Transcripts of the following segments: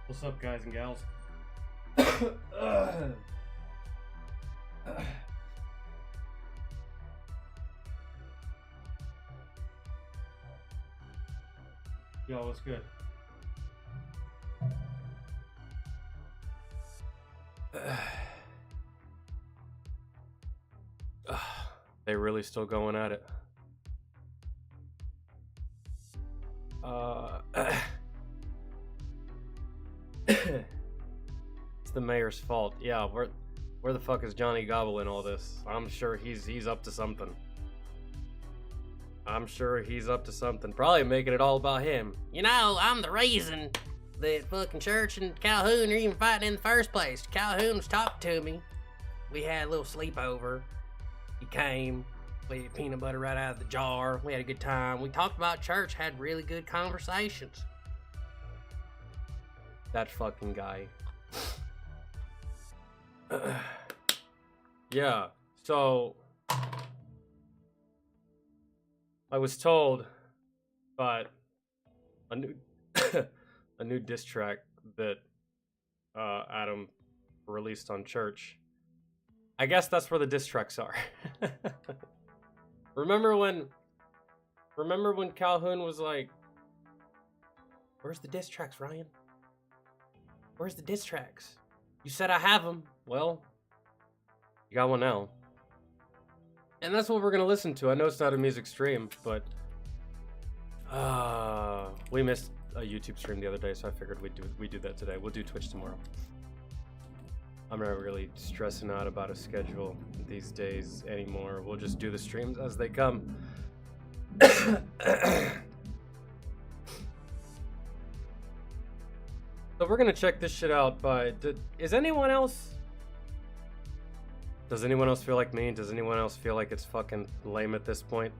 What's up, guys and gals? Yo, what's good? They really still going at it. It's the mayor's fault. Yeah, where the fuck is Johnny Gobble in all this? I'm sure he's up to something. Probably making it all about him. You know, I'm the reason that fucking Church and Calhoun are even fighting in the first place. Calhoun was talking to me. We had a little sleepover. He came. We ate peanut butter right out of the jar. We had a good time. We talked about church, had really good conversations. That fucking guy. Yeah, so I was told by a new a new diss track that Adam released on Church. I guess that's where the diss tracks are. Remember when Calhoun was like, "Where's the diss tracks, Ryan? Where's the diss tracks? You said I have them." Well, you got one now. And that's what we're gonna listen to. I know it's not a music stream, but we missed a YouTube stream the other day, so I figured we'd do that today. We'll do Twitch tomorrow. I'm not really stressing out about a schedule these days anymore. We'll just do the streams as they come. So we're gonna check this shit out by, does anyone else feel like me? Does anyone else feel like it's fucking lame at this point?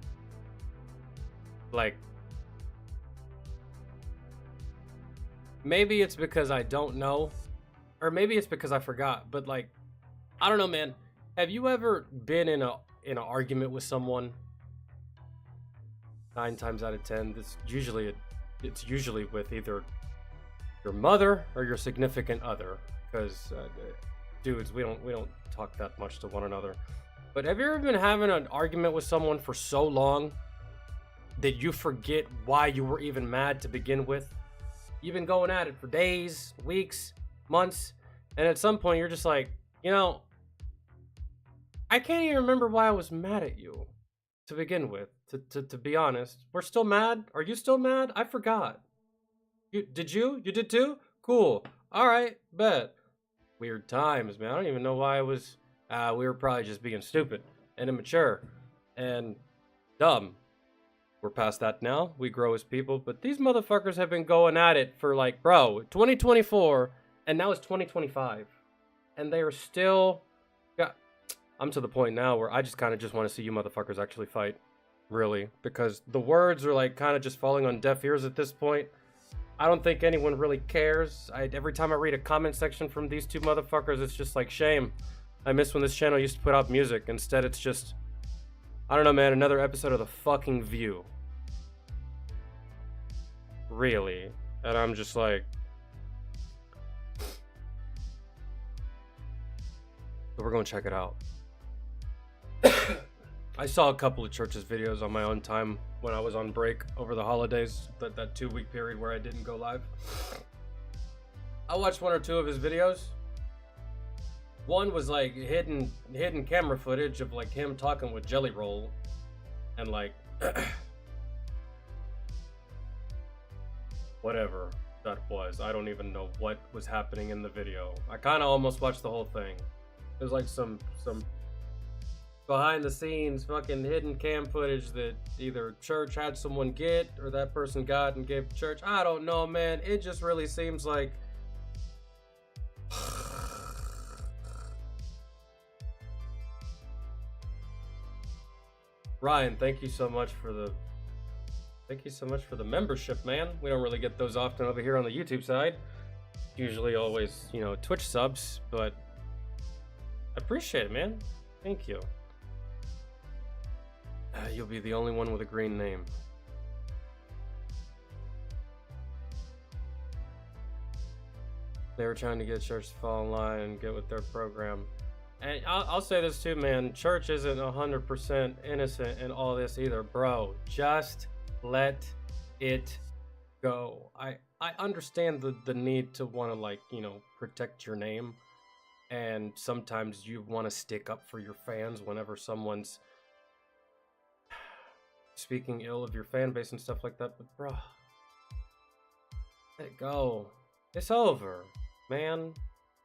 Like, maybe it's because I don't know, or maybe it's because I forgot, but like, I don't know, man. Have you ever been in an argument with someone? 9 times out of 10, it's usually with either your mother or your significant other, because dudes, we don't talk that much to one another. But have you ever been having an argument with someone for so long that you forget why you were even mad to begin with? You've been going at it for days, weeks, months, and at some point you're just like, you know, I can't even remember why I was mad at you to begin with. To be honest, we're still mad. Are you still mad? I forgot. You did too? Cool. All right, bet. Weird times, man. I don't even know why I was. We were probably just being stupid and immature and dumb. We're past that now. We grow as people, but these motherfuckers have been going at it for like, bro, 2024, and now it's 2025, and they are still. Yeah, I'm to the point now where I just kind of just want to see you motherfuckers actually fight, really, because the words are like kind of just falling on deaf ears at this point. I don't think anyone really cares. Every time I read a comment section from these two motherfuckers, it's just like, shame. I miss when this channel used to put out music. Instead, it's just, I don't know, man, another episode of The Fucking View. Really. And I'm just like, but we're gonna check it out. I saw a couple of Church's videos on my own time when I was on break over the holidays, that 2-week period where I didn't go live. I watched 1 or 2 of his videos. One was like hidden camera footage of like him talking with Jelly Roll, and like whatever that was. I don't even know what was happening in the video. I kind of almost watched the whole thing. There's like some behind the scenes fucking hidden cam footage that either Church had someone get or that person got and gave to Church. I don't know, man. It just really seems like Ryan, thank you so much for the membership, man. We don't really get those often over here on the YouTube side. Usually always, you know, Twitch subs, but I appreciate it, man. Thank you. You'll be the only one with a green name. They were trying to get church to fall in line and get with their program. And I'll say this too, man. Church isn't 100% innocent in all this either, bro. Just let it go. I understand the need to want to, like, you know, protect your name, and sometimes you want to stick up for your fans whenever someone's speaking ill of your fan base and stuff like that. But bro, let it go. It's over, man.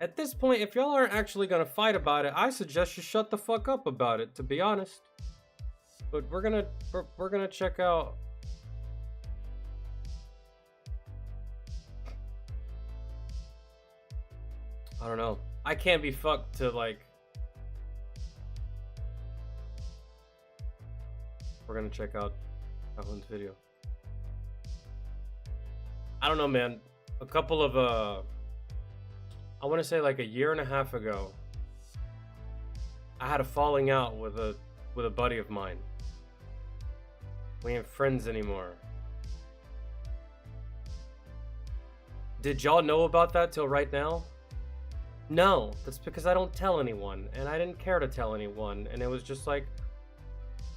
At this point, if y'all aren't actually gonna fight about it, I suggest you shut the fuck up about it, to be honest. But we're gonna check out. I don't know. I can't be fucked to, like. We're gonna check out Calhoun's video. I don't know, man. A couple of I want to say like a year and a half ago, I had a falling out with a buddy of mine. We ain't friends anymore. Did y'all know about that till right now? No, that's because I don't tell anyone, and I didn't care to tell anyone, and it was just like,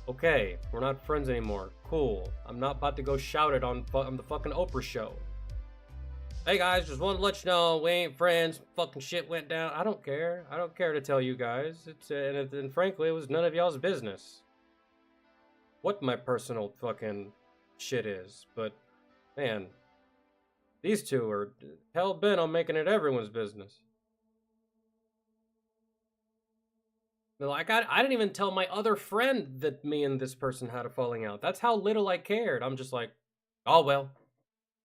okay, we're not friends anymore. Cool. I'm not about to go shout it on the fucking Oprah show. Hey guys, just wanted to let you know we ain't friends. Fucking shit went down. I don't care. I don't care to tell you guys. And frankly, it was none of y'all's business what my personal fucking shit is. But man, these two are hell bent on making it everyone's business. Like, I didn't even tell my other friend that me and this person had a falling out. That's how little I cared. I'm just like, oh well,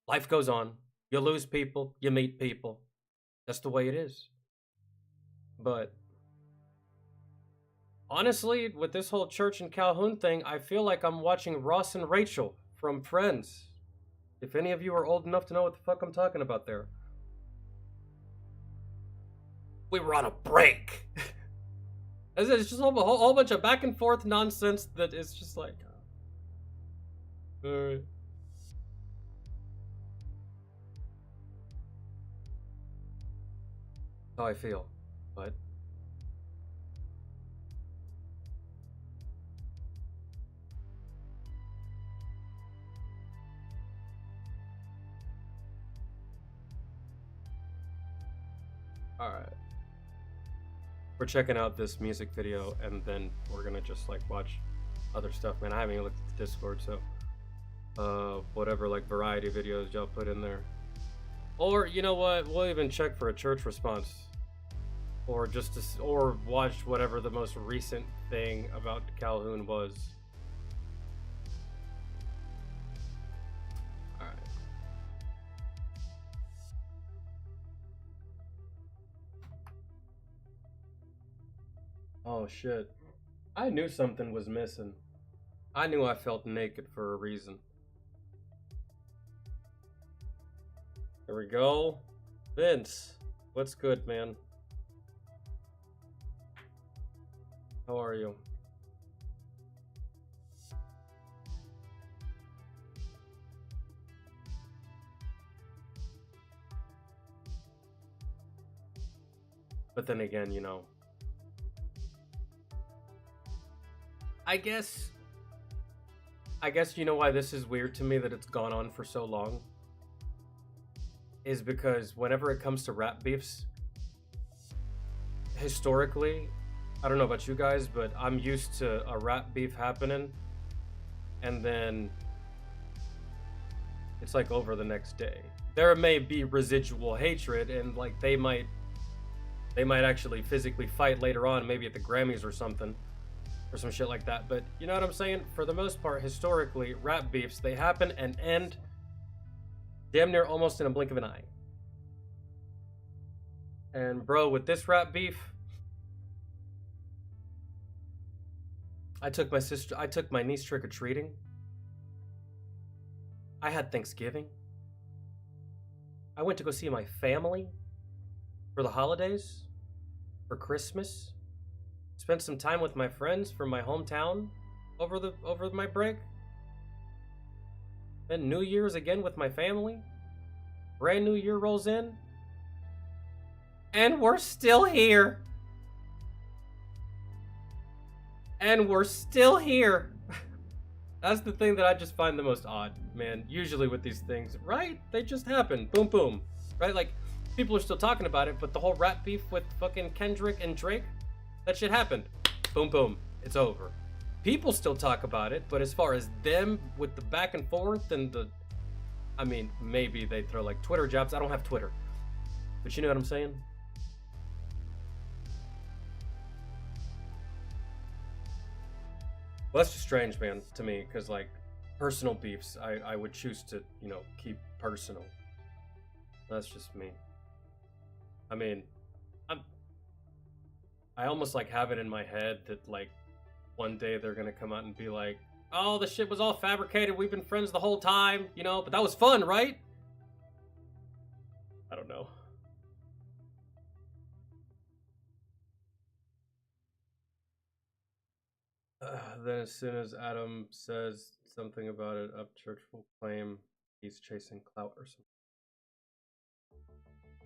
life goes on. You lose people, you meet people. That's the way it is. But honestly, with this whole church and Calhoun thing, I feel like I'm watching Ross and Rachel from Friends. If any of you are old enough to know what the fuck I'm talking about there. We were on a break. It's just a whole bunch of back and forth nonsense that is just like... Alright. How I feel, but... Alright. We're checking out this music video, and then we're gonna just like watch other stuff, man. I haven't even looked at the Discord, so whatever like variety videos y'all put in there. Or you know what, we'll even check for a church response, or just or watch whatever the most recent thing about Calhoun was. All right. Oh shit! I knew something was missing. I knew I felt naked for a reason. There we go. Vince, what's good, man? How are you? But then again, you know, I guess you know why this is weird to me that it's gone on for so long? Is because whenever it comes to rap beefs, historically, I don't know about you guys, but I'm used to a rap beef happening and then it's like over the next day. There may be residual hatred and like they might actually physically fight later on, maybe at the Grammys or something, or some shit like that. But you know what I'm saying? For the most part, historically, rap beefs, they happen and end damn near almost in a blink of an eye. And bro, with this rap beef, I took my niece trick-or-treating. I had Thanksgiving. I went to go see my family for the holidays, for Christmas. Spent some time with my friends from my hometown over my break. Then New Year's again with my family. Brand new year rolls in. And we're still here. And we're still here. That's the thing that I just find the most odd, man. Usually with these things, right? They just happen. Boom, boom. Right? Like, people are still talking about it, but the whole rap beef with fucking Kendrick and Drake, that shit happened. Boom, boom. It's over. People still talk about it, but as far as them with the back and forth and the... I mean, maybe they throw like Twitter jabs. I don't have Twitter. But you know what I'm saying? Well, that's just strange, man, to me, because like personal beefs, I would choose to, you know, keep personal. That's just me. I mean, I almost like have it in my head that like one day they're gonna come out and be like, "Oh, the shit was all fabricated. We've been friends the whole time, you know, but that was fun, right?" I don't know. Then as soon as Adam says something about it, Upchurch will claim he's chasing clout or something.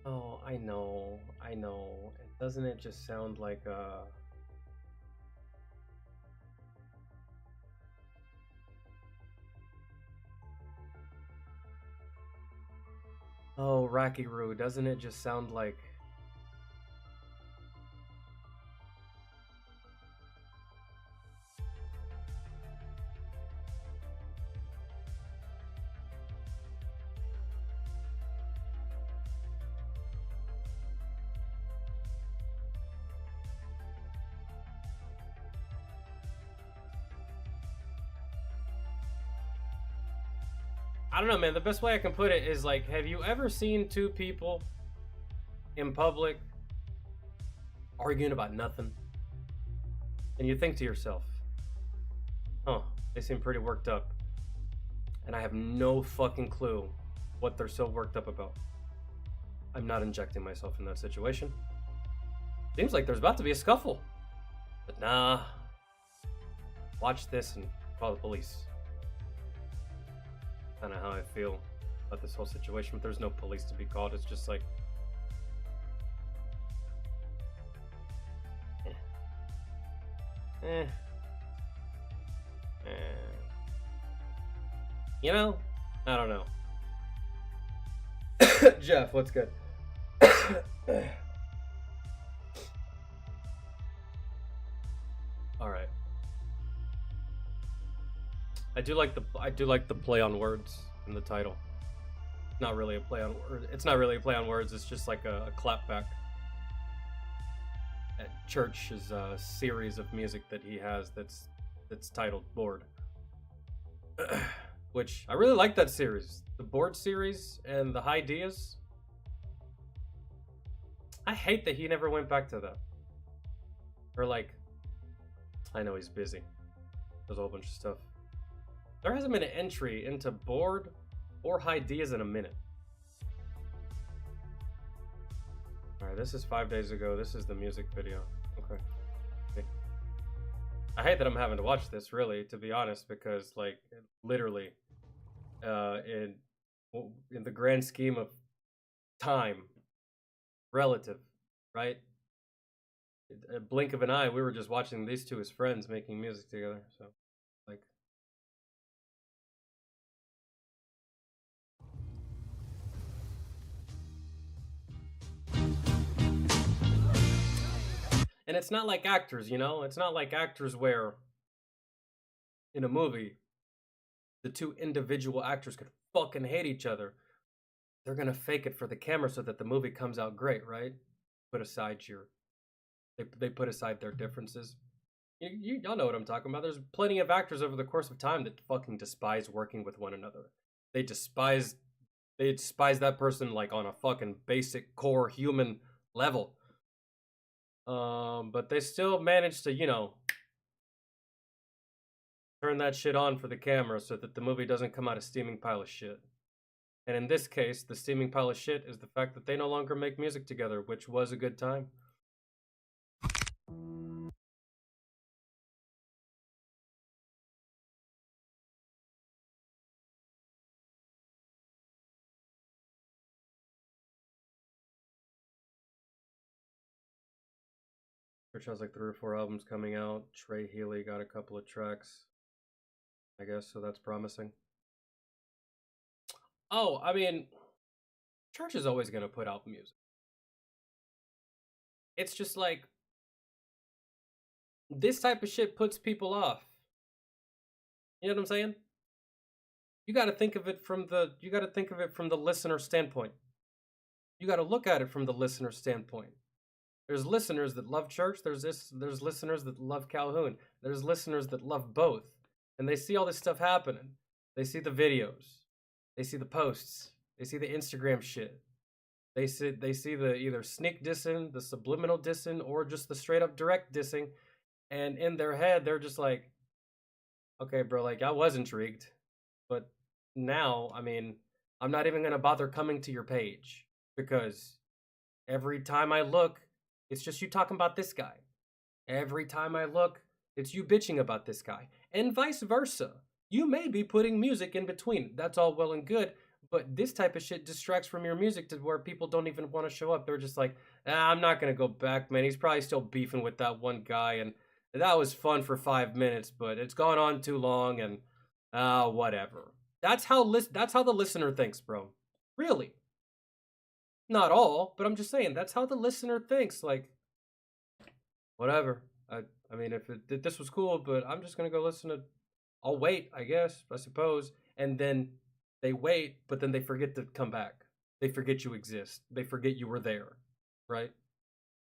Oh, I know, I know. And doesn't it just sound like oh, Racky Roo, doesn't it just sound like I don't know, man. The best way I can put it is like, have you ever seen two people in public arguing about nothing? And you think to yourself, huh, they seem pretty worked up. And I have no fucking clue what they're so worked up about. I'm not injecting myself in that situation. Seems like there's about to be a scuffle. But nah. Watch this and call the police. Kind of how I feel about this whole situation. But there's no police to be called. It's just like, eh. You know, I don't know. Jeff, what's good? All right. I do like the play on words in the title. Not really a play on words. It's not really a play on words. It's just like a clapback at Church's series of music that he has that's titled Bored. Which I really like that series. The Bored series and the High Dias. I hate that he never went back to that. Or like, I know he's busy. There's a whole bunch of stuff. There hasn't been an entry into Bored or High Dias in a minute. Alright, this is 5 days ago. This is the music video. Okay. I hate that I'm having to watch this, really, to be honest, because, like, literally, in the grand scheme of time, relative, right? A blink of an eye, we were just watching these two as friends making music together. So, like, and it's not like actors, you know? It's not like actors where in a movie the two individual actors could fucking hate each other. They're gonna fake it for the camera so that the movie comes out great, right? Put aside they put aside their differences. Y'all know what I'm talking about. There's plenty of actors over the course of time that fucking despise working with one another. They despise that person like on a fucking basic core human level. But they still manage to, you know, turn that shit on for the camera so that the movie doesn't come out a steaming pile of shit. And in this case, the steaming pile of shit is the fact that they no longer make music together, which was a good time. Church has like 3 or 4 albums coming out. Trey Healy got a couple of tracks, I guess, so that's promising. Oh, I mean, Church is always gonna put out music. It's just like this type of shit puts people off. You know what I'm saying? You got to think of it from the listener standpoint. You got to look at it from the listener standpoint. There's listeners that love Church. There's listeners that love Calhoun. There's listeners that love both, and they see all this stuff happening. They see the videos, they see the posts, they see the Instagram shit. They see the either sneak dissing, the subliminal dissing, or just the straight up direct dissing, and in their head they're just like, okay, bro, like I was intrigued, but now, I mean, I'm not even gonna bother coming to your page because every time I look, it's just you talking about this guy. Every time I look, it's you bitching about this guy, and vice versa. You may be putting music in between. That's all well and good, but this type of shit distracts from your music to where people don't even want to show up. They're just like, I'm not gonna go back, man. He's probably still beefing with that one guy, and that was fun for 5 minutes, but it's gone on too long, and whatever. That's how the listener thinks, bro. Really. Not all, but I'm just saying that's how the listener thinks. Like, whatever. I mean, if this was cool, but I'm just gonna go listen to. I'll wait, I guess, I suppose. And then they wait, but then they forget to come back. They forget you exist. They forget you were there, right?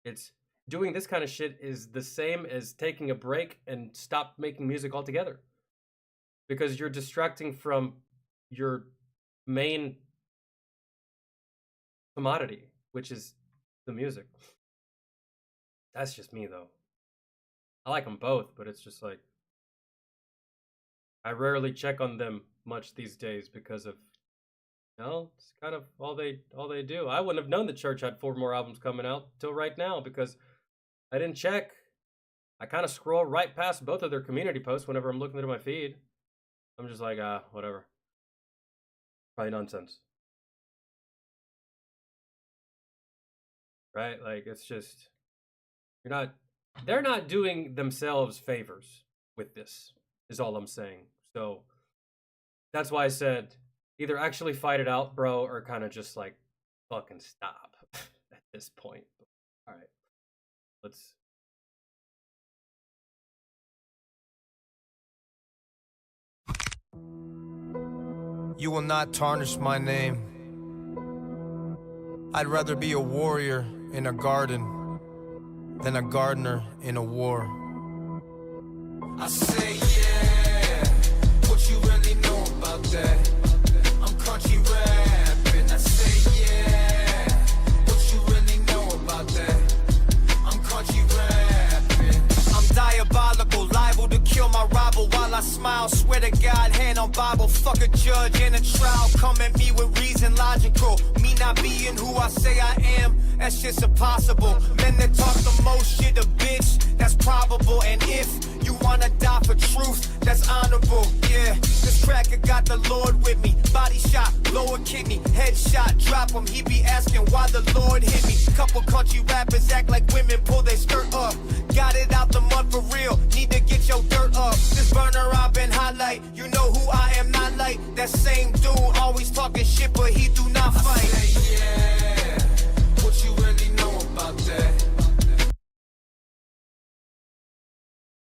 It's doing this kind of shit is the same as taking a break and stop making music altogether, because you're distracting from your main commodity, which is the music. That's just me, though. I like them both, but it's just like I rarely check on them much these days because of, it's kind of all they do. I wouldn't have known the Church had 4 more albums coming out till right now because I didn't check. I kind of scroll right past both of their community posts whenever I'm looking through my feed. I'm just like, whatever. Probably nonsense. Right? Like, it's just, they're not doing themselves favors with this, is all I'm saying. So, that's why I said, either actually fight it out, bro, or kind of just like, fucking stop at this point. All right. Let's. You will not tarnish my name. I'd rather be a warrior in a garden than a gardener in a war. I say, yeah, what you really know about that? I'm country rapping. I say, yeah, what you really know about that? I'm country rapping. I'm diabolical, liable to kill my rival while I smile. Swear to God, hand on Bible, fuck a judge in a trial. Come at me with reason logical. Me not being who I say I am, that's just impossible. Men that talk the most shit, a bitch, that's probable. And if you wanna die for truth, that's honorable. Yeah, this cracker got the Lord with me. Body shot, lower kidney, headshot, drop him. He be asking why the Lord hit me. Couple country rappers act like women, pull their skirt up. Got it out the mud for real, need to get your dirt up. This burner I've been highlight, you know who I am, not like that same dude, always talking shit, but he do not fight. I say, yeah, what you really know about that?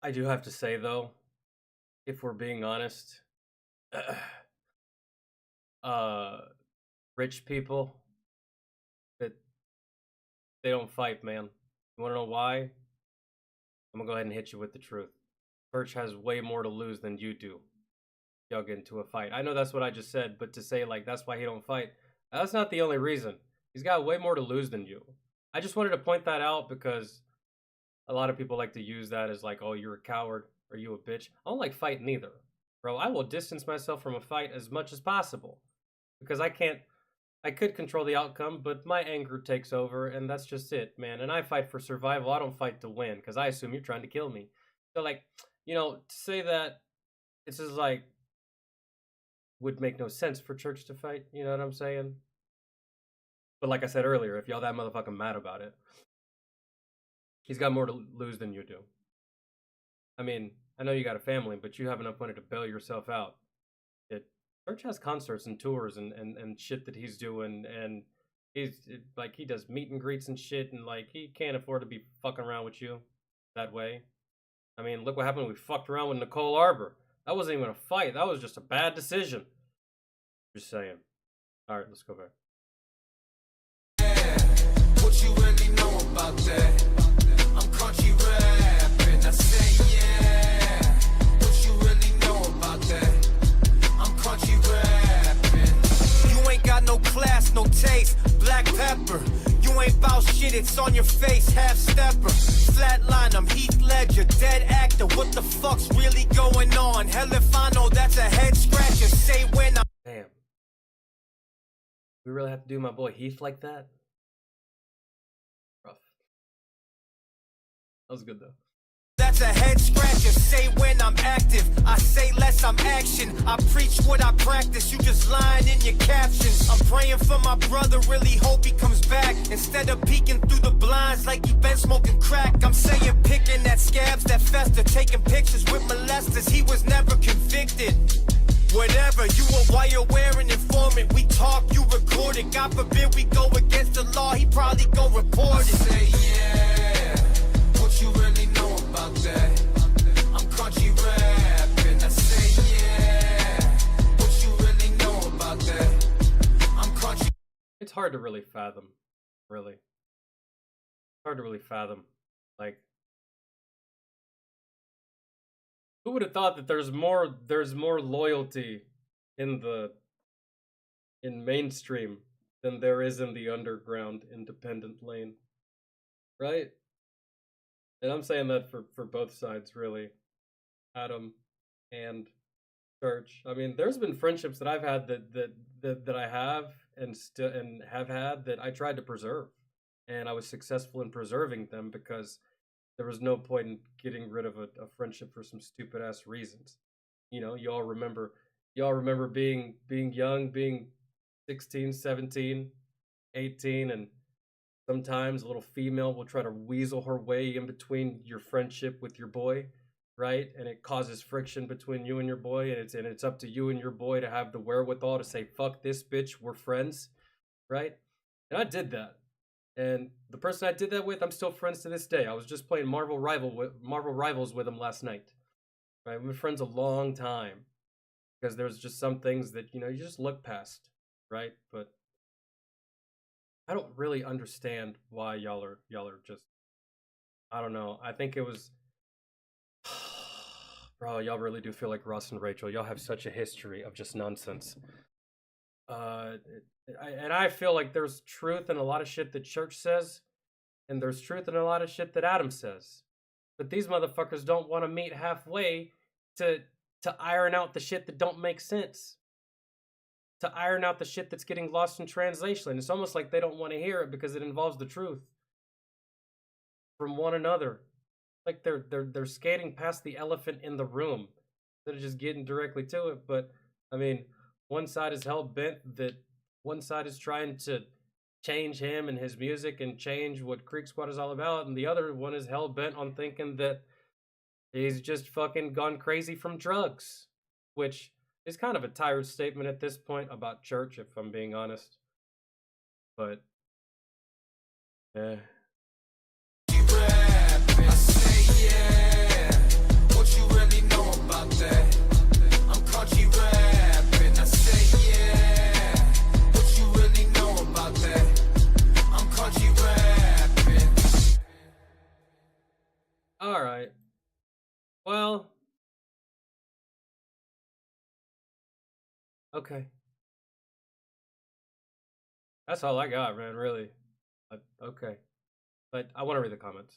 I do have to say, though, if we're being honest, rich people, that they don't fight, man. You wanna know why? I'm gonna go ahead and hit you with the truth. Church has way more to lose than you do. Y'all get into a fight. I know that's what I just said, but to say like that's why he don't fight, that's not the only reason. He's got way more to lose than you. I just wanted to point that out because a lot of people like to use that as like, oh, you're a coward or you a bitch. I don't like fighting either, bro. I will distance myself from a fight as much as possible because I could control the outcome, but my anger takes over, and that's just it, man. And I fight for survival. I don't fight to win, because I assume you're trying to kill me. So, like, to say that it's just like would make no sense for Church to fight. You know what I'm saying? But like I said earlier, if y'all that motherfucking mad about it, He's got more to lose than you do. I mean, I know you got a family, but you have enough money to bail yourself out. Church has concerts and tours and shit that he's doing, and like he does meet and greets and shit, and like he can't afford to be fucking around with you that way. I mean, look what happened when we fucked around with Nicole Arbor. That wasn't even a fight. That was just a bad decision. Just saying. All right, let's go back. What you really know about that? I'm country rapping. I say yeah. What you really know about that? I'm country rapping. You ain't got no class, no taste. Black pepper. You ain't bout shit, it's on your face. Half stepper. Flatline, I'm Heath Ledger. Dead actor. What the fuck's really going on? Hell if I know, that's a head scratcher. Say when I'm. Damn. We really have to do my boy Heath like that? Rough. That was good though. That's a head scratcher. Say when I'm active. I say less, I'm action. I preach what I practice. You just lying in your captions. I'm praying for my brother, really hope he comes back. Instead of peeking through the blinds like he been smoking crack. I'm saying picking at scabs that fester. Taking pictures with molesters. He was never convicted. Whatever, you a wire-wearing informant. We talk, you record it. God forbid we go against the law. He probably go report it. Say yeah. What you really know about that? I'm country rapping. I say yeah. What you really know about that? I'm country. It's hard to really fathom. Really. It's hard to really fathom. Like, who would have thought that there's more loyalty in mainstream than there is in the underground independent lane, right? And I'm saying that for both sides, really, Adam and Church. I mean, there's been friendships that I've had that I have and have had that I tried to preserve, and I was successful in preserving them because there was no point in getting rid of a friendship for some stupid ass reasons. You know, y'all remember being young, being 16, 17, 18, and sometimes a little female will try to weasel her way in between your friendship with your boy, right? And it causes friction between you and your boy, and it's up to you and your boy to have the wherewithal to say, fuck this bitch, we're friends, right? And I did that. And the person I did that with, I'm still friends to this day. I was just playing Marvel Rivals with him last night. Right? We've been friends a long time. Because there's just some things that, you just look past, right? But I don't really understand why y'all are just, I don't know. I think it was, bro, y'all really do feel like Ross and Rachel. Y'all have such a history of just nonsense. I feel like there's truth in a lot of shit that Church says, and there's truth in a lot of shit that Adam says. But these motherfuckers don't want to meet halfway to iron out the shit that don't make sense. To iron out the shit that's getting lost in translation. It's almost like they don't want to hear it because it involves the truth from one another. Like they're skating past the elephant in the room instead of just getting directly to it. But I mean, one side is hell bent that one side is trying to change him and his music and change what Creek Squad is all about, and the other one is hell bent on thinking that he's just fucking gone crazy from drugs, which is kind of a tired statement at this point about Church, if I'm being honest. But I say yeah. What you really know about that? I'm country rapping. I say yeah. What you really know about that? I'm country rapping. all right. Well, okay. That's all I got, man, really. Okay. But I want to read the comments.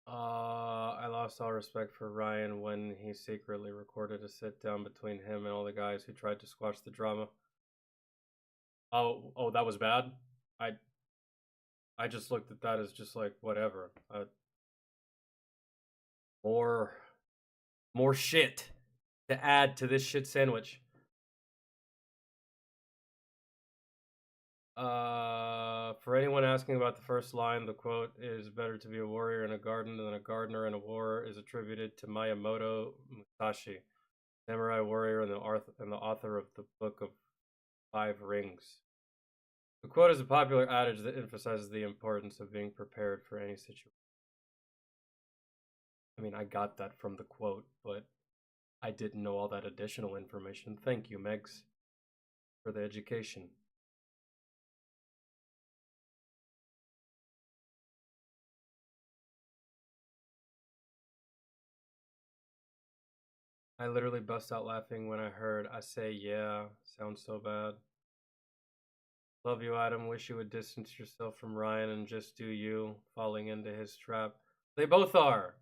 I lost all respect for Ryan when he secretly recorded a sit down between him and all the guys who tried to squash the drama. Oh, that was bad. I just looked at that as just like whatever. More shit. to add to this shit sandwich. For anyone asking about the first line, the quote is "better to be a warrior in a garden than a gardener in a war" is attributed to Miyamoto Musashi, samurai warrior and the author of the Book of Five Rings. The quote is a popular adage that emphasizes the importance of being prepared for any situation. I mean, I got that from the quote, but I didn't know all that additional information. Thank you, Megs, for the education. I literally bust out laughing when I heard "I say yeah." Sounds so bad. Love you, Adam. Wish you would distance yourself from Ryan and just do you, falling into his trap. They both are,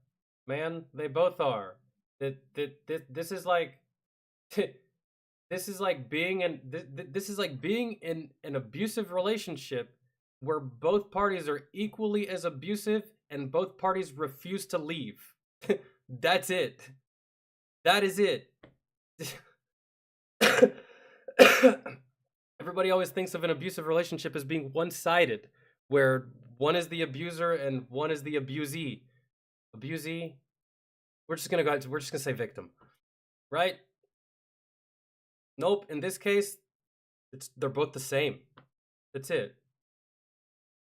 man. They both are. This is like, this is like being in this is like being in an abusive relationship where both parties are equally as abusive and both parties refuse to leave. That's it. That is it. Everybody always thinks of an abusive relationship as being one-sided, where one is the abuser and one is the abusee. Abusee? We're just gonna say victim. Right? Nope, in this case, they're both the same. That's it.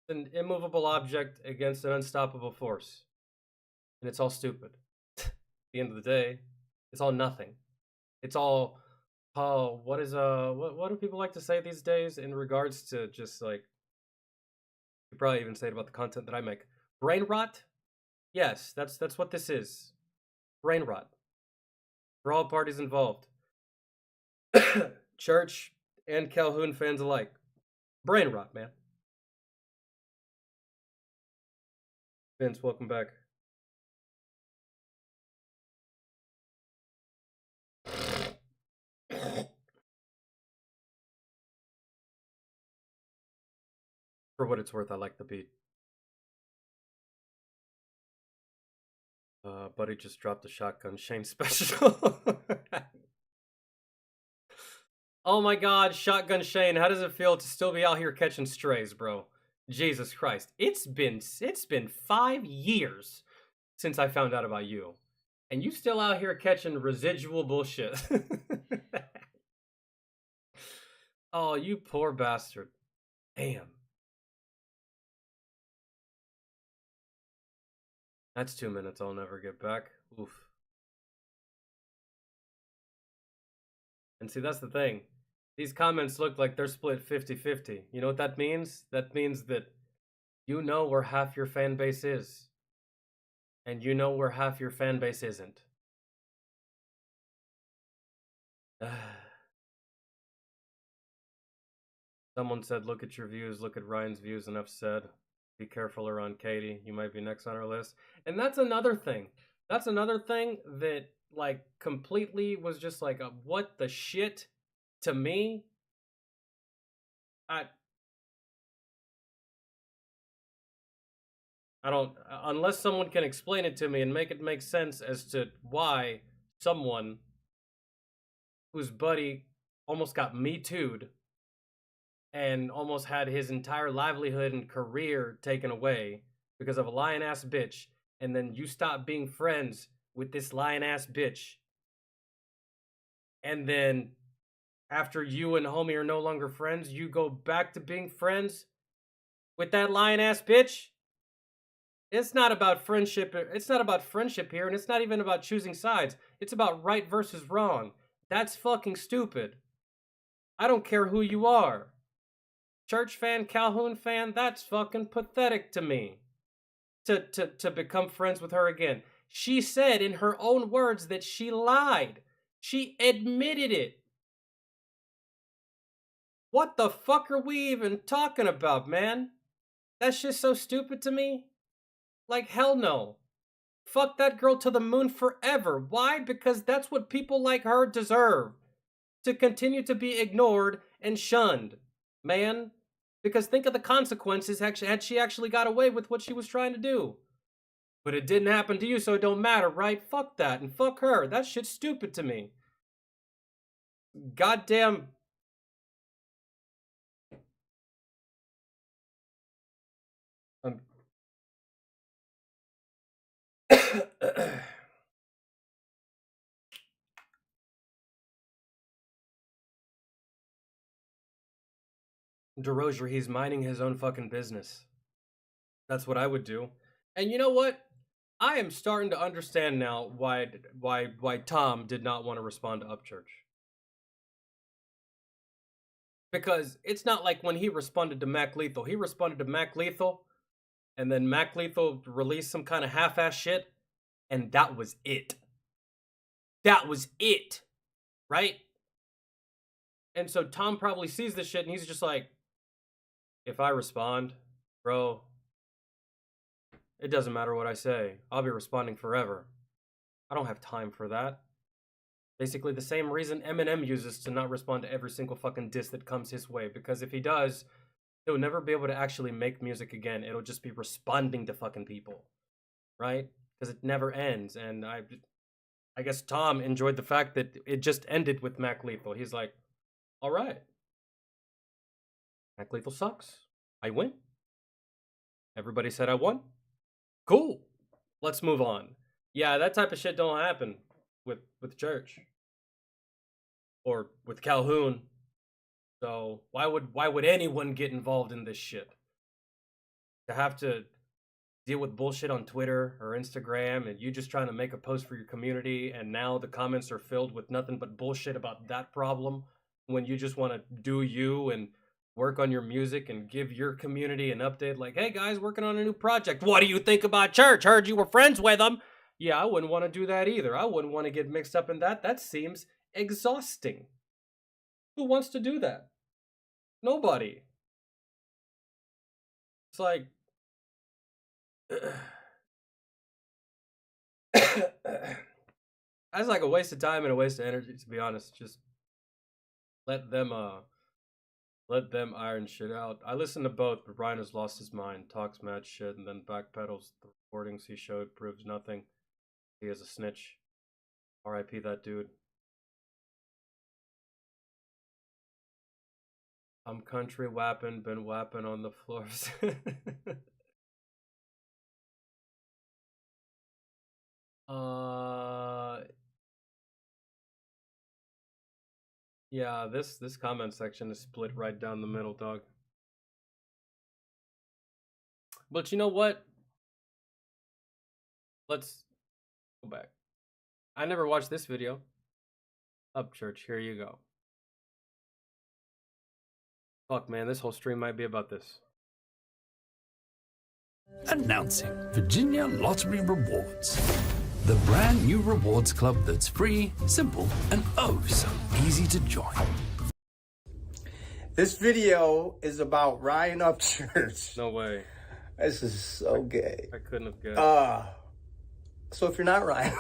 It's an immovable object against an unstoppable force. And it's all stupid. At the end of the day, it's all nothing. It's all what do people like to say these days in regards to just like, you probably even say it about the content that I make. Brain rot? Yes, that's what this is. Brain rot. For all parties involved. Church and Calhoun fans alike. Brain rot, man. Vince, welcome back. For what it's worth, I like the beat. Buddy just dropped a Shotgun Shane special. Oh my god, Shotgun Shane, how does it feel to still be out here catching strays, bro? Jesus Christ. It's been 5 years since I found out about you. And you still out here catching residual bullshit. Oh, you poor bastard. Damn. That's 2 minutes I'll never get back. Oof. And see, that's the thing. These comments look like they're split 50-50. You know what that means? That means that you know where half your fan base is. And you know where half your fan base isn't. Someone said, look at your views, look at Ryan's views, enough said. Be careful around Katie. You might be next on our list. And that's another thing. That's another thing that, like, completely was just like, what the shit to me? I don't, unless someone can explain it to me and make it make sense as to why someone whose buddy almost got Me Too'd and almost had his entire livelihood and career taken away because of a lying-ass bitch, and then you stop being friends with this lying-ass bitch, and then after you and homie are no longer friends, you go back to being friends with that lying-ass bitch? It's not about friendship. It's not about friendship here, and it's not even about choosing sides. It's about right versus wrong. That's fucking stupid. I don't care who you are. Church fan, Calhoun fan, that's fucking pathetic to me. To become friends with her again. She said in her own words that she lied. She admitted it. What the fuck are we even talking about, man? That's just so stupid to me. Like, hell no. Fuck that girl to the moon forever. Why? Because that's what people like her deserve. To continue to be ignored and shunned. Man. Because think of the consequences had she actually got away with what she was trying to do. But it didn't happen to you, so it don't matter, right? Fuck that, and fuck her. That shit's stupid to me. goddamn. DeRozier, he's minding his own fucking business. That's what I would do. And you know what? I am starting to understand now why Tom did not want to respond to Upchurch. Because it's not like when he responded to Mac Lethal. He responded to Mac Lethal, and then Mac Lethal released some kind of half-ass shit, and that was it. That was it. Right? And so Tom probably sees this shit, and he's just like, if I respond, bro, it doesn't matter what I say. I'll be responding forever. I don't have time for that. Basically the same reason Eminem uses to not respond to every single fucking diss that comes his way. Because if he does, he'll never be able to actually make music again. It'll just be responding to fucking people. Right? Because it never ends. And I guess Tom enjoyed the fact that it just ended with Mac Lethal. He's like, alright. Mac Lethal sucks. I win. Everybody said I won. Cool. Let's move on. Yeah, that type of shit don't happen with Church or with Calhoun. So why would anyone get involved in this shit? To have to deal with bullshit on Twitter or Instagram, and you just trying to make a post for your community, and now the comments are filled with nothing but bullshit about that problem, when you just want to do you and work on your music and give your community an update like, hey guys, working on a new project. What do you think about Church? Heard you were friends with him. Yeah, I wouldn't want to do that either. I wouldn't want to get mixed up in that. That seems exhausting. Who wants to do that? Nobody. It's like... That's like a waste of time and a waste of energy, to be honest. Just let them iron shit out. I listened to both, but Ryan has lost his mind, talks mad shit, and then backpedals. The recordings he showed proves nothing. He is a snitch. R.I.P. that dude. I'm country wapping, been wapping on the floors. Yeah, this comment section is split right down the middle, dog. But you know what? Let's go back. I never watched this video. Upchurch, here you go. Fuck, man, this whole stream might be about this. Announcing Virginia Lottery Rewards. The brand new rewards club that's free, simple, and oh so easy to join. This video is about Ryan Upchurch. No way. This is so gay. I couldn't have guessed. So if you're not Ryan...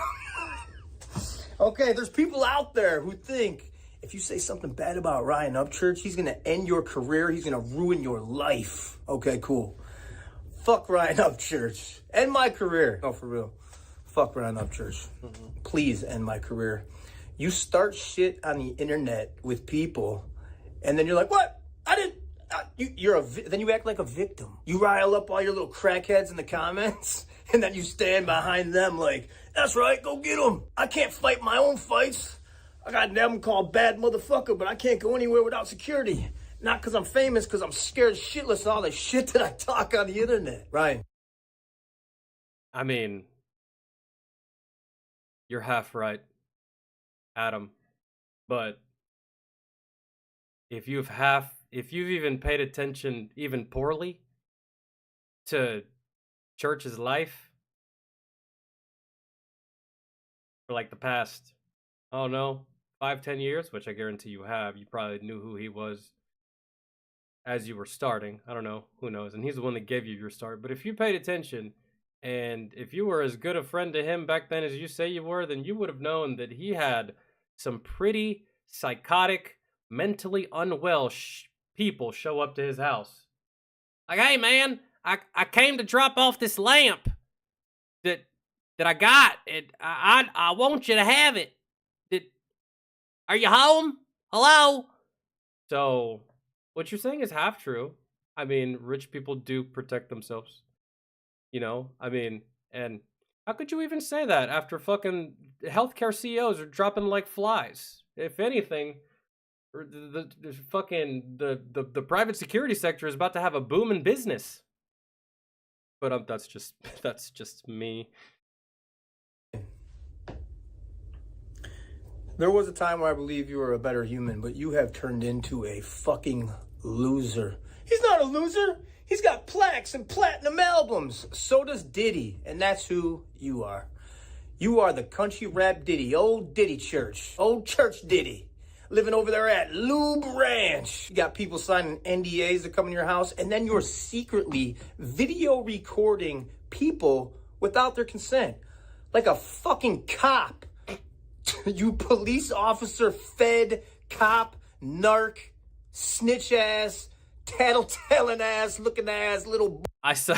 Okay, there's people out there who think if you say something bad about Ryan Upchurch, he's going to end your career, he's going to ruin your life. Okay, cool. Fuck Ryan Upchurch. End my career. No, for real. Fuck Ryan Upchurch. Please end my career. You start shit on the internet with people, and then you're like, what? I didn't... then you act like a victim. You rile up all your little crackheads in the comments, and then you stand behind them like, that's right, go get them. I can't fight my own fights. I got them called bad motherfucker, but I can't go anywhere without security. Not because I'm famous, because I'm scared shitless of all the shit that I talk on the internet. Right. I mean, you're half right, Adam. But if you've even paid attention, even poorly, to Church's life for like the past, I don't know, 5-10 years, which I guarantee you have, you probably knew who he was as you were starting. I don't know, who knows? And he's the one that gave you your start. But if you paid attention, and if you were as good a friend to him back then as you say you were, then you would have known that he had some pretty psychotic, mentally unwell people show up to his house. Like, hey man, I came to drop off this lamp that I got. I want you to have it. Are you home? Hello? So, what you're saying is half true. I mean, rich people do protect themselves. You know, I mean, and how could you even say that after fucking healthcare CEOs are dropping like flies? If anything, the fucking the private security sector is about to have a boom in business. But that's just that's just me. There was a time where I believe you were a better human, but you have turned into a fucking loser. He's not a loser. He's got plaques and platinum albums. So does Diddy, and that's who you are. You are the country rap Diddy, old Diddy Church, old church Diddy, living over there at Lube Ranch. You got people signing NDAs to come in your house, and then you're secretly video recording people without their consent, like a fucking cop. You police officer, fed, cop, narc, snitch ass, tattletelling ass, looking ass, little. I saw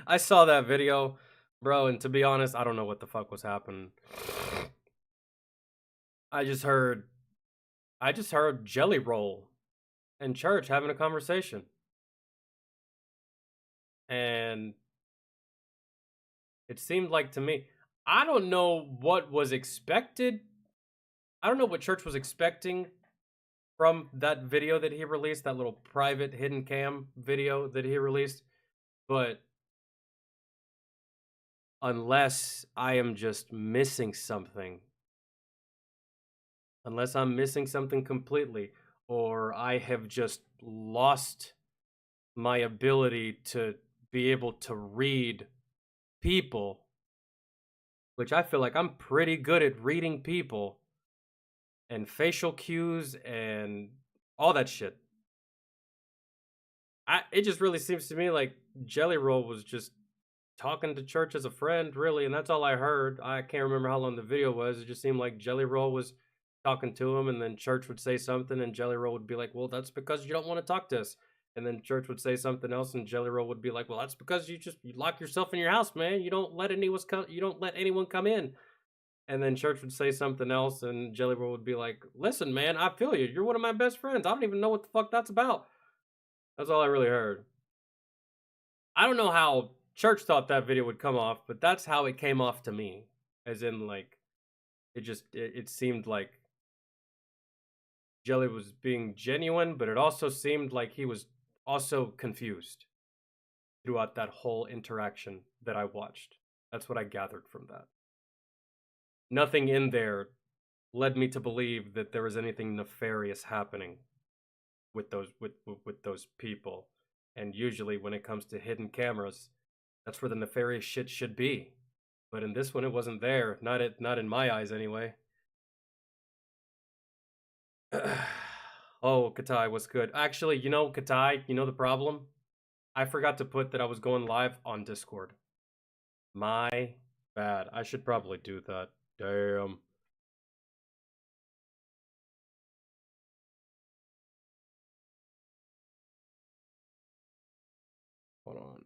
I saw that video, bro, and to be honest, I don't know what the fuck was happening. I just heard Jelly Roll and Church having a conversation. And it seemed like to me, I don't know what was expected. I don't know what Church was expecting from that video that he released, that little private hidden cam video that he released. But unless I am just missing something, unless I'm missing something completely, or I have just lost my ability to be able to read people, which I feel like I'm pretty good at reading people and facial cues and all that shit. It just really seems to me like Jelly Roll was just talking to Church as a friend, really, and that's all I heard. I can't remember how long the video was. It just seemed like Jelly Roll was talking to him, and then Church would say something, and Jelly Roll would be like, well, that's because you don't want to talk to us. And then Church would say something else, and Jelly Roll would be like, well, that's because you lock yourself in your house, man. You don't let anyone come in. And then Church would say something else, and Jelly Roll would be like, listen, man, I feel you. You're one of my best friends. I don't even know what the fuck that's about. That's all I really heard. I don't know how Church thought that video would come off, but that's how it came off to me. As in, like, it seemed like Jelly was being genuine, but it also seemed like he was also confused throughout that whole interaction that I watched. That's what I gathered from that. Nothing in there led me to believe that there was anything nefarious happening with those people. And usually when it comes to hidden cameras, that's where the nefarious shit should be. But in this one, it wasn't there. Not in my eyes, anyway. Oh, Katai, what's good? Actually, Katai, the problem? I forgot to put that I was going live on Discord. My bad. I should probably do that. Damn. Hold on.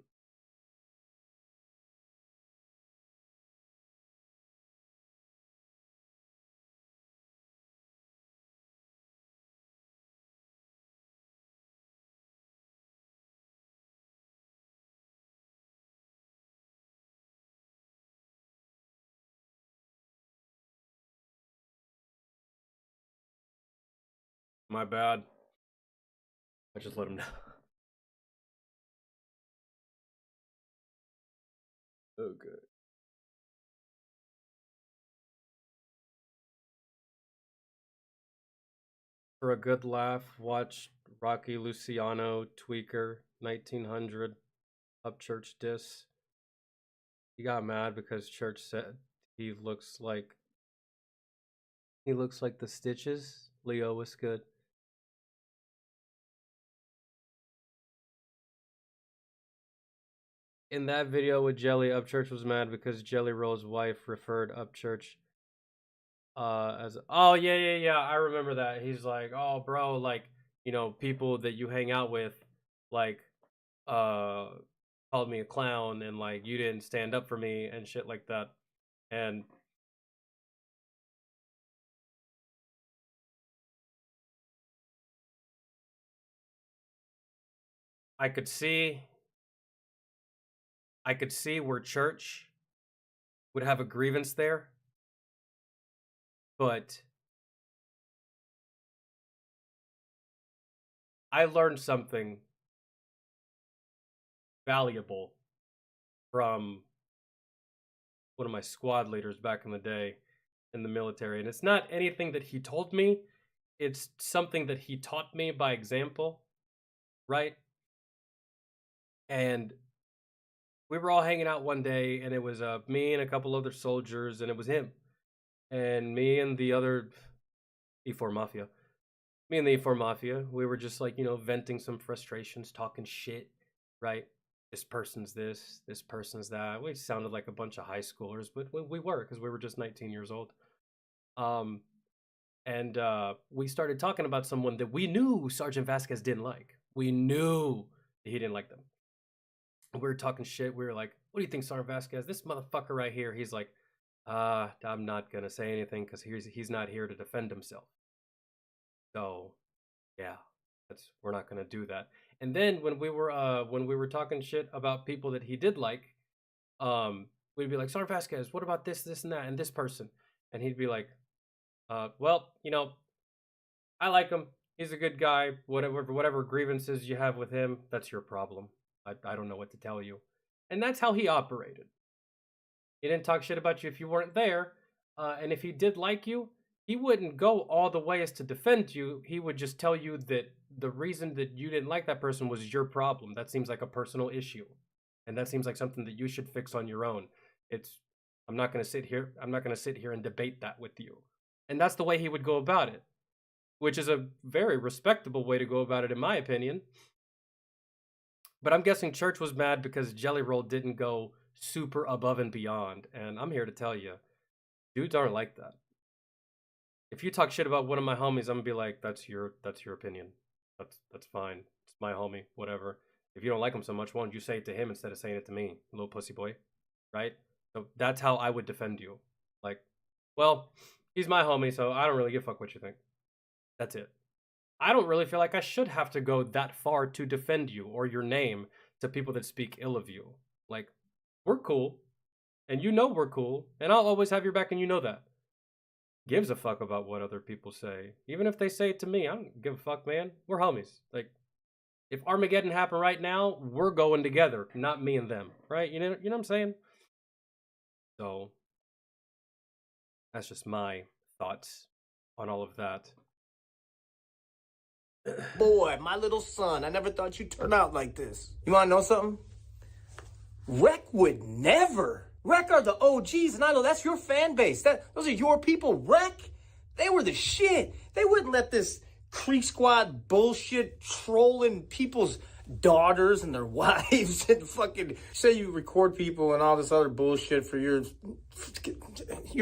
My bad. I just let him know. Okay. For a good laugh, watch Rocky Luciano Tweaker 1900 Upchurch diss. He got mad because Church said he looks like the Stitches. Leo was good. In that video with Jelly, Upchurch was mad because Jelly Roll's wife referred Upchurch as, oh yeah, I remember that. He's like, oh bro, like, people that you hang out with, like, called me a clown, and like you didn't stand up for me and shit like that. And I could see where church would have a grievance there, but I learned something valuable from one of my squad leaders back in the day in the military. And it's not anything that he told me, it's something that he taught me by example, right? And we were all hanging out one day, and it was me and a couple other soldiers, and it was him. And me and the other E4 Mafia. Me and the E4 Mafia, we were just like, venting some frustrations, talking shit, right? This person's this person's that. We sounded like a bunch of high schoolers, but we were, because we were just 19 years old. And we started talking about someone that we knew Sergeant Vasquez didn't like. We knew that he didn't like them. We were talking shit. We were like, what do you think, Sergeant Vasquez? This motherfucker right here. He's like, I'm not going to say anything because he's not here to defend himself. So, yeah, we're not going to do that. And then when we were talking shit about people that he did like, we'd be like, Sergeant Vasquez, what about this, and that, and this person? And he'd be like, well, I like him. He's a good guy. Whatever grievances you have with him, that's your problem. I don't know what to tell you. And that's how he operated. He didn't talk shit about you if you weren't there. And if he did like you, he wouldn't go all the way as to defend you. He would just tell you that the reason that you didn't like that person was your problem. That seems like a personal issue. And that seems like something that you should fix on your own. I'm not going to sit here and debate that with you. And that's the way he would go about it, which is a very respectable way to go about it, in my opinion. But I'm guessing Church was mad because Jelly Roll didn't go super above and beyond. And I'm here to tell you, dudes aren't like that. If you talk shit about one of my homies, I'm gonna be like, that's your opinion. That's fine. It's my homie, whatever. If you don't like him so much, why don't you say it to him instead of saying it to me, little pussy boy? Right? So that's how I would defend you. Like, well, he's my homie, so I don't really give a fuck what you think. That's it. I don't really feel like I should have to go that far to defend you or your name to people that speak ill of you. Like, we're cool, and we're cool, and I'll always have your back, and you know that. Gives a fuck about what other people say. Even if they say it to me, I don't give a fuck, man. We're homies. Like, if Armageddon happened right now, we're going together, not me and them, right? You know what I'm saying? So, that's just my thoughts on all of that. Boy, my little son, I never thought you'd turn out like this. You want to know something? Rec would never. Rec are the OGs, and I know that's your fan base. Those are your people. Rec, they were the shit. They wouldn't let this Creek Squad bullshit trolling people's daughters and their wives and fucking say you record people and all this other bullshit for you're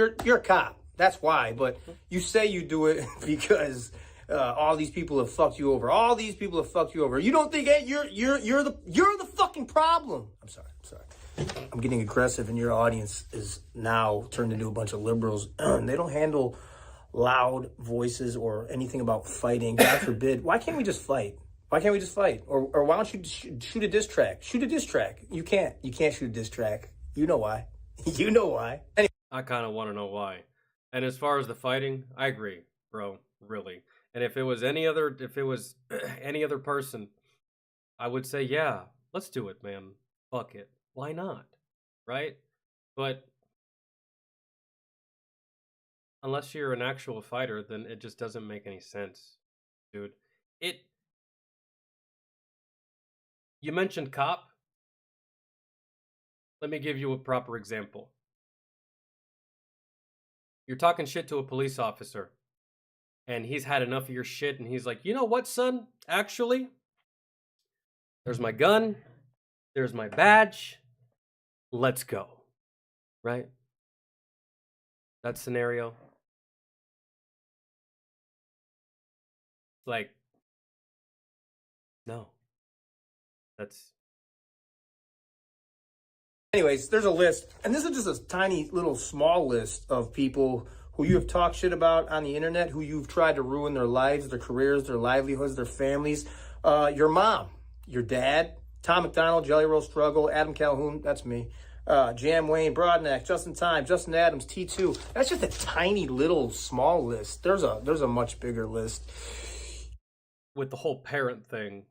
a cop. That's why. But you say you do it because all these people have fucked you over. All these people have fucked you over. You don't think, hey, you're the fucking problem. I'm sorry. I'm getting aggressive, and your audience is now turned into a bunch of liberals. They don't handle loud voices or anything about fighting. God forbid. Why can't we just fight? Or why don't you shoot a diss track? Shoot a diss track. You can't shoot a diss track. You know why. Anyway. I kind of want to know why. And as far as the fighting, I agree, bro. Really. And if it was any other person, I would say, yeah, let's do it, man. Fuck it. Why not? Right? But unless you're an actual fighter, then it just doesn't make any sense, dude. You mentioned cop. Let me give you a proper example. You're talking shit to a police officer, and he's had enough of your shit, and he's like, you know what, son? Actually, there's my gun. There's my badge. Let's go. Right? That scenario. Like, no. Anyways, there's a list, and this is just a tiny little small list of people who you have talked shit about on the internet, who you've tried to ruin their lives, their careers, their livelihoods, their families. Your mom. Your dad, Tom McDonald, Jelly Roll Struggle, Adam Calhoun, that's me. Jam Wayne, Broadneck, Justin Time, Justin Adams, T2. That's just a tiny little small list. There's a much bigger list. With the whole parent thing,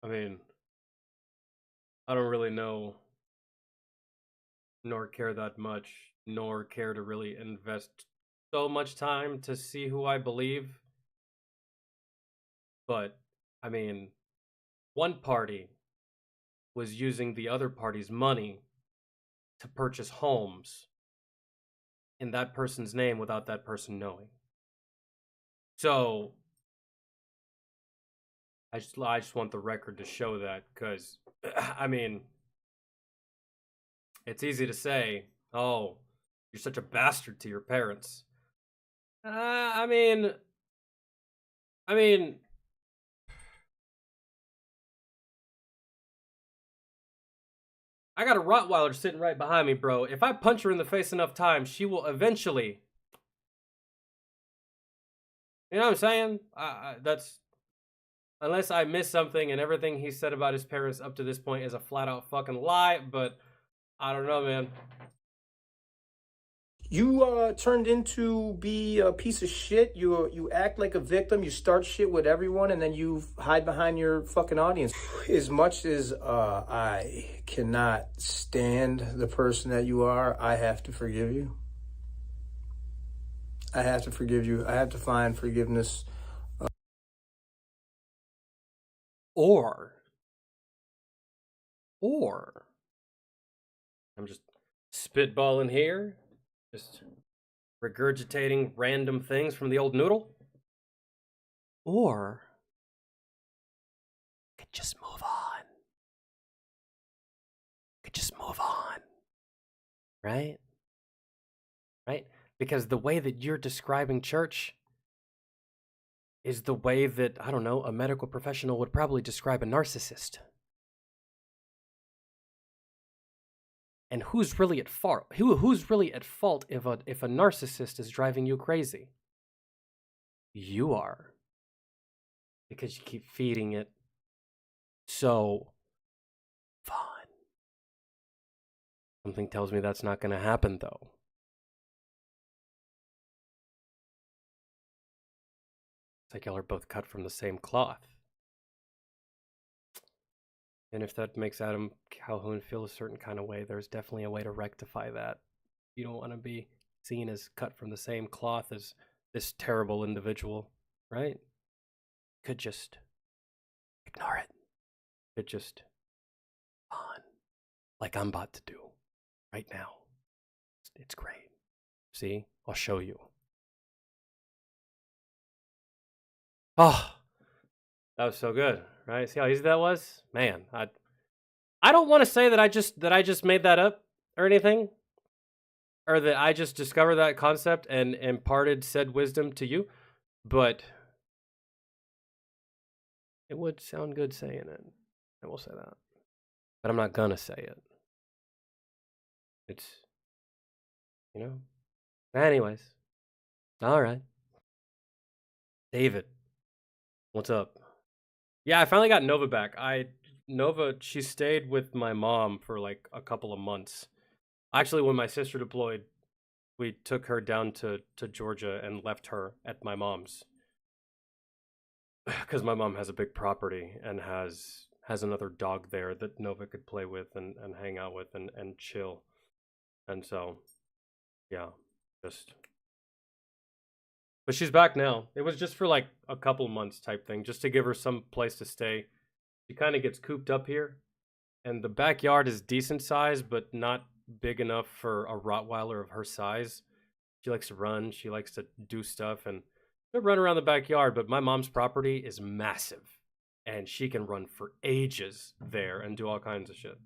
I mean, I don't really know nor care that much, nor care to really invest so much time to see who I believe. But, I mean, one party was using the other party's money to purchase homes in that person's name without that person knowing. So, I just want the record to show that, because, I mean, it's easy to say, oh, you're such a bastard to your parents. I mean, I got a Rottweiler sitting right behind me, bro. If I punch her in the face enough times, she will eventually. You know what I'm saying? That's unless I miss something and everything he said about his parents up to this point is a flat out fucking lie. But I don't know, man. You turned into be a piece of shit. You act like a victim. You start shit with everyone, and then you hide behind your fucking audience. As much as I cannot stand the person that you are, I have to forgive you. I have to forgive you. I have to find forgiveness. Or I'm just spitballing here. Just regurgitating random things from the old noodle. Or could just move on. Could just move on. Right? Right? Because the way that you're describing church is the way that, I don't know, a medical professional would probably describe a narcissist. And who's really at fault? Who's really at fault if a narcissist is driving you crazy? You are. Because you keep feeding it so fun. Something tells me that's not going to happen, though. It's like y'all are both cut from the same cloth. And if that makes Adam Calhoun feel a certain kind of way, there's definitely a way to rectify that. You don't want to be seen as cut from the same cloth as this terrible individual, right? Could just ignore it. Could just on, like I'm about to do right now. It's great. See? I'll show you. Oh, that was so good, right? See how easy that was? Man, I don't want to say that I just made that up or anything, or that I just discovered that concept and imparted said wisdom to you, but it would sound good saying it. I will say that. But I'm not gonna say it. It's, you know. Anyways. All right. David, what's up? Yeah, I finally got Nova back. Nova, she stayed with my mom for like a couple of months. Actually, when my sister deployed, we took her down to Georgia and left her at my mom's. Because my mom has a big property and has another dog there that Nova could play with and hang out with and chill. And so, yeah, just. But she's back now. It was just for like a couple months type thing, just to give her some place to stay. She kind of gets cooped up here. And the backyard is decent size, but not big enough for a Rottweiler of her size. She likes to run. She likes to do stuff. And she'll run around the backyard, but my mom's property is massive. And she can run for ages there and do all kinds of shit.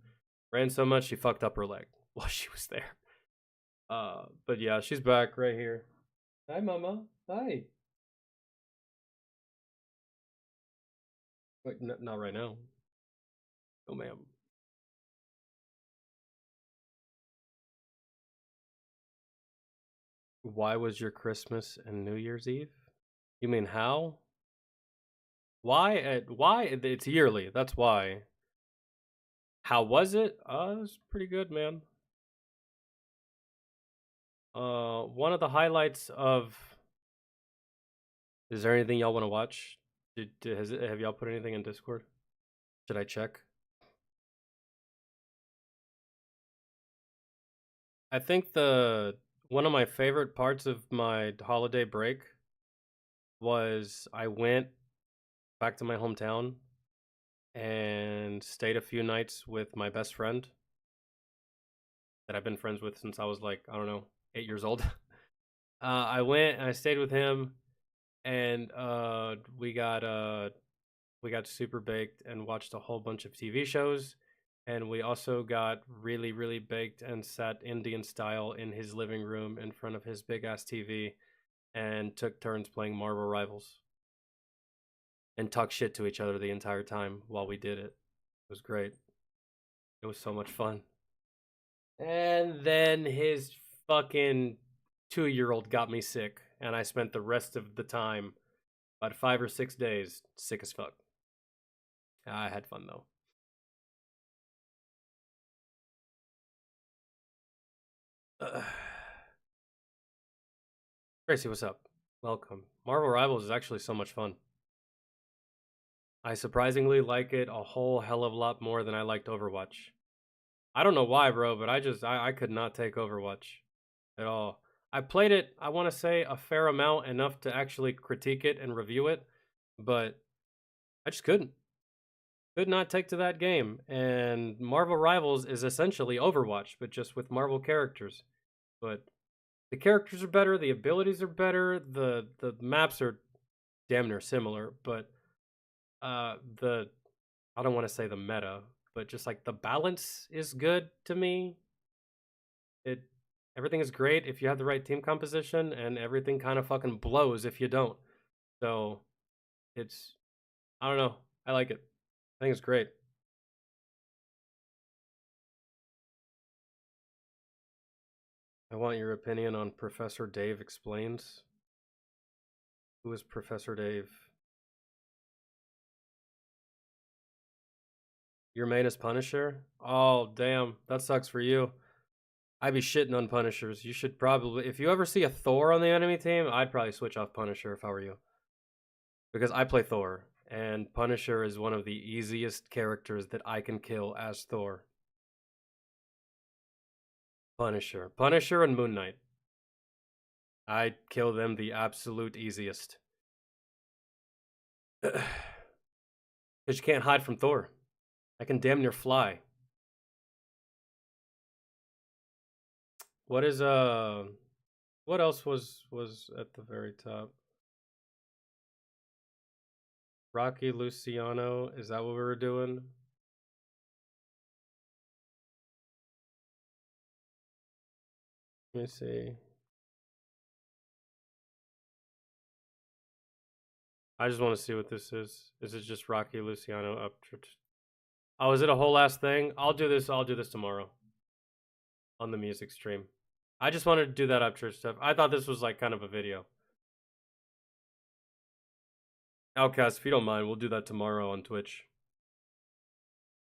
Ran so much, she fucked up her leg while she was there. But yeah, she's back right here. Hi, Mama. Hi. Wait, not right now. No, ma'am. Why was your Christmas and New Year's Eve? You mean how? Why? Why? It's yearly. That's why. How was it? It was pretty good, man. One of the highlights of. Is there anything y'all want to watch? Have y'all put anything in Discord? Should I check? I think the one of my favorite parts of my holiday break was I went back to my hometown and stayed a few nights with my best friend that I've been friends with since I was like, I don't know, 8 years old. I went and I stayed with him, and we got super baked and watched a whole bunch of TV shows, and we also got really really baked and sat Indian style in his living room in front of his big ass TV and took turns playing Marvel Rivals and talked shit to each other the entire time while we did it. It was great. It was so much fun. And then his fucking 2 year old got me sick, and I spent the rest of the time, about 5 or 6 days, sick as fuck. I had fun though. Tracy, what's up? Welcome. Marvel Rivals is actually so much fun. I surprisingly like it a whole hell of a lot more than I liked Overwatch. I don't know why, bro, but I could not take Overwatch at all. I played it, I want to say, a fair amount, enough to actually critique it and review it, but I just couldn't. Could not take to that game. And Marvel Rivals is essentially Overwatch, but just with Marvel characters. But the characters are better, the abilities are better, the maps are damn near similar, but the I don't want to say the meta, but just like the balance is good to me. It Everything is great if you have the right team composition, and everything kind of fucking blows if you don't. So it's I don't know. I like it. I think it's great. I want your opinion on Professor Dave Explains. Who is Professor Dave? Your main is Punisher? Oh, damn. That sucks for you. I'd be shitting on Punishers. You should probably, if you ever see a Thor on the enemy team, I'd probably switch off Punisher if I were you. Because I play Thor, and Punisher is one of the easiest characters that I can kill as Thor. Punisher and Moon Knight. I'd kill them the absolute easiest. Because you can't hide from Thor. I can damn near fly. What is what else was at the very top? Rocky Luciano, is that what we were doing? Let me see. I just want to see what this is. Is it just Rocky Luciano up? Oh, is it a whole last thing? I'll do this tomorrow on the music stream. I just wanted to do that up church stuff. I thought this was like kind of a video. Outcast, if you don't mind, we'll do that tomorrow on Twitch.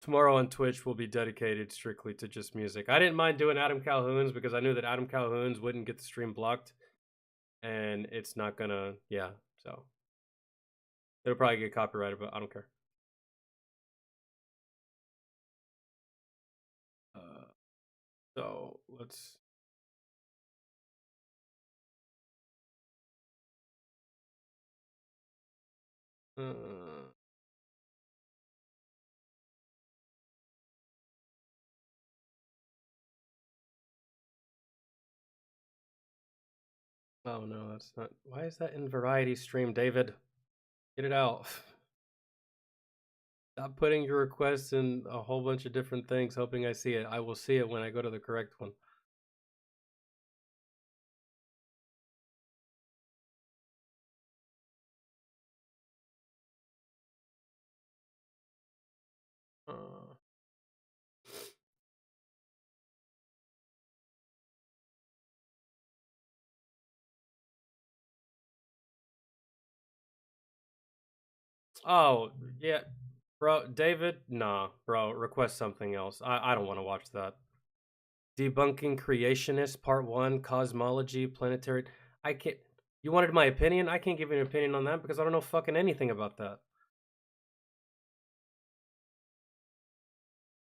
Tomorrow on Twitch will be dedicated strictly to just music. I didn't mind doing Adam Calhoun's because I knew that Adam Calhoun's wouldn't get the stream blocked. And it's not gonna, yeah, so. It'll probably get copyrighted, but I don't care. So, let's... Oh no, that's not. Why is that in variety stream, David? Get it out. Stop putting your requests in a whole bunch of different things, hoping I see it. I will see it when I go to the correct one. Oh, yeah. Bro, David, nah, bro, request something else. I don't want to watch that. Debunking Creationist Part 1, Cosmology, Planetary. I can't. You wanted my opinion? I can't give you an opinion on that because I don't know fucking anything about that.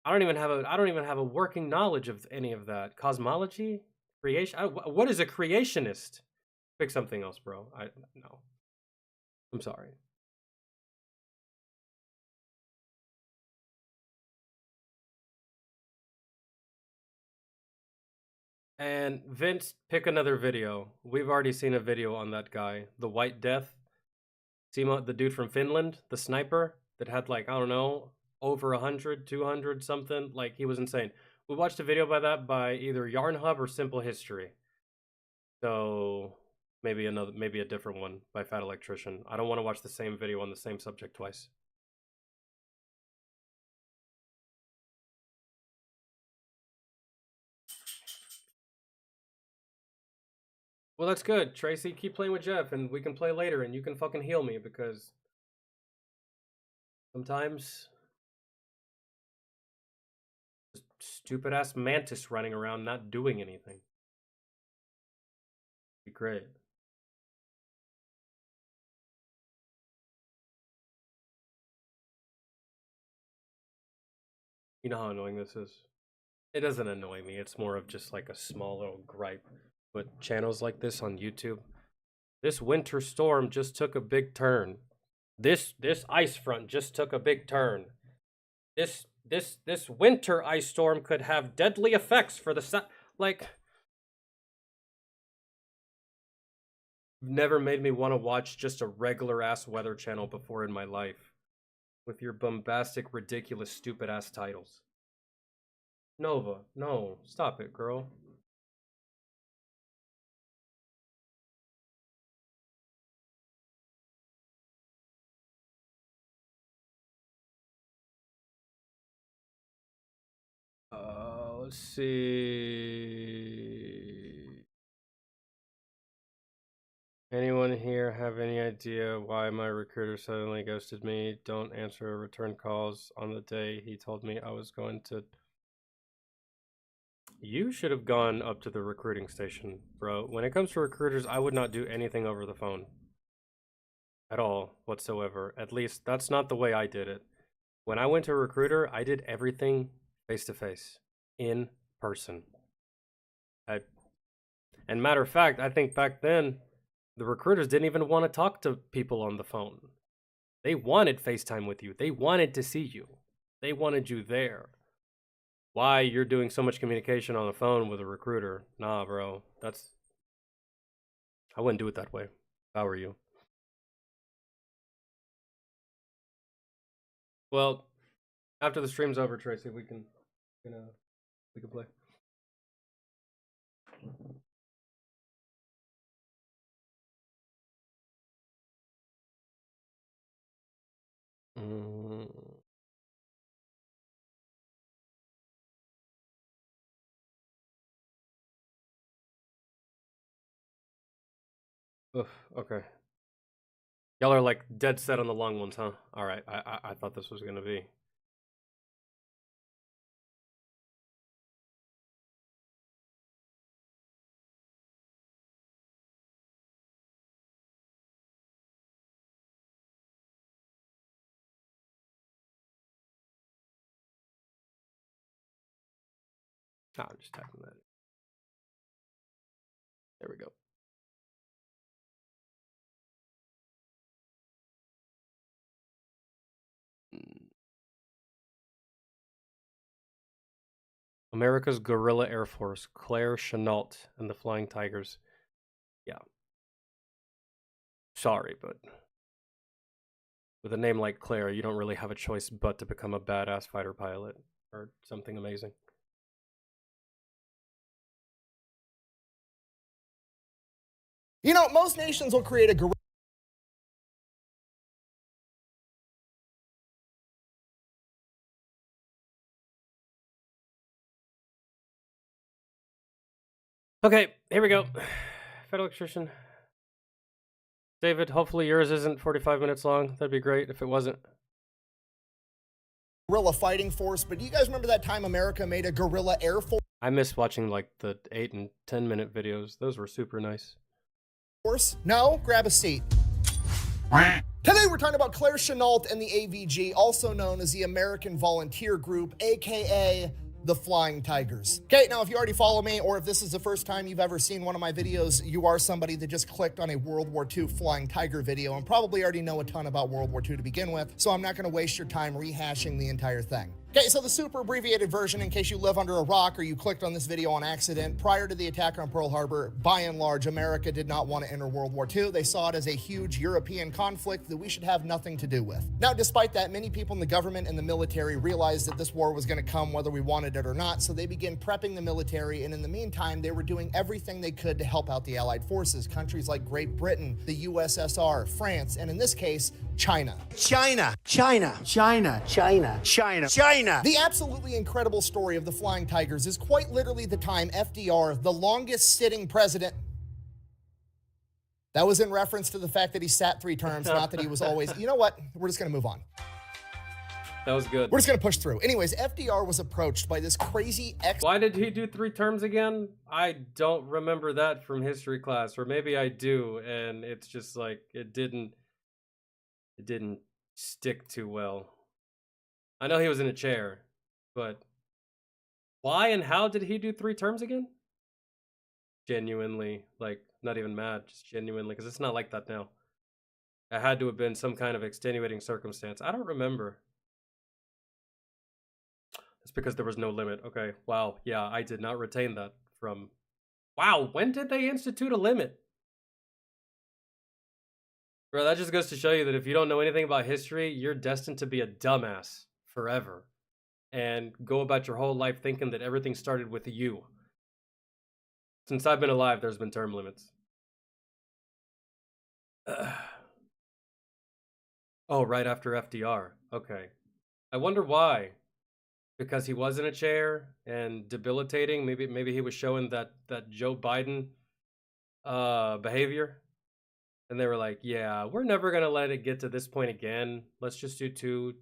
I don't even have a working knowledge of any of that. Cosmology? Creation? What is a creationist? Pick something else, bro. No. I'm sorry. And Vince, pick another video. We've already seen a video on that guy, the White Death. Simo, the dude from Finland, the sniper that had like, I don't know, over 100, 200 something. Like, he was insane. We watched a video by either Yarnhub or Simple History. So maybe a different one by Fat Electrician. I don't want to watch the same video on the same subject twice. Well, that's good, Tracy. Keep playing with Jeff, and we can play later, and you can fucking heal me because sometimes stupid ass mantis running around not doing anything. Be great. You know how annoying this is. It doesn't annoy me. It's more of just like a small little gripe. But channels like this on YouTube, this winter storm just took a big turn. This ice front just took a big turn. This winter ice storm could have deadly effects for the like. Never made me want to watch just a regular ass weather channel before in my life, with your bombastic, ridiculous, stupid ass titles. Nova, no, stop it, girl. Let's see. Anyone here have any idea why my recruiter suddenly ghosted me? Don't answer return calls on the day he told me I was going to. You should have gone up to the recruiting station, bro. When it comes to recruiters, I would not do anything over the phone. At all, whatsoever. At least, that's not the way I did it. When I went to a recruiter, I did everything face to face, in person. And matter of fact, I think back then, the recruiters didn't even want to talk to people on the phone. They wanted FaceTime with you. They wanted to see you. They wanted you there. Why you're doing so much communication on the phone with a recruiter? Nah, bro. I wouldn't do it that way if I were you. Well, after the stream's over, Tracy, we can play. Oof, okay. Y'all are like dead set on the long ones, huh? All right. I thought this was gonna be. I'm just typing that. There we go. America's Guerrilla Air Force, Claire Chenault and the Flying Tigers. Yeah. Sorry, but with a name like Claire, you don't really have a choice but to become a badass fighter pilot or something amazing. You know, most nations will create a guerrilla. Okay, here we go. Federal Electrician. David, hopefully yours isn't 45 minutes long. That'd be great if it wasn't. guerrilla fighting force, but do you guys remember that time America made a guerrilla air I miss watching like the 8 and 10 minute videos. Those were super nice. force? No? Grab a seat. Today we're talking about Claire Chenault and the AVG, also known as the American Volunteer Group, aka the Flying Tigers. Okay, now if you already follow me, or if this is the first time you've ever seen one of my videos, you are somebody that just clicked on a World War II Flying Tiger video and probably already know a ton about World War II to begin with, so I'm not gonna waste your time rehashing the entire thing. Okay, so the super abbreviated version, in case you live under a rock or you clicked on this video on accident, prior to the attack on Pearl Harbor, by and large, America did not want to enter World War II. They saw it as a huge European conflict that we should have nothing to do with. Now, despite that, many people in the government and the military realized that this war was going to come whether we wanted it or not, so they began prepping the military, and in the meantime, they were doing everything they could to help out the Allied forces, countries like Great Britain, the USSR, France, and in this case, China. China. The absolutely incredible story of the Flying Tigers is quite literally the time FDR, the longest sitting president. That was in reference to the fact that he sat 3 terms, not that he was always. You know what? We're just going to move on. That was good. We're just going to push through. Anyways, FDR was approached by this crazy Why did he do 3 terms again? I don't remember that from history class, or maybe I do, and it's just like it didn't stick too well. I know he was in a chair, but why and how did he do 3 terms again? Genuinely, like, not even mad, just genuinely, because it's not like that now. It had to have been some kind of extenuating circumstance. I don't remember. It's because there was no limit. Okay, wow, yeah, I did not retain that from... Wow, when did they institute a limit? Bro, that just goes to show you that if you don't know anything about history, you're destined to be a dumbass forever. And go about your whole life thinking that everything started with you. Since I've been alive, there's been term limits. Oh, right after FDR. Okay. I wonder why. Because he was in a chair and debilitating. Maybe he was showing that Joe Biden behavior. And they were like, yeah, we're never going to let it get to this point again. Let's just do two.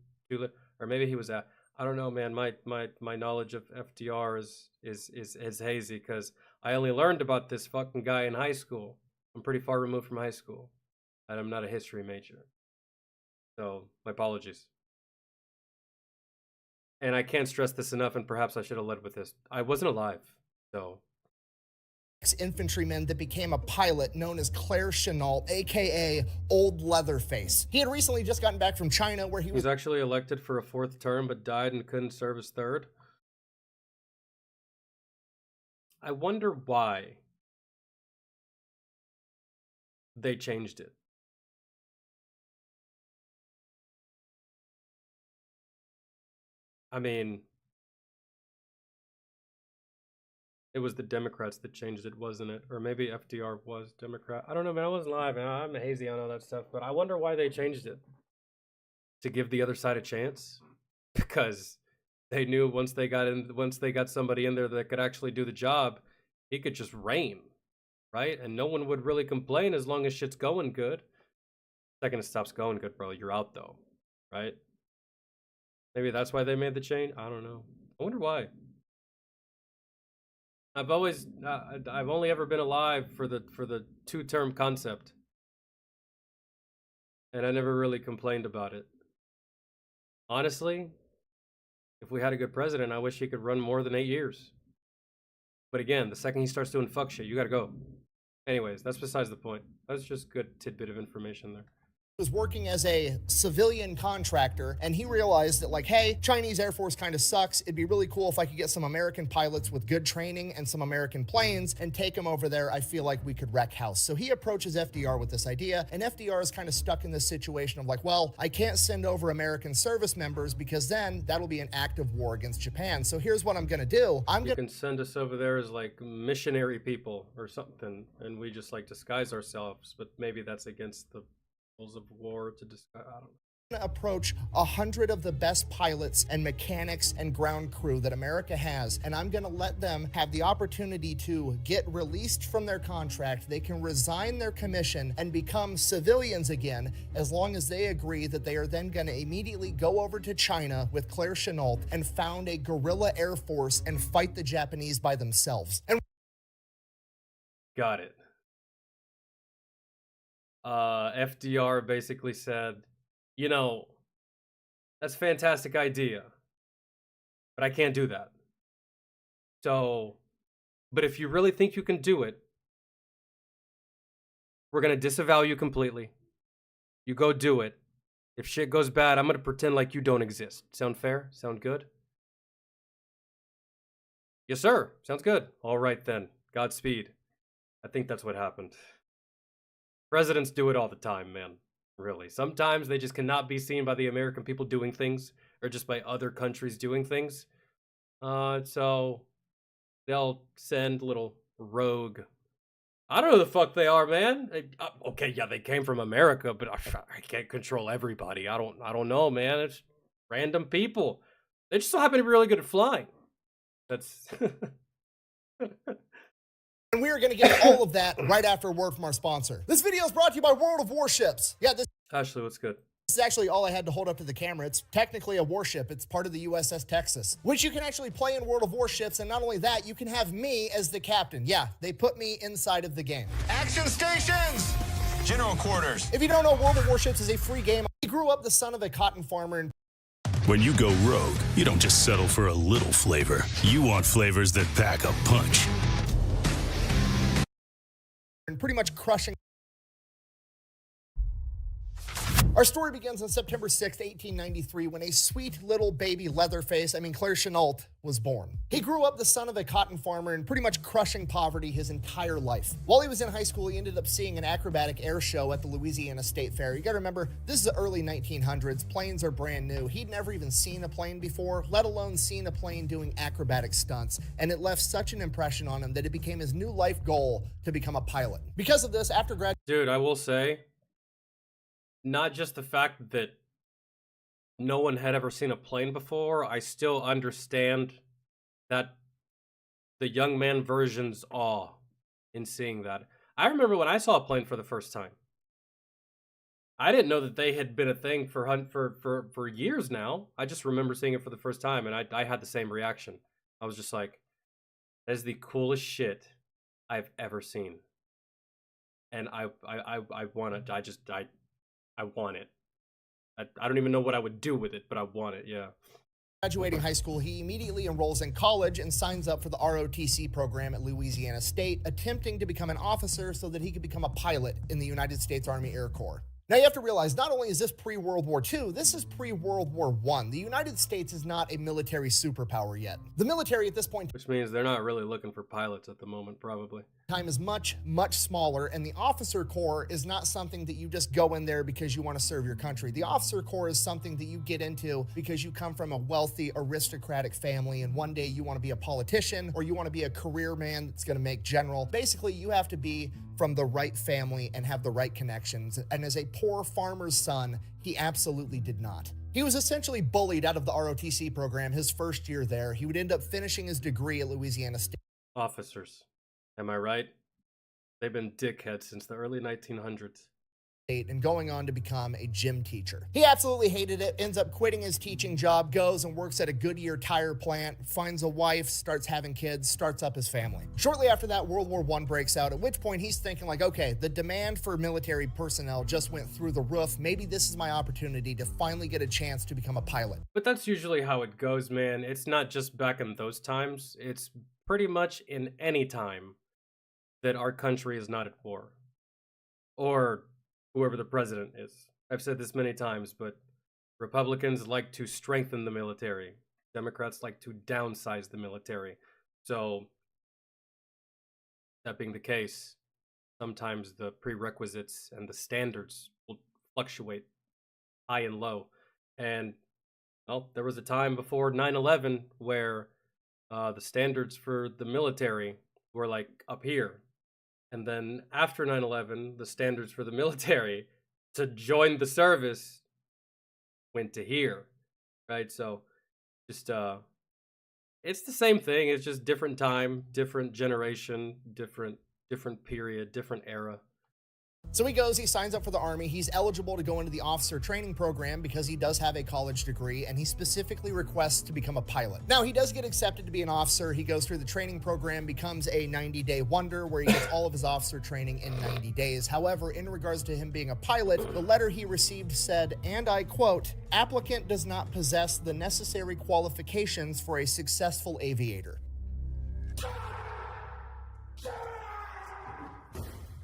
Or maybe he was at... I don't know, man. My knowledge of FDR is hazy because I only learned about this fucking guy in high school. I'm pretty far removed from high school, and I'm not a history major. So my apologies. And I can't stress this enough, and perhaps I should have led with this. I wasn't alive, so. Infantryman that became a pilot known as Claire Chenault, aka Old Leatherface. He had recently just gotten back from China where he was actually elected for a 4th term but died and couldn't serve his 3rd. I wonder why they changed it. I mean, it was the Democrats that changed it, wasn't it? Or maybe FDR was Democrat. I don't know, man. I wasn't live, man. I'm hazy on all that stuff. But I wonder why they changed it. To give the other side a chance? Because they knew once they got somebody in there that could actually do the job, he could just reign, right? And no one would really complain as long as shit's going good. The second it stops going good, bro, you're out though, right? Maybe that's why they made the change. I don't know. I wonder why. I've only ever been alive for the 2-term concept, and I never really complained about it. Honestly, if we had a good president, I wish he could run more than 8 years. But again, the second he starts doing fuck shit, you gotta go. Anyways, that's besides the point. That's just good tidbit of information there. Was working as a civilian contractor, and he realized that, like, hey, Chinese Air Force kind of sucks. It'd be really cool if I could get some American pilots with good training and some American planes and take them over there. I feel like we could wreck house. So he approaches FDR with this idea, and FDR is kind of stuck in this situation of like, well, I can't send over American service members because then that'll be an act of war against Japan. So here's what I'm gonna do. You can send us over there as like missionary people or something, and we just like disguise ourselves, but maybe that's against the rules of war to disguise. I don't know. approach 100 of the best pilots and mechanics and ground crew that America has, and I'm gonna let them have the opportunity to get released from their contract. They can resign their commission and become civilians again, as long as they agree that they are then gonna immediately go over to China with Claire Chennault and found a guerrilla air force and fight the Japanese by themselves. And Got it. FDR basically said, you know, that's a fantastic idea, but I can't do that. So, but if you really think you can do it, we're going to disavow you completely. You go do it. If shit goes bad, I'm going to pretend like you don't exist. Sound fair? Sound good? Yes, sir. Sounds good. All right, then. Godspeed. I think that's what happened. Presidents do it all the time, man. Really. Sometimes they just cannot be seen by the American people doing things, or just by other countries doing things. So they'll send little rogue. I don't know who the fuck they are, man. Okay, yeah, they came from America, but I can't control everybody. I don't know, man. It's random people. They just so happen to be really good at flying. That's. And we are going to get all of that right after a word from our sponsor. This video is brought to you by World of Warships. Yeah, this Ashley, what's good? is actually all I had to hold up to the camera. It's technically a warship. It's part of the USS Texas, which you can actually play in World of Warships. And not only that, you can have me as the captain. Yeah, they put me inside of the game. Action stations! General quarters. If you don't know, World of Warships is a free game. He grew up the son of a cotton farmer and When you go rogue, you don't just settle for a little flavor. You want flavors that pack a punch. pretty much crushing. Our story begins on September 6th, 1893, when a sweet little baby Leatherface, Claire Chennault, was born. He grew up the son of a cotton farmer and pretty much crushing poverty his entire life. While he was in high school, he ended up seeing an acrobatic air show at the Louisiana State Fair. You gotta remember, this is the early 1900s. Planes are brand new. He'd never even seen a plane before, let alone seen a plane doing acrobatic stunts. And it left such an impression on him that it became his new life goal to become a pilot. Because of this, after graduation, Dude, I will say, not just the fact that no one had ever seen a plane before, I still understand that the young man version's awe in seeing that. I remember when I saw a plane for the first time. I didn't know that they had been a thing for years now. I just remember seeing it for the first time, and I had the same reaction. I was just like, that is the coolest shit I've ever seen. And I want it. I want it. I don't even know what I would do with it, but I want it, yeah. graduating high school, he immediately enrolls in college and signs up for the ROTC program at Louisiana State, attempting to become an officer so that he could become a pilot in the United States Army Air Corps. Now you have to realize, not only is this pre-World War II, this is pre-World War I. The United States is not a military superpower yet. The military at this point Which means they're not really looking for pilots at the moment, probably. time is much, much smaller, and the officer corps is not something that you just go in there because you want to serve your country. The officer corps is something that you get into because you come from a wealthy, aristocratic family, and one day you want to be a politician or you want to be a career man that's going to make general. Basically, you have to be from the right family and have the right connections. And as a poor farmer's son, he absolutely did not. He was essentially bullied out of the ROTC program his first year there. He would end up finishing his degree at Louisiana State. Officers. Am I right? They've been dickheads since the early 1900s. And going on to become a gym teacher. He absolutely hated it, ends up quitting his teaching job, goes and works at a Goodyear tire plant, finds a wife, starts having kids, starts up his family. Shortly after that, World War I breaks out, at which point he's thinking like, okay, the demand for military personnel just went through the roof. Maybe this is my opportunity to finally get a chance to become a pilot. But that's usually how it goes, man. It's not just back in those times. It's pretty much in any time that our country is not at war. Or whoever the president is. I've said this many times, but Republicans like to strengthen the military. Democrats like to downsize the military. So, that being the case, sometimes the prerequisites and the standards will fluctuate high and low. And, well, there was a time before 9/11 where the standards for the military were like up here. And then after 9/11, the standards for the military to join the service went to here, right? So just it's the same thing. It's just different time, different generation, different period, different era. So he goes, he signs up for the Army. He's eligible to go into the officer training program because he does have a college degree, and he specifically requests to become a pilot. Now, he does get accepted to be an officer. He goes through the training program, becomes a 90-day wonder where he gets all of his officer training in 90 days. However, in regards to him being a pilot, the letter he received said, and I quote, "Applicant does not possess the necessary qualifications for a successful aviator."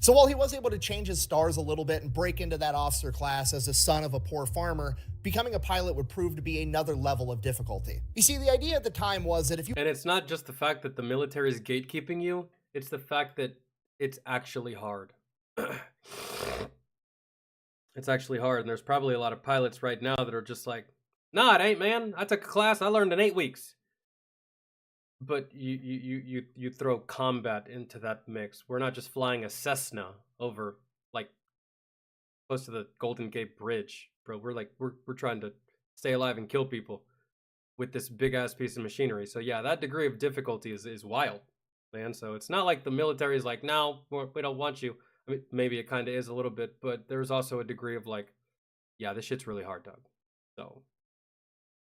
So while he was able to change his stars a little bit and break into that officer class as a son of a poor farmer, becoming a pilot would prove to be another level of difficulty. You see, the idea at the time was that if you... And it's not just the fact that the military is gatekeeping you, it's the fact that it's actually hard. It's actually hard, and there's probably a lot of pilots right now that are just like, nah, it ain't, man. I took a class, I learned in 8 weeks. But you throw combat into that mix. We're not just flying a Cessna over like close to the Golden Gate Bridge, bro. We're trying to stay alive and kill people with this big ass piece of machinery. So yeah, that degree of difficulty is wild, man. So it's not like the military is like, no, we don't want you. I mean, maybe it kind of is a little bit, but there's also a degree of like, yeah, this shit's really hard, dog. So.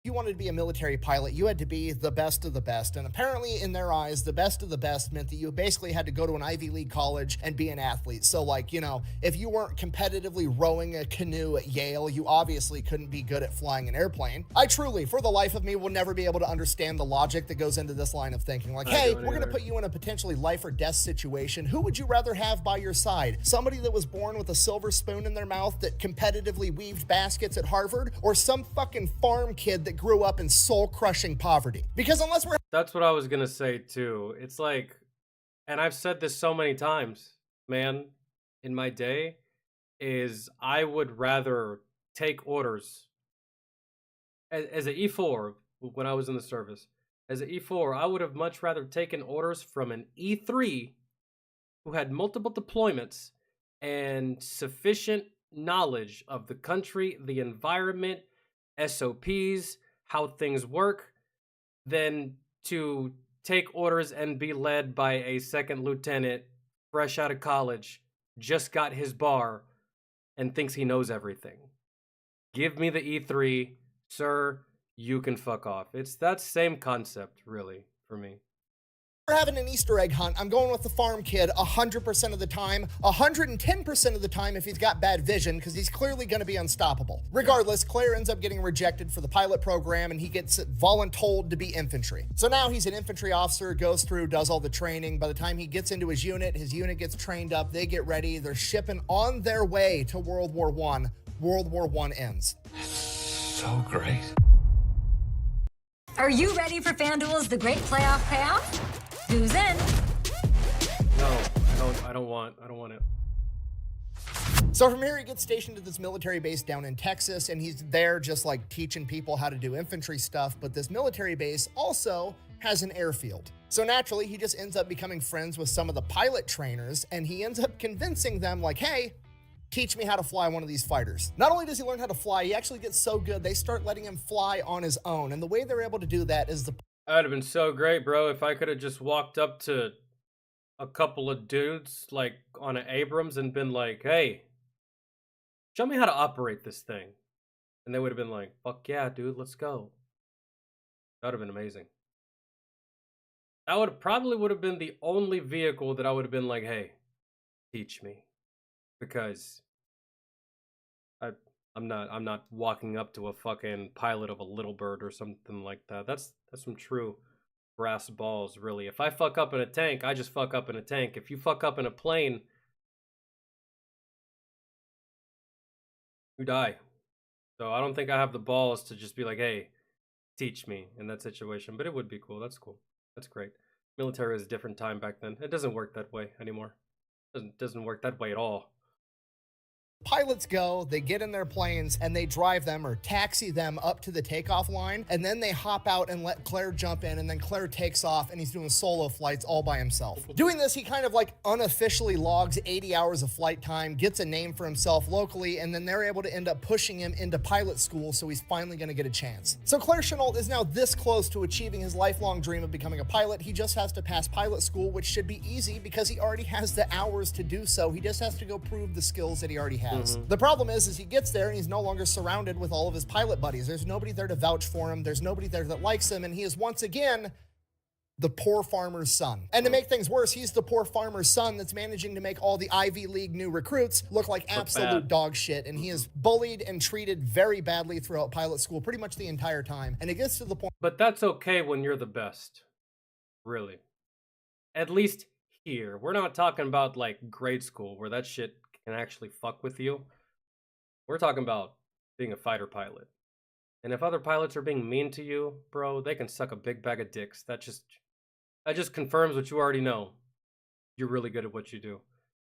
If you wanted to be a military pilot, you had to be the best of the best. And apparently, in their eyes, the best of the best meant that you basically had to go to an Ivy League college and be an athlete. So, like, you know, if you weren't competitively rowing a canoe at Yale, you obviously couldn't be good at flying an airplane. I truly, for the life of me, will never be able to understand the logic that goes into this line of thinking. Like, hey, we're going to put you in a potentially life or death situation. Who would you rather have by your side? Somebody that was born with a silver spoon in their mouth that competitively weaved baskets at Harvard, or some fucking farm kid that grew up in soul-crushing poverty? Because unless we're... That's what I was gonna say too. It's like, and I've said this so many times, man, in my day, is I would rather take orders as an E4 when I was in the service. As an E4, I would have much rather taken orders from an E3 who had multiple deployments and sufficient knowledge of the country, the environment, SOPs, how things work, than to take orders and be led by a second lieutenant fresh out of college, just got his bar, and thinks he knows everything. Give me the E3, sir, you can fuck off. It's that same concept, really, for me. We're having an Easter egg hunt, I'm going with the farm kid 100% of the time, 110% of the time if he's got bad vision, because he's clearly going to be unstoppable. Regardless, Claire ends up getting rejected for the pilot program, and he gets voluntold to be infantry. So now he's an infantry officer, goes through, does all the training. By the time he gets into his unit gets trained up, they get ready, they're shipping on their way to World War I. World War I ends. So great. Are you ready for FanDuel's The Great Playoff Payout? Who's in? No, I don't want it. So from here, he gets stationed at this military base down in Texas, and he's there just like teaching people how to do infantry stuff. But this military base also has an airfield. So naturally, he just ends up becoming friends with some of the pilot trainers, and he ends up convincing them like, hey, teach me how to fly one of these fighters. Not only does he learn how to fly, he actually gets so good, they start letting him fly on his own. And the way they're able to do that is That would have been so great, bro, if I could have just walked up to a couple of dudes, like, on an Abrams and been like, hey, show me how to operate this thing. And they would have been like, fuck yeah, dude, let's go. That would have been amazing. That probably would have been the only vehicle that I would have been like, hey, teach me. Because I'm not walking up to a fucking pilot of a little bird or something like that. That's some true brass balls, really. If I fuck up in a tank, I just fuck up in a tank. If you fuck up in a plane, you die. So I don't think I have the balls to just be like, hey, teach me in that situation. But it would be cool. That's cool. That's great. Military was a different time back then. It doesn't work that way anymore. It doesn't work that way at all. Pilots go, they get in their planes, and they drive them or taxi them up to the takeoff line, and then they hop out and let Claire jump in, and then Claire takes off, and he's doing solo flights all by himself. Doing this, he kind of like unofficially logs 80 hours of flight time, gets a name for himself locally, and then they're able to end up pushing him into pilot school, so he's finally gonna get a chance. So Claire Chenault is now this close to achieving his lifelong dream of becoming a pilot. He just has to pass pilot school, which should be easy because he already has the hours to do so. He just has to go prove the skills that he already has. The problem is he gets there and he's no longer surrounded with all of his pilot buddies. There's nobody there to vouch for him. There's nobody there that likes him. And he is once again the poor farmer's son. And to make things worse, he's the poor farmer's son that's managing to make all the Ivy League new recruits look like absolute dog shit. And he is bullied and treated very badly throughout pilot school pretty much the entire time. And it gets to the point. But that's okay when you're the best. Really. At least here. We're not talking about like grade school where that shit can actually fuck with you. We're talking about being a fighter pilot. And if other pilots are being mean to you, bro, they can suck a big bag of dicks. That just confirms what you already know. You're really good at what you do.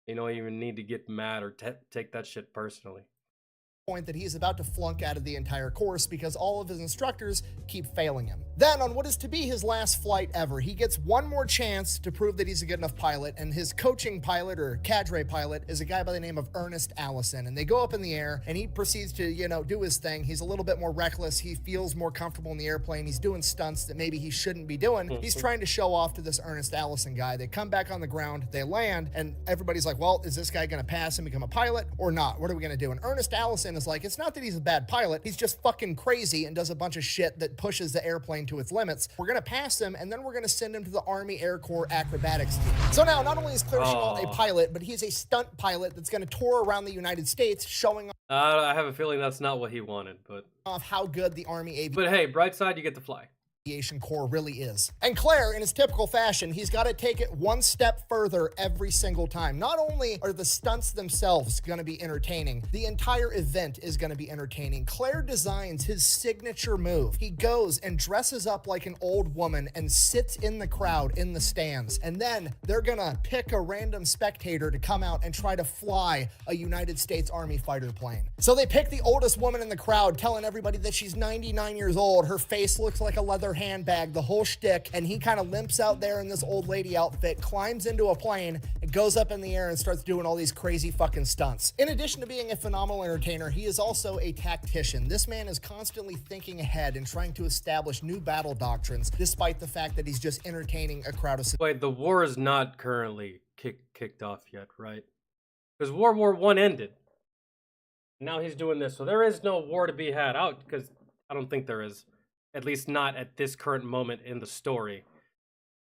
You don't even need to get mad or take that shit personally. Point that he's about to flunk out of the entire course because all of his instructors keep failing him. Then, on what is to be his last flight ever, he gets one more chance to prove that he's a good enough pilot, and his coaching pilot or cadre pilot is a guy by the name of Ernest Allison, and they go up in the air, and he proceeds to, do his thing. He's a little bit more reckless. He feels more comfortable in the airplane. He's doing stunts that maybe he shouldn't be doing. He's trying to show off to this Ernest Allison guy. They come back on the ground, they land, and everybody's like, well, is this guy gonna pass and become a pilot or not? What are we gonna do? And Ernest Allison is like, it's not that he's a bad pilot, he's just fucking crazy and does a bunch of shit that pushes the airplane to its limits. We're gonna pass him, and then we're gonna send him to the Army Air Corps acrobatics team. So now, not only is Claire Chenault a pilot, but he's a stunt pilot that's gonna tour around the United States showing I have a feeling that's not what he wanted, but off how good the Army But hey, bright side, you get to fly. Aviation Corps really is. And Claire, in his typical fashion, he's got to take it one step further every single time. Not only are the stunts themselves going to be entertaining, the entire event is going to be entertaining. Claire designs his signature move. He goes and dresses up like an old woman and sits in the crowd in the stands. And then they're going to pick a random spectator to come out and try to fly a United States Army fighter plane. So they pick the oldest woman in the crowd, telling everybody that she's 99 years old. Her face looks like a leather handbag, the whole shtick, and he kind of limps out there in this old lady outfit, climbs into a plane, and goes up in the air and starts doing all these crazy fucking stunts. In addition to being a phenomenal entertainer, he is also a tactician. This man is constantly thinking ahead and trying to establish new battle doctrines, despite the fact that he's just entertaining a crowd of... Wait, the war is not currently kicked off yet, right? Because World War I ended. Now he's doing this, so there is no war to be had out, because I don't think there is. At least not at this current moment in the story.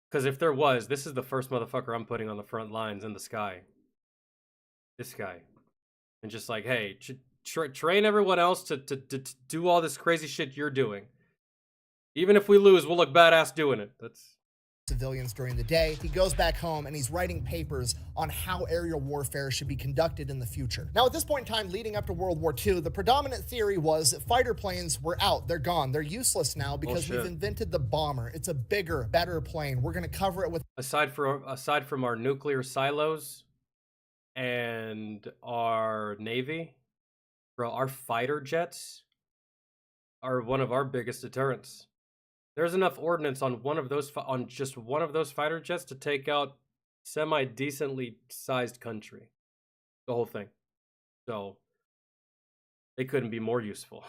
Because if there was, this is the first motherfucker I'm putting on the front lines in the sky. This guy. And just like, hey, train everyone else to do all this crazy shit you're doing. Even if we lose, we'll look badass doing it. That's... civilians during the day. He goes back home and he's writing papers on how aerial warfare should be conducted in the future. Now, at this point in time, leading up to World War II, the predominant theory was that fighter planes were out. They're gone. They're useless now because we've invented the bomber. It's a bigger, better plane. We're going to cover it with... Aside from our nuclear silos and our Navy, bro, our fighter jets are one of our biggest deterrents. There's enough ordnance on just one of those fighter jets to take out semi-decently sized country. The whole thing. So they couldn't be more useful.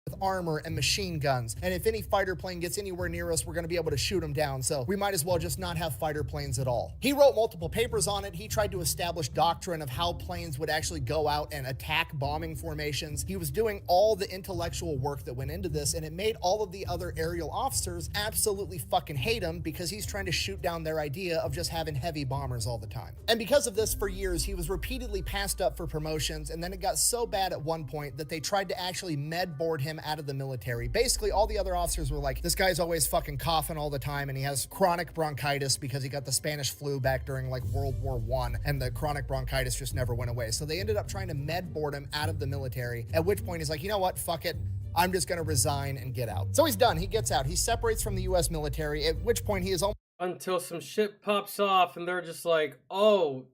With armor and machine guns, and if any fighter plane gets anywhere near us, we're going to be able to shoot them down, so we might as well just not have fighter planes at all. He wrote multiple papers on it. He tried to establish doctrine of how planes would actually go out and attack bombing formations. He was doing all the intellectual work that went into this, and it made all of the other aerial officers absolutely fucking hate him because he's trying to shoot down their idea of just having heavy bombers all the time. And because of this, for years, he was repeatedly passed up for promotions, and then it got so bad at one point that they tried to actually med board him out of the military. Basically, all the other officers were like, this guy's always fucking coughing all the time, and he has chronic bronchitis because he got the Spanish flu back during like World War I, and the chronic bronchitis just never went away. So they ended up trying to med board him out of the military, at which point he's like, you know what, fuck it. I'm just gonna resign and get out. So he's done. He gets out. He separates from the US military, at which point he is almost... Until some shit pops off and they're just like, oh,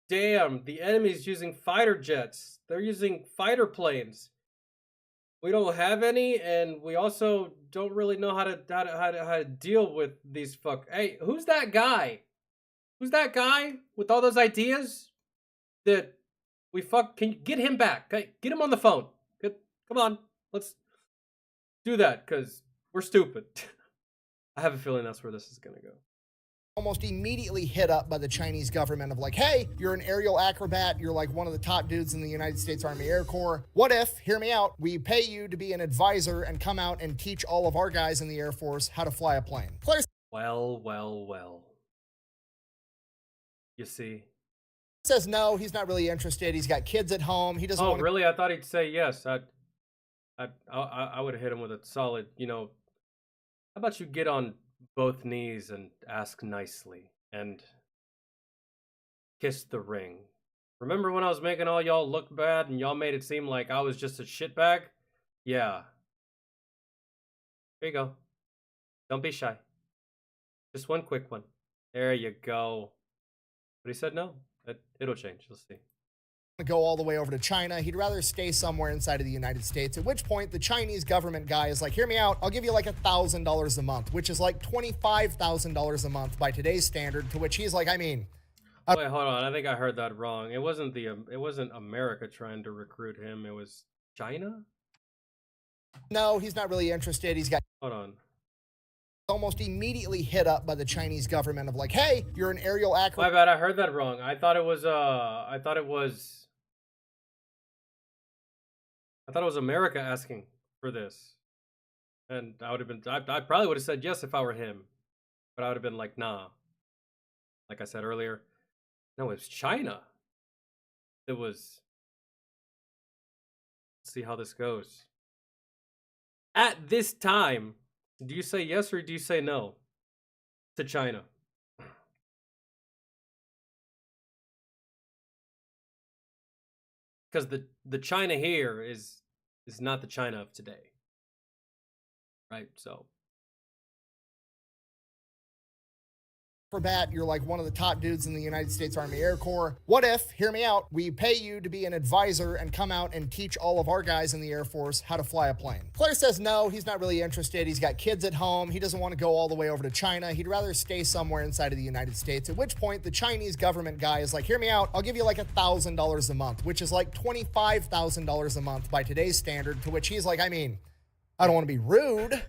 damn, the enemy's using fighter jets. They're using fighter planes. We don't have any, and we also don't really know how to deal with these Hey, who's that guy? Who's that guy with all those ideas that Can you get him back? Okay, get him on the phone. Come on, let's do that because we're stupid. I have a feeling that's where this is gonna go. Almost immediately hit up by the Chinese government of like, hey, you're an aerial acrobat. You're like one of the top dudes in the United States Army Air Corps. What if, hear me out, we pay you to be an advisor and come out and teach all of our guys in the Air Force how to fly a plane? Claire Well. You see? says no, he's not really interested. He's got kids at home. He doesn't want to... really? I thought he'd say yes. I would have hit him with a solid, how about you get on both knees and ask nicely and kiss the ring. Remember when I was making all y'all look bad and y'all made it seem like I was just a shitbag? Yeah. Here you go. Don't be shy. Just one quick one. There you go. But he said no. It'll change. You'll see. Go all the way over to China. He'd rather stay somewhere inside of the United States, at which point the Chinese government guy is like, hear me out, I'll give you like $1,000 a month, which is like $25,000 a month by today's standard, to which he's like, I mean... Wait, hold on. I think I heard that wrong. It wasn't America trying to recruit him. It was China? No, he's not really interested. He's got... Hold on. Almost immediately hit up by the Chinese government of like, hey, you're an aerial acrobat. My bad, I heard that wrong. I thought it was America asking for this. And I would have been I probably would have said yes if I were him. But I would have been like, nah. Like I said earlier. No, it was China. It was... Let's see how this goes. At this time, do you say yes or do you say no to China? Because the China here is not the China of today. Right? So... Acrobat, you're like one of the top dudes in the United States Army Air Corps. What if, hear me out, we pay you to be an advisor and come out and teach all of our guys in the Air Force how to fly a plane? Claire says no, he's not really interested. He's got kids at home. He doesn't want to go all the way over to China. He'd rather stay somewhere inside of the United States, at which point the Chinese government guy is like, hear me out, I'll give you like $1,000 a month, which is like $25,000 a month by today's standard, to which he's like, I mean, I don't want to be rude.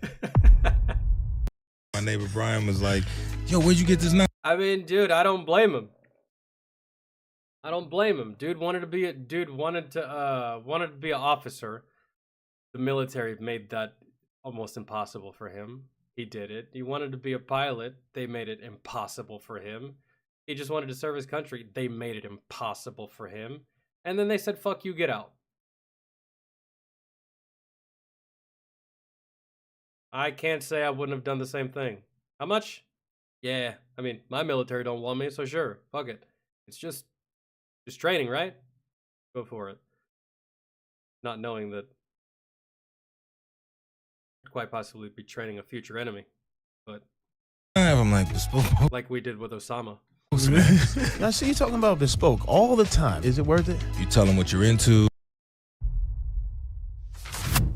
My neighbor Brian was like, yo, where'd you get this now? I mean, dude, I don't blame him. Dude wanted to be an officer. The military made that almost impossible for him. He did it. He wanted to be a pilot. They made it impossible for him. He just wanted to serve his country. They made it impossible for him. And then they said, fuck you, get out. I can't say I wouldn't have done the same thing. How much? Yeah, I mean, my military don't want me, so sure, fuck it. It's just training, right? Go for it. Not knowing that I'd quite possibly be training a future enemy, but I have him like bespoke. like we did with Osama. Now, see, you talking about bespoke all the time. Is it worth it? You tell him what you're into.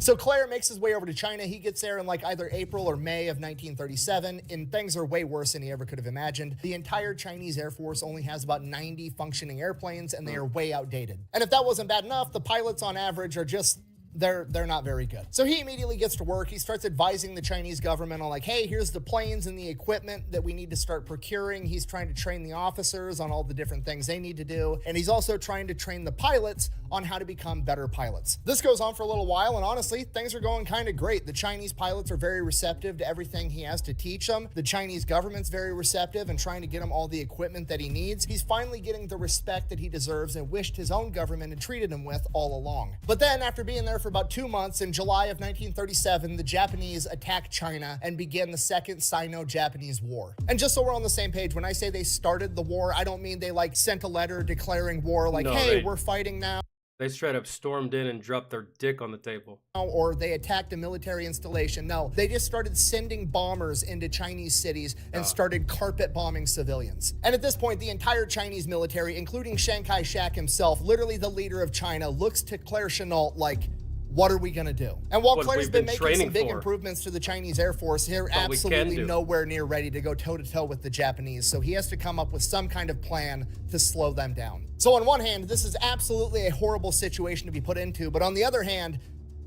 So Claire makes his way over to China. He gets there in like either April or May of 1937, and things are way worse than he ever could have imagined. The entire Chinese Air Force only has about 90 functioning airplanes, and they are way outdated. And if that wasn't bad enough, the pilots on average are just... They're not very good. So he immediately gets to work. He starts advising the Chinese government on like, hey, here's the planes and the equipment that we need to start procuring. He's trying to train the officers on all the different things they need to do. And he's also trying to train the pilots on how to become better pilots. This goes on for a little while, and honestly, things are going kind of great. The Chinese pilots are very receptive to everything he has to teach them. The Chinese government's very receptive and trying to get him all the equipment that he needs. He's finally getting the respect that he deserves and wished his own government had treated him with all along. But then, after being there for about 2 months, in July of 1937, the Japanese attacked China and began the Second Sino-Japanese War. And just so we're on the same page, when I say they started the war, I don't mean they like sent a letter declaring war like, hey, we're fighting now. They straight up stormed in and dropped their dick on the table. Or they attacked a military installation. No, they just started sending bombers into Chinese cities and started carpet bombing civilians. And at this point, the entire Chinese military, including Chiang Kai-shek himself, literally the leader of China, looks to Claire Chennault like, what are we going to do? And while Claire's been making some big improvements to the Chinese Air Force, they're absolutely nowhere near ready to go toe-to-toe with the Japanese. So he has to come up with some kind of plan to slow them down. So on one hand, this is absolutely a horrible situation to be put into. But on the other hand,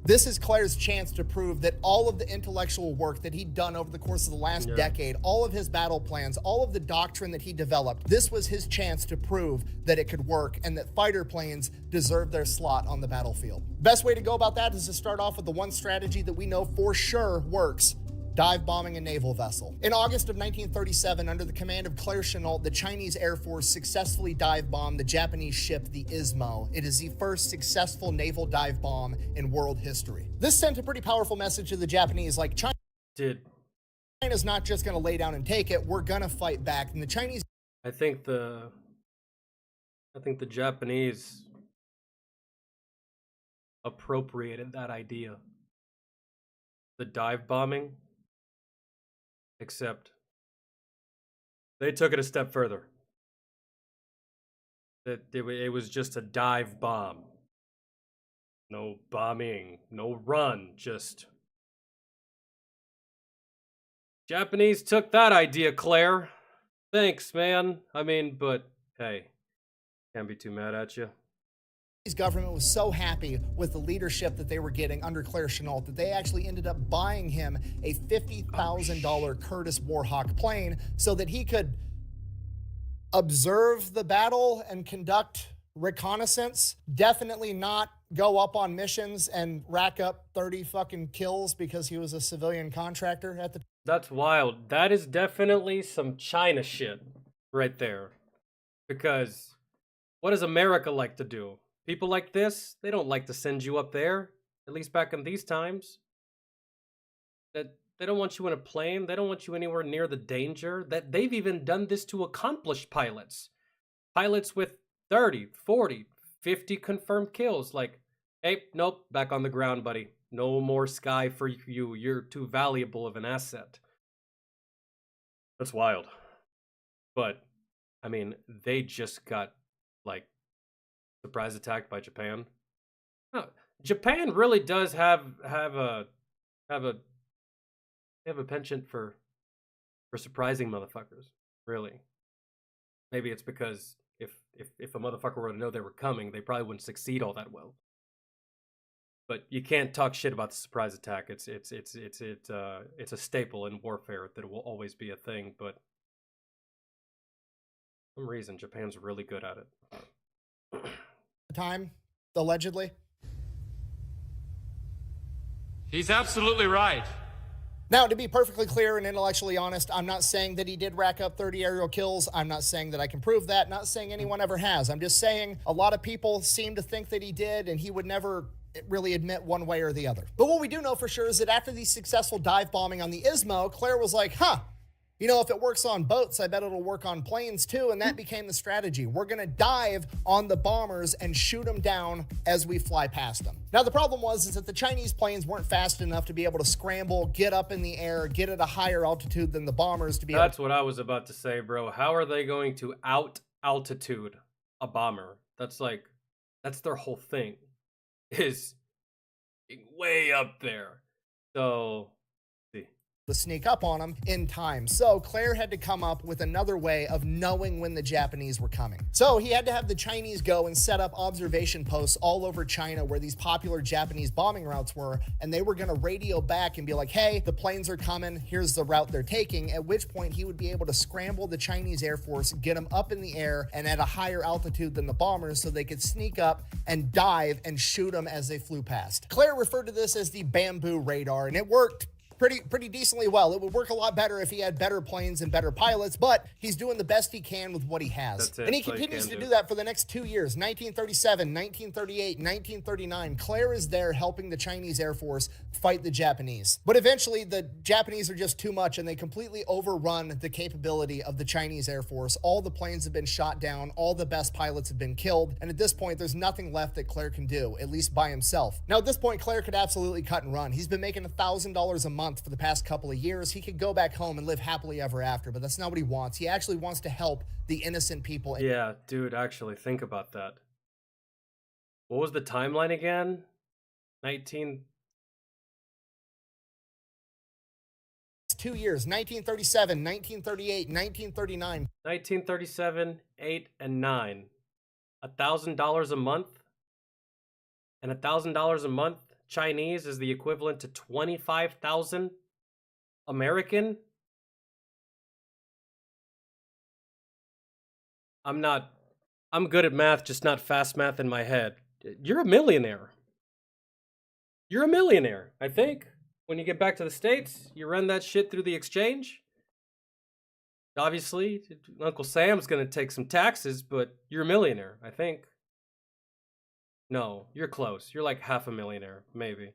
this is Claire's chance to prove that all of the intellectual work that he'd done over the course of the last decade, all of his battle plans, all of the doctrine that he developed, this was his chance to prove that it could work and that fighter planes deserve their slot on the battlefield. Best way to go about that is to start off with the one strategy that we know for sure works: dive bombing a naval vessel. In August of 1937, under the command of Claire Chennault, the Chinese Air Force successfully dive bombed the Japanese ship, the Ismo. It is the first successful naval dive bomb in world history. This sent a pretty powerful message to the Japanese, like, China's not just gonna lay down and take it, we're gonna fight back. And the Chinese... I think the Japanese appropriated that idea. The dive bombing. Except they took it a step further. That it was just a dive bomb. No bombing, no run, just... Japanese took that idea, Claire. Thanks, man. I mean, but hey, can't be too mad at you. Government was so happy with the leadership that they were getting under Claire Chennault that they actually ended up buying him a $50,000 Curtiss Warhawk plane so that he could observe the battle and conduct reconnaissance. Definitely not go up on missions and rack up 30 fucking kills because he was a civilian contractor at the... That's wild. That is definitely some China shit right there. Because what does America like to do? People like this, they don't like to send you up there, at least back in these times. That they don't want you in a plane, they don't want you anywhere near the danger. That they've even done this to accomplished pilots. Pilots with 30, 40, 50 confirmed kills. Like, hey, nope, back on the ground, buddy. No more sky for you. You're too valuable of an asset. That's wild. But, I mean, they just got, like, surprise attacked by Japan. Oh, Japan really does have a penchant for surprising motherfuckers. Really, maybe it's because if a motherfucker were to know they were coming, they probably wouldn't succeed all that well. But you can't talk shit about the surprise attack. It's a staple in warfare that will always be a thing. But for some reason, Japan's really good at it. Time, allegedly. He's absolutely right. Now, to be perfectly clear and intellectually honest, I'm not saying that he did rack up 30 aerial kills. I'm not saying that I can prove that. Not saying anyone ever has. I'm just saying a lot of people seem to think that he did, and he would never really admit one way or the other. But what we do know for sure is that after the successful dive bombing on the Ismo, Claire was like, you know, if it works on boats, I bet it'll work on planes too. And that became the strategy. We're going to dive on the bombers and shoot them down as we fly past them. Now, the problem is that the Chinese planes weren't fast enough to be able to scramble, get up in the air, get at a higher altitude than the bombers to be That's what I was about to say, bro. How are they going to out-altitude a bomber? That's their whole thing, is way up there. So... to sneak up on them in time. So Claire had to come up with another way of knowing when the Japanese were coming. So he had to have the Chinese go and set up observation posts all over China where these popular Japanese bombing routes were, and they were going to radio back and be like, hey, the planes are coming, here's the route they're taking, at which point he would be able to scramble the Chinese Air Force, get them up in the air and at a higher altitude than the bombers so they could sneak up and dive and shoot them as they flew past. Claire referred to this as the bamboo radar, and it worked pretty decently well. It would work a lot better if he had better planes and better pilots, but he's doing the best he can with what he has. That's it. And he That's all you continues can to do. do that for the next 2 years, 1937, 1938, 1939. Claire is there helping the Chinese Air Force fight the Japanese. But eventually, the Japanese are just too much, and they completely overrun the capability of the Chinese Air Force. All the planes have been shot down, all the best pilots have been killed, and at this point, there's nothing left that Claire can do, at least by himself. Now, at this point, Claire could absolutely cut and run. He's been making $1,000 a month for the past couple of years. He could go back home and live happily ever after, but that's not what he wants. He actually wants to help the innocent people. Yeah, dude, actually, think about that. What was the timeline again? 2 years, 1937, 1938, 1939. 1937, 8, and 9. $1,000 a month? And $1,000 a month Chinese is the equivalent to 25,000 American? I'm good at math, just not fast math in my head. You're a millionaire. You're a millionaire, I think. When you get back to the States, you run that shit through the exchange. Obviously, Uncle Sam's gonna take some taxes, but you're a millionaire, I think. No, you're close. You're like half a millionaire, maybe.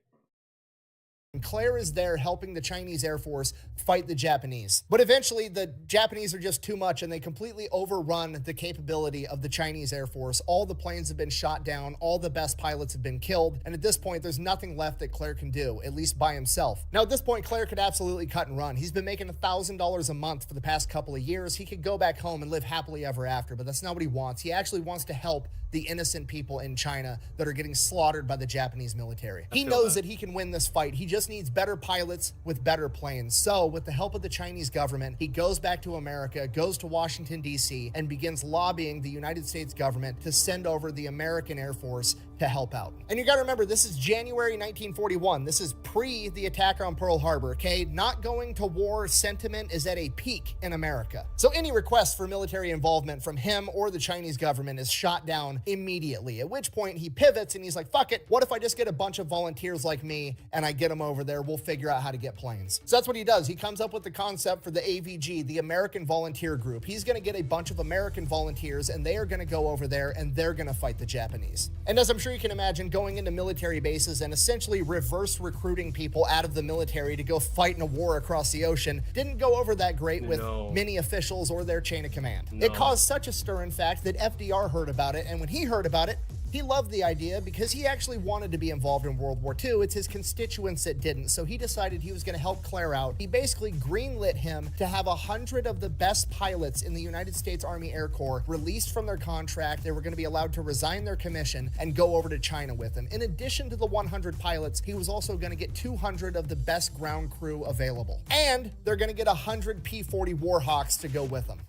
Claire is there helping the Chinese Air Force fight the Japanese. But eventually, the Japanese are just too much, and they completely overrun the capability of the Chinese Air Force. All the planes have been shot down, all the best pilots have been killed, and at this point, there's nothing left that Claire can do, at least by himself. Now, at this point, Claire could absolutely cut and run. He's been making $1,000 a month for the past couple of years. He could go back home and live happily ever after, but that's not what he wants. He actually wants to help the innocent people in China that are getting slaughtered by the Japanese military. He knows that he can win this fight. He just needs better pilots with better planes. So, with the help of the Chinese government, he goes back to America, goes to Washington, D.C., and begins lobbying the United States government to send over the American Air Force to help out. And you gotta remember, this is January 1941. This is pre the attack on Pearl Harbor, okay? Not going to war sentiment is at a peak in America. So any request for military involvement from him or the Chinese government is shot down immediately, at which point he pivots and he's like, fuck it, what if I just get a bunch of volunteers like me and I get them over there, we'll figure out how to get planes. So that's what he does. He comes up with the concept for the AVG, the American Volunteer Group. He's gonna get a bunch of American volunteers and they are gonna go over there and they're gonna fight the Japanese. And as I'm sure you can imagine, going into military bases and essentially reverse recruiting people out of the military to go fight in a war across the ocean didn't go over that great with many officials or their chain of command. It caused such a stir, in fact, that FDR heard about it, and when he heard about it, he loved the idea because he actually wanted to be involved in World War II. It's his constituents that didn't, so he decided he was going to help Claire out. He basically greenlit him to have 100 of the best pilots in the United States Army Air Corps released from their contract. They were going to be allowed to resign their commission and go over to China with him. In addition to the 100 pilots, he was also going to get 200 of the best ground crew available. And they're going to get 100 P-40 Warhawks to go with them.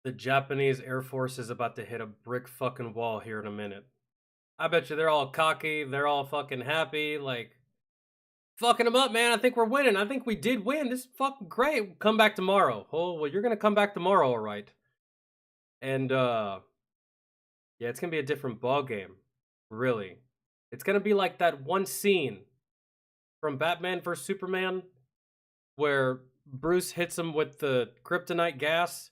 The Japanese Air Force is about to hit a brick fucking wall here in a minute. I bet you they're all cocky, they're all fucking happy, like, fucking them up, man. I think we're winning. I think we did win. This is fucking great. Come back tomorrow. Oh, well, you're gonna come back tomorrow, all right. And, yeah, it's gonna be a different ball game. Really. It's gonna be like that one scene from Batman vs. Superman where Bruce hits him with the kryptonite gas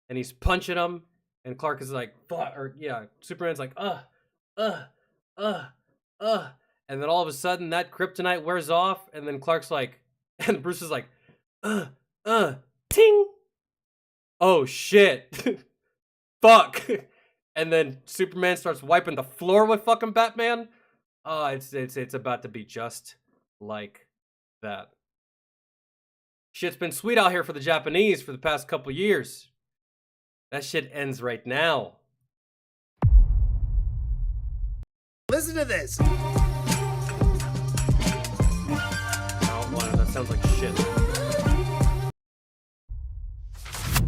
and he's punching him, and Clark is like, fuck, or yeah, Superman's like, and then all of a sudden that kryptonite wears off, and then Clark's like, and Bruce is like, ting, oh shit, fuck, and then Superman starts wiping the floor with fucking Batman. It's about to be just like that. Shit's been sweet out here for the Japanese for the past couple years. That shit ends right now. Listen to this. I don't want it. That sounds like shit.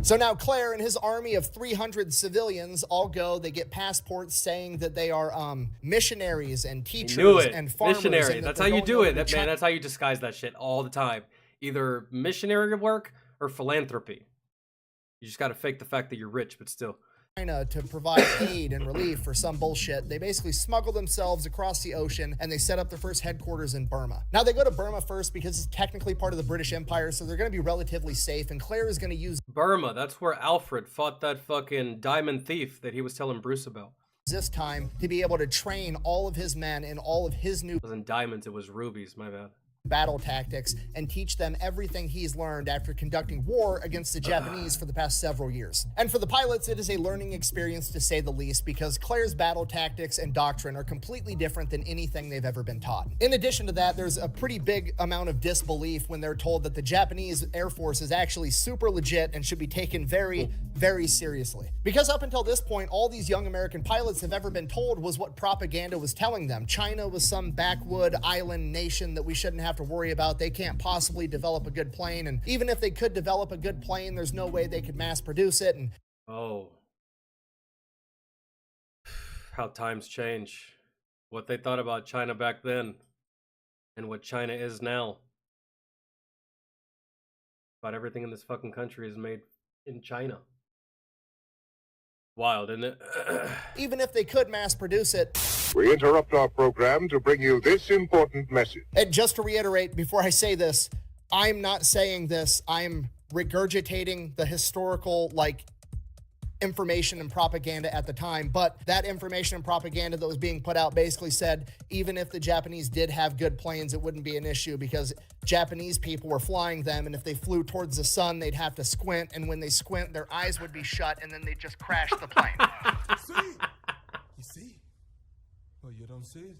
So now Claire and his army of 300 civilians all go. They get passports saying that they are missionaries and teachers and farmers. Missionary. And that's how you do it. Man, that's how you disguise that shit all the time. Either missionary work or philanthropy. You just got to fake the fact that you're rich, but still. China to provide aid and relief for some bullshit. They basically smuggle themselves across the ocean and they set up their first headquarters in Burma. Now they go to Burma first because it's technically part of the British Empire, so they're going to be relatively safe, and Claire is going to use Burma. That's where Alfred fought that fucking diamond thief that he was telling Bruce about. this time to be able to train all of his men in all of his new It wasn't diamonds, it was rubies, my bad. battle tactics and teach them everything he's learned after conducting war against the Japanese for the past several years. And for the pilots, it is a learning experience to say the least, because Claire's battle tactics and doctrine are completely different than anything they've ever been taught. In addition to that, there's a pretty big amount of disbelief when they're told that the Japanese Air Force is actually super legit and should be taken very, very seriously. Because up until this point, all these young American pilots have ever been told was what propaganda was telling them. China was some backwood island nation that we shouldn't have to worry about. They can't possibly develop a good plane, and even if they could develop a good plane, there's no way they could mass produce it. And oh, how times change. What they thought about China back then and what China is now. About everything in this fucking country is made in China. Wild, isn't it? even if they could mass produce it, we interrupt our program to bring you this important message. and just to reiterate before I say this, I'm not saying this, I'm regurgitating the historical, information and propaganda at the time, but that information and propaganda that was being put out basically said even if the Japanese did have good planes, it wouldn't be an issue because Japanese people were flying them, and if they flew towards the sun, they'd have to squint, and when they squint, their eyes would be shut, and then they'd just crash the plane. You see? Oh, you don't see it?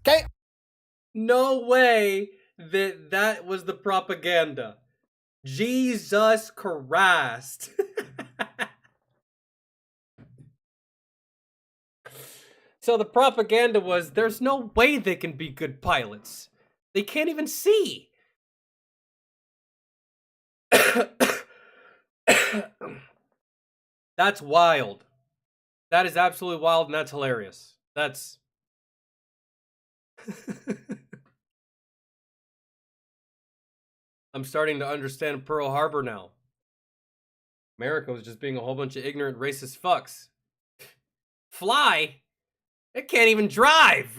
Okay. No way that was the propaganda. Jesus Christ. So the propaganda was, there's no way they can be good pilots. They can't even see. That's wild. That is absolutely wild, and that's hilarious. That's... I'm starting to understand Pearl Harbor now. America was just being a whole bunch of ignorant, racist fucks. Fly? It can't even drive!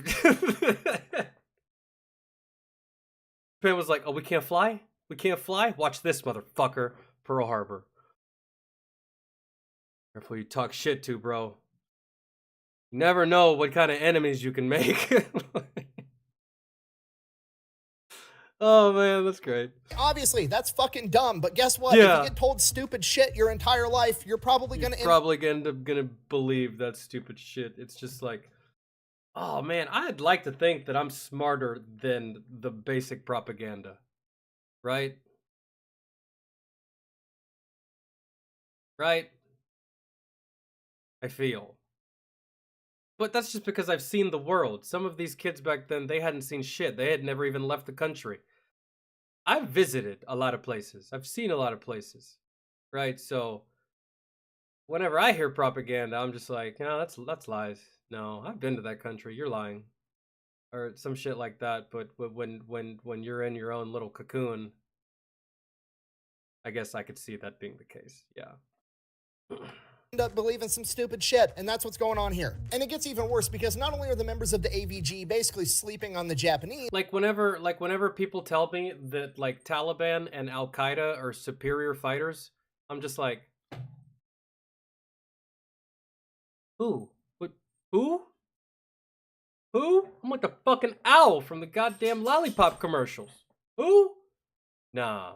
Japan was like, oh, we can't fly? We can't fly? Watch this, motherfucker. Pearl Harbor. Careful you talk shit to, bro. You never know what kind of enemies you can make. Oh man, that's great. Obviously, that's fucking dumb, but guess what? Yeah. If you get told stupid shit your entire life, you're probably gonna end up gonna believe that stupid shit. It's just like, oh man, I'd like to think that I'm smarter than the basic propaganda. Right? Right? I feel. But that's just because I've seen the world. Some of these kids back then, they hadn't seen shit. They had never even left the country. I've visited a lot of places. I've seen a lot of places. Right? So whenever I hear propaganda, I'm just like, no, that's lies. No, I've been to that country. You're lying. Or some shit like that. But when you're in your own little cocoon, I guess I could see that being the case. Yeah. end up believing some stupid shit, and that's what's going on here. And it gets even worse because not only are the members of the AVG basically sleeping on the Japanese, whenever people tell me that like Taliban and Al Qaeda are superior fighters, I'm just like, who? What? Who? Who? I'm like the fucking owl from the goddamn lollipop commercials. Who? Nah,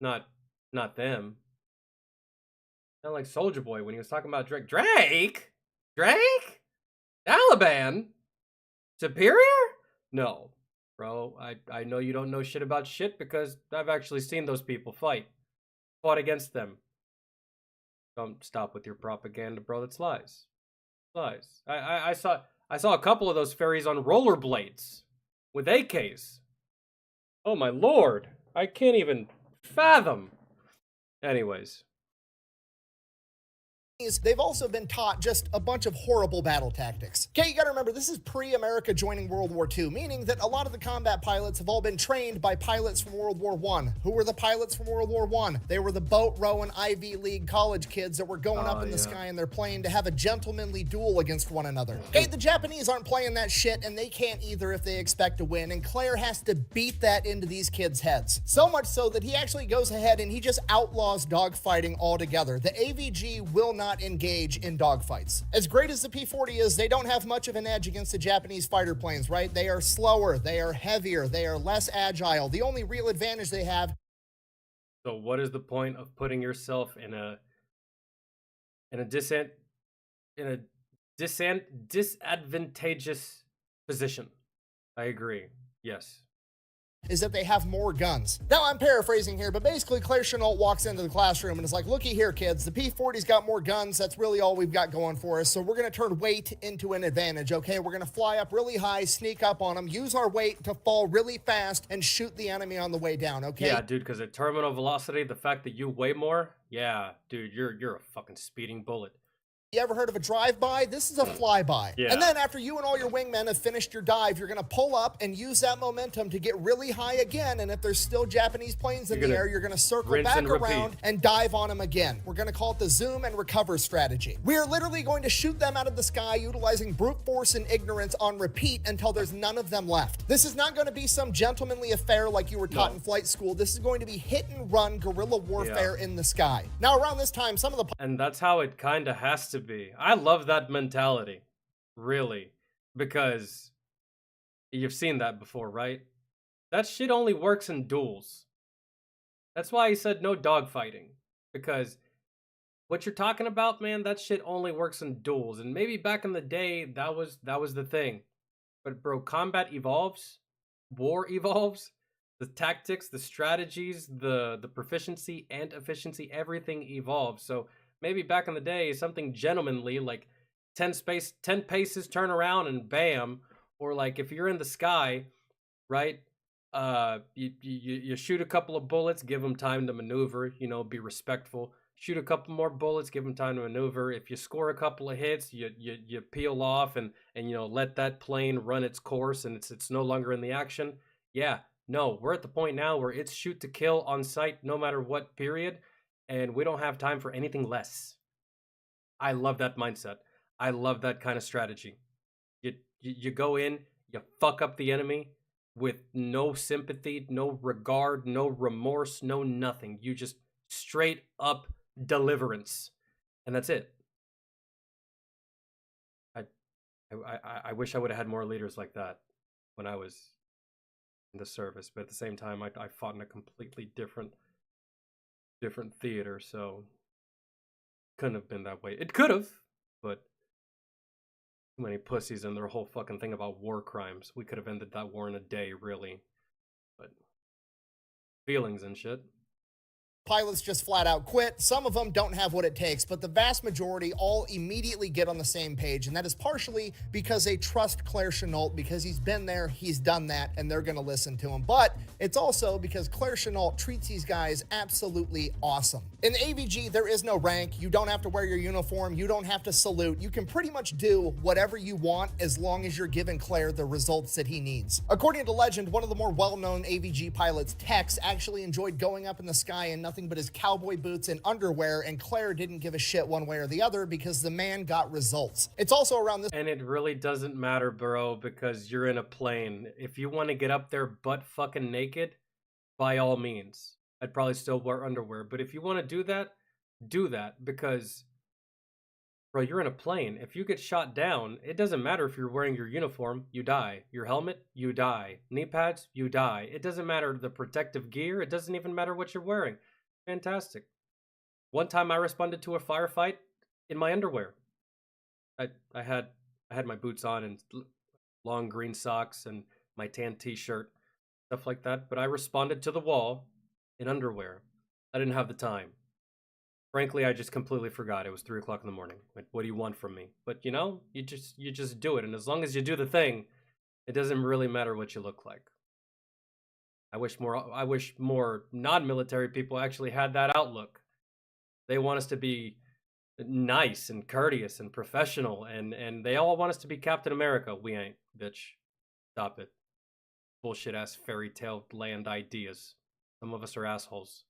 not them. Not like Soldier Boy when he was talking about Drake. Drake? Taliban? Superior? No, bro. I know you don't know shit about shit because I've actually seen those people fight. Fought against them. Don't stop with your propaganda, bro. That's lies. Lies. I saw a couple of those fairies on rollerblades with AKs. Oh my lord. I can't even fathom. Anyways. they've also been taught just a bunch of horrible battle tactics. Okay, you gotta remember, this is pre-America joining World War II, meaning that a lot of the combat pilots have all been trained by pilots from World War I. Who were the pilots from World War I? They were the boat rowing Ivy League college kids that were going up in the sky in their plane to have a gentlemanly duel against one another. Okay, the Japanese aren't playing that shit, and they can't either if they expect to win, and Claire has to beat that into these kids' heads. So much so that he actually goes ahead and he just outlaws dogfighting altogether. The AVG will not engage in dogfights. As great as the P-40 is, they don't have much of an edge against the Japanese fighter planes, right? They are slower, they are heavier, they are less agile. The only real advantage they have. So what is the point of putting yourself in a disadvantageous position? I agree. Yes. Is that they have more guns. Now, I'm paraphrasing here, but basically Claire Chenault walks into the classroom and is like, looky here, kids, the P-40's got more guns. That's really all we've got going for us. So we're going to turn weight into an advantage, okay? We're going to fly up really high, sneak up on them, use our weight to fall really fast, and shoot the enemy on the way down, okay? Yeah, dude, because at terminal velocity, the fact that you weigh more, yeah, dude, you're a fucking speeding bullet. You ever heard of a drive-by? This is a flyby. Yeah. And then after you and all your wingmen have finished your dive, you're going to pull up and use that momentum to get really high again. And if there's still Japanese planes in the air, you're going to circle back around and dive on them again. We're going to call it the zoom and recover strategy. We are literally going to shoot them out of the sky utilizing brute force and ignorance on repeat until there's none of them left. This is not going to be some gentlemanly affair like you were taught in flight school. This is going to be hit and run guerrilla warfare in the sky. Now, around this time, some of the... And that's how it kind of has to be. I love that mentality, really, because you've seen that before, right? That shit only works in duels. That's why he said no dogfighting, because what you're talking about, man, that shit only works in duels. And maybe back in the day, that was the thing. But bro, combat evolves, war evolves, the tactics, the strategies, the proficiency and efficiency, everything evolves. So maybe back in the day, something gentlemanly like 10 paces, turn around and bam. Or like if you're in the sky, right? You shoot a couple of bullets, give them time to maneuver, you know, be respectful. Shoot a couple more bullets, give them time to maneuver. If you score a couple of hits, you peel off and you know, let that plane run its course and it's no longer in the action. Yeah, no, we're at the point now where it's shoot to kill on sight no matter what period. And we don't have time for anything less. I love that mindset. I love that kind of strategy. You go in, you fuck up the enemy with no sympathy, no regard, no remorse, no nothing. You just straight up deliverance. And that's it. I wish I would have had more leaders like that when I was in the service. But at the same time, I fought in a completely different theater, so couldn't have been that way. It could have, but too many pussies and their whole fucking thing about war crimes. We could have ended that war in a day, really. But feelings and shit. Pilots just flat out quit. Some of them don't have what it takes, but the vast majority all immediately get on the same page, and that is partially because they trust Claire Chenault because he's been there, he's done that, and they're going to listen to him. But it's also because Claire Chenault treats these guys absolutely awesome. In the AVG, there is no rank. You don't have to wear your uniform. You don't have to salute. You can pretty much do whatever you want as long as you're giving Claire the results that he needs. According to legend, one of the more well-known AVG pilots, Tex, actually enjoyed going up in the sky and nothing but his cowboy boots and underwear, and Claire didn't give a shit one way or the other because the man got results. It's also around this... And it really doesn't matter, bro, because you're in a plane. If you want to get up there butt fucking naked, by all means. I'd probably still wear underwear. But if you want to do that, because, bro, you're in a plane. If you get shot down, it doesn't matter if you're wearing your uniform, you die. Your helmet, you die. Knee pads, you die. It doesn't matter the protective gear. It doesn't even matter what you're wearing. Fantastic. One time I responded to a firefight in my underwear. I had my boots on and long green socks and my tan t-shirt, stuff like that, but I responded to the wall in underwear. I didn't have the time. Frankly, I just completely forgot. It was 3 o'clock in the morning. Like, what do you want from me? But you know, you just do it, and as long as you do the thing, it doesn't really matter what you look like. I wish more non-military people actually had that outlook. They want us to be nice and courteous and professional, and they all want us to be Captain America. We ain't, bitch. Stop it. Bullshit ass fairy tale land ideas. Some of us are assholes.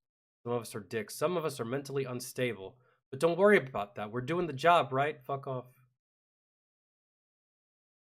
Some of us are dicks. Some of us are mentally unstable. But don't worry about that. We're doing the job, right? Fuck off.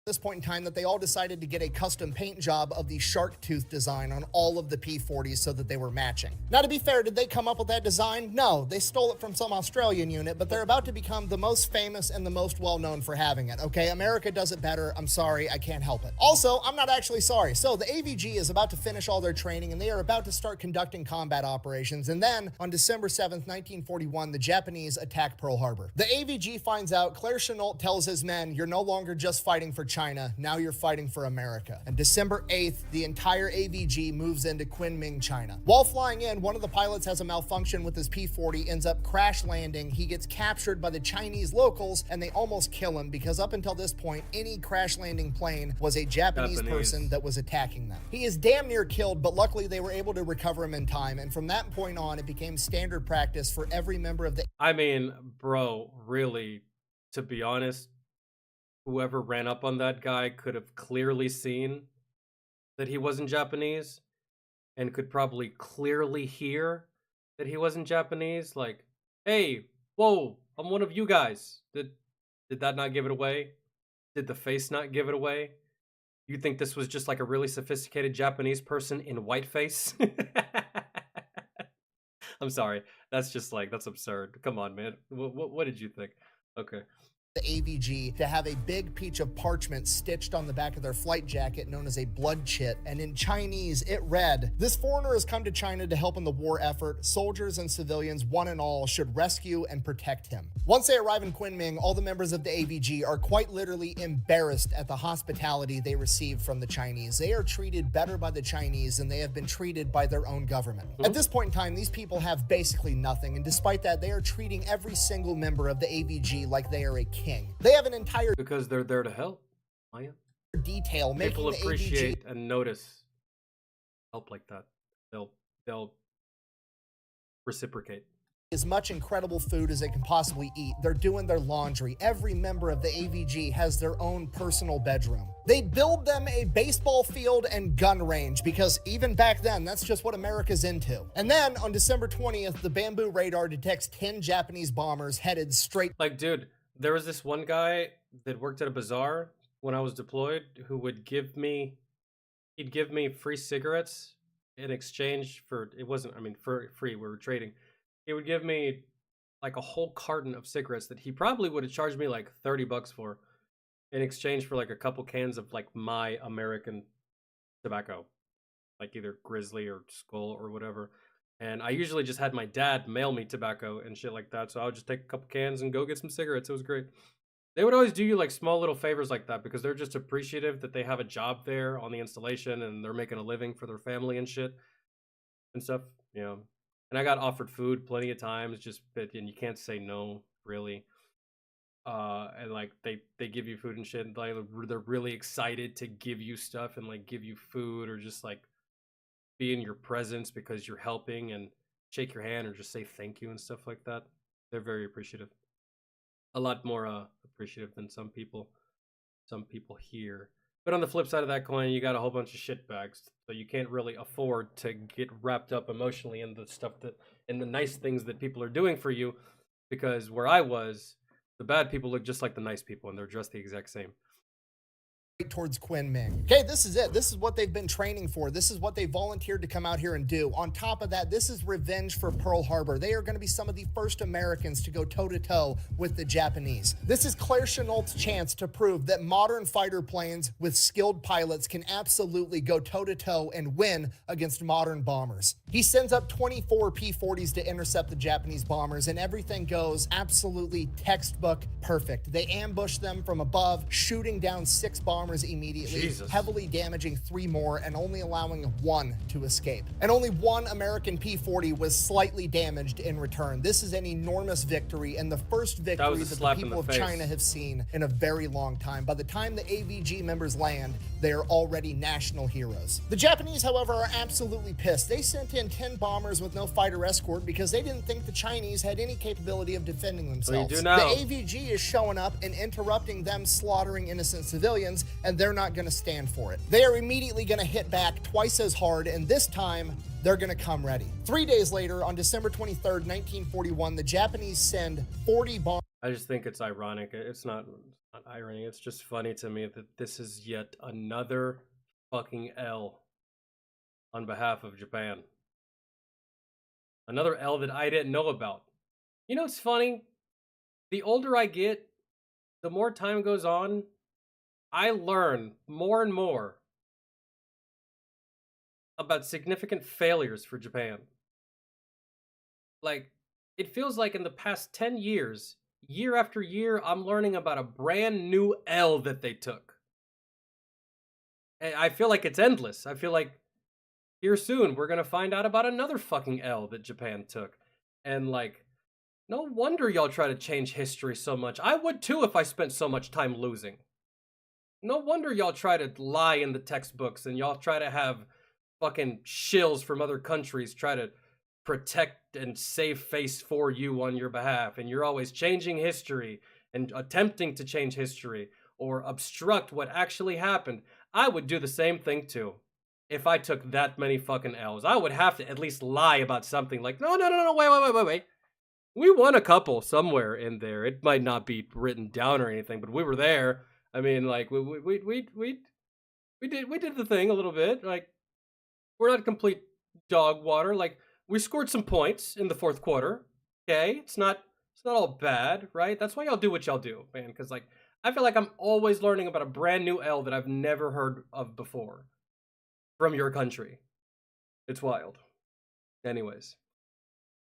This point in time that they all decided to get a custom paint job of the shark tooth design on all of the P40s so that they were matching. Now, to be fair, did they come up with that design? No, they stole it from some Australian unit, but they're about to become the most famous and the most well-known for having it, okay? America does it better. I'm sorry, I can't help it. Also, I'm not actually sorry. So the AVG is about to finish all their training and they are about to start conducting combat operations. And then on December 7th, 1941, the Japanese attack Pearl Harbor. The AVG finds out, Claire Chennault tells his men, you're no longer just fighting for China, now you're fighting for America. And December 8th, the entire AVG moves into Kunming, China. While flying in, one of the pilots has a malfunction with his P-40, ends up crash landing. He gets captured by the Chinese locals and they almost kill him because up until this point, any crash landing plane was a Japanese person that was attacking them. He is damn near killed, but luckily they were able to recover him in time. And from that point on, it became standard practice for every member of the... I mean, bro, really, to be honest, whoever ran up on that guy could have clearly seen that he wasn't Japanese and could probably clearly hear that he wasn't Japanese. Like, hey, whoa, I'm one of you guys. Did that not give it away? Did the face not give it away? You think this was just like a really sophisticated Japanese person in whiteface? I'm sorry. That's just like, that's absurd. Come on, man. What did you think? Okay. The AVG to have a big piece of parchment stitched on the back of their flight jacket known as a blood chit, and in Chinese it read, this foreigner has come to China to help in the war effort. Soldiers and civilians, one and all, should rescue and protect him. Once they arrive in Kunming, all the members of the AVG are quite literally embarrassed at the hospitality they received from the Chinese. They are treated better by the Chinese than they have been treated by their own government. At this point in time, these people have basically nothing, and despite that, they are treating every single member of the AVG like they are a king. They have an entire because they're there to help. Maya. Detail making People the appreciate AVG and notice help like that. They'll reciprocate. as much incredible food as they can possibly eat. They're doing their laundry. Every member of the AVG has their own personal bedroom. They build them a baseball field and gun range because even back then, that's just what America's into. And then on December 20th, the Bamboo radar detects 10 Japanese bombers headed straight. Like, dude, there was this one guy that worked at a bazaar when I was deployed who would give me, he'd give me free cigarettes in exchange for, it wasn't, I mean, for free, we were trading. He would give me like a whole carton of cigarettes that he probably would have charged me like $30 for in exchange for like a couple cans of like my American tobacco, like either Grizzly or Skull or whatever. And I usually just had my dad mail me tobacco and shit like that. So I would just take a couple cans and go get some cigarettes. It was great. They would always do you like small little favors like that because they're just appreciative that they have a job there on the installation and they're making a living for their family and shit and stuff, you know. And I got offered food plenty of times, just and you can't say no, really. And like they give you food and shit, and like they're really excited to give you stuff and like give you food or just like be in your presence because you're helping and shake your hand or just say thank you and stuff like that. They're very appreciative. A lot more appreciative than some people here. But on the flip side of that coin, you got a whole bunch of shitbags, so you can't really afford to get wrapped up emotionally in the stuff that, in the nice things that people are doing for you, because where I was, the bad people look just like the nice people, and they're dressed the exact same. Towards Kunming. Okay, this is it. This is what they've been training for. This is what they volunteered to come out here and do. On top of that, this is revenge for Pearl Harbor. They are going to be some of the first Americans to go toe-to-toe with the Japanese. This is Claire Chennault's chance to prove that modern fighter planes with skilled pilots can absolutely go toe-to-toe and win against modern bombers. He sends up 24 P-40s to intercept the Japanese bombers, and everything goes absolutely textbook perfect. They ambush them from above, shooting down 6 bombers bombers immediately, Jesus. heavily damaging 3 more and only allowing 1 to escape. And only 1 American P-40 was slightly damaged in return. This is an enormous victory and the first victory that the people of China have seen in a very long time. By the time the AVG members land, they are already national heroes. The Japanese, however, are absolutely pissed. They sent in 10 bombers with no fighter escort because they didn't think the Chinese had any capability of defending themselves. do now. The AVG is showing up and interrupting them slaughtering innocent civilians, and they're not going to stand for it. They are immediately going to hit back twice as hard, and this time, they're going to come ready. 3 days later, on December 23rd, 1941, the Japanese send 40 bombers. I just think it's ironic. It's not irony. It's just funny to me that this is yet another fucking L on behalf of Japan. Another L that I didn't know about. You know, it's funny. The older I get, the more time goes on, I learn more and more about significant failures for Japan. Like, it feels like in the past 10 years, year after year, I'm learning about a brand new L that they took. And I feel like it's endless. I feel like here soon, we're going to find out about another fucking L that Japan took. And like, no wonder y'all try to change history so much. I would too if I spent so much time losing. No wonder y'all try to lie in the textbooks and y'all try to have fucking shills from other countries try to protect and save face for you on your behalf. And you're always changing history and attempting to change history or obstruct what actually happened. I would do the same thing too. If I took that many fucking L's, I would have to at least lie about something like, no, wait. We won a couple somewhere in there. It might not be written down or anything, but we were there. I mean, like, we did the thing a little bit. Like, we're not complete dog water. Like, we scored some points in the fourth quarter. Okay, it's not all bad, right? That's why y'all do what y'all do, man. Because like, I feel like I'm always learning about a brand new L that I've never heard of before from your country. It's wild. Anyways.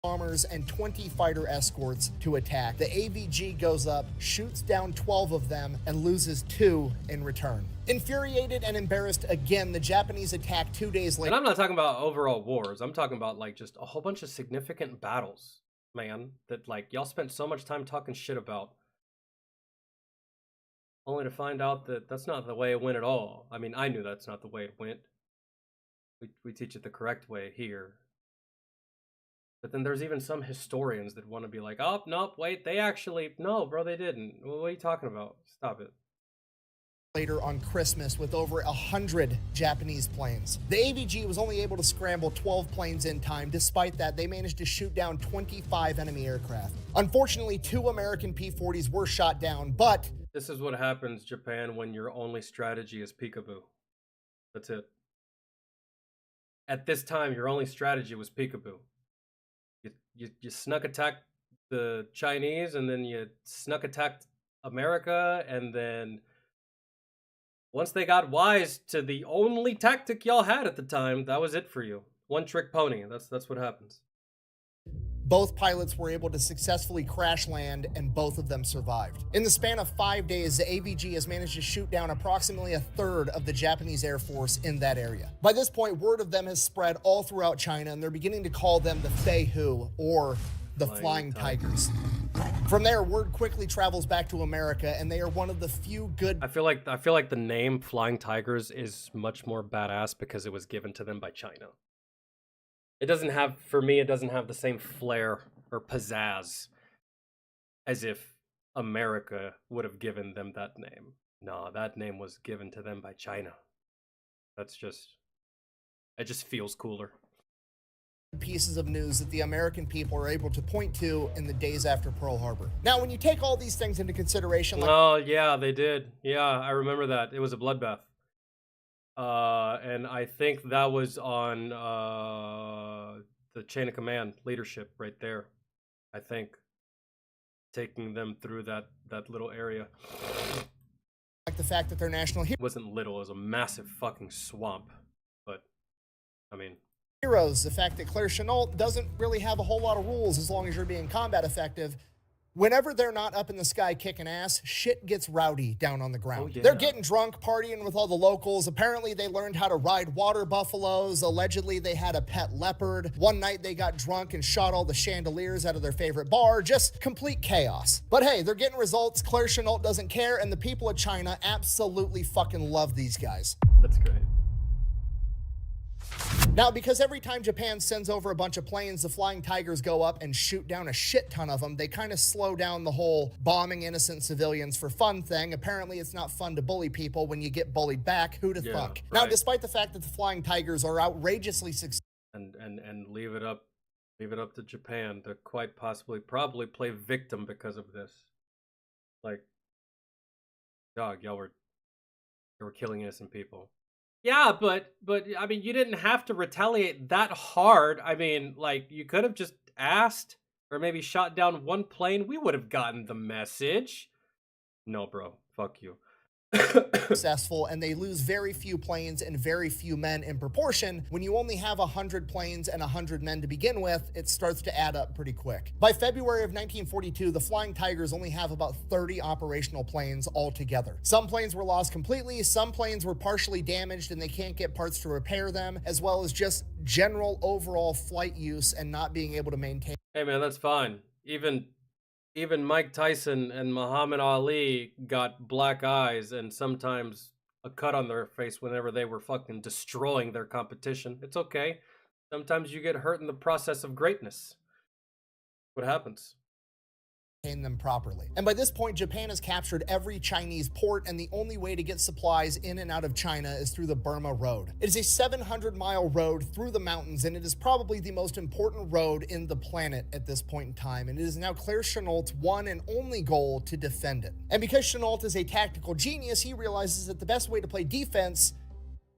Bombers and 20 fighter escorts to attack. The AVG goes up, shoots down 12 of them, and loses 2 in return. Infuriated and embarrassed again, the Japanese attack 2 days later. And I'm not talking about overall wars. I'm talking about like just a whole bunch of significant battles, man, that like y'all spent so much time talking shit about. Only to find out that that's not the way it went at all. I mean, I knew that's not the way it went. We teach it the correct way here. But then there's even some historians that want to be like, oh, nope, wait, they actually... No, bro, they didn't. What are you talking about? Stop it. Later on Christmas with over 100 Japanese planes. The AVG was only able to scramble 12 planes in time. Despite that, they managed to shoot down 25 enemy aircraft. Unfortunately, 2 American P-40s were shot down, but... This is what happens, Japan, when your only strategy is peekaboo. That's it. At this time, your only strategy was peekaboo. You snuck attacked the Chinese, and then you snuck attacked America, and then once they got wise to the only tactic y'all had at the time, that was it for you. One trick pony. That's what happens. Both pilots were able to successfully crash land, and both of them survived. In the span of 5 days, the AVG has managed to shoot down approximately a third of the Japanese Air Force in that area. By this point, word of them has spread all throughout China, and they're beginning to call them the Feihu, or the Flying Tigers. From there, word quickly travels back to America, and they are one of the few good... I feel like the name Flying Tigers is much more badass because it was given to them by China. It doesn't have, for me, it doesn't have the same flair or pizzazz as if America would have given them that name. No, that name was given to them by China. It just feels cooler. Pieces of news that the American people are able to point to in the days after Pearl Harbor. Now, when you take all these things into consideration... Oh, yeah, they did. Yeah, I remember that. It was a bloodbath. And I think that was on the chain of command leadership right there. I think taking them through that little area. Like the fact that they're national heroes. It wasn't little, it was a massive fucking swamp. But I mean, heroes. The fact that Claire Chenault doesn't really have a whole lot of rules as long as you're being combat effective. Whenever they're not up in the sky kicking ass, shit gets rowdy down on the ground. Oh, yeah. They're getting drunk, partying with all the locals. Apparently, they learned how to ride water buffaloes. Allegedly, they had a pet leopard. One night, they got drunk and shot all the chandeliers out of their favorite bar. Just complete chaos. But hey, they're getting results. Claire Chenault doesn't care, and the people of China absolutely fucking love these guys. That's great. Now, because every time Japan sends over a bunch of planes, the Flying Tigers go up and shoot down a shit ton of them, they kind of slow down the whole bombing innocent civilians for fun thing. Apparently, it's not fun to bully people when you get bullied back. Who to fuck? Right. Now, despite the fact that the Flying Tigers are outrageously successful, And leave it up to Japan to quite possibly probably play victim because of this. Like, dog, you were killing innocent people. Yeah, but I mean, you didn't have to retaliate that hard. I mean, like, you could have just asked or maybe shot down one plane. We would have gotten the message. No, bro. Fuck you. successful, and they lose very few planes and very few men in proportion. When you only have 100 planes and 100 men to begin with, it starts to add up pretty quick. By February of 1942, the Flying Tigers only have about 30 operational planes altogether. Some planes were lost completely, some planes were partially damaged and they can't get parts to repair them, as well as just general overall flight use and not being able to maintain. Hey man, that's fine. Even Mike Tyson and Muhammad Ali got black eyes and sometimes a cut on their face whenever they were fucking destroying their competition. It's okay. Sometimes you get hurt in the process of greatness. What happens? Them properly. And by this point, Japan has captured every Chinese port, and the only way to get supplies in and out of China is through the Burma Road. It is a 700-mile road through the mountains, and it is probably the most important road in the planet at this point in time, and it is now Claire Chenault's one and only goal to defend it. And because Chenault is a tactical genius, he realizes that the best way to play defense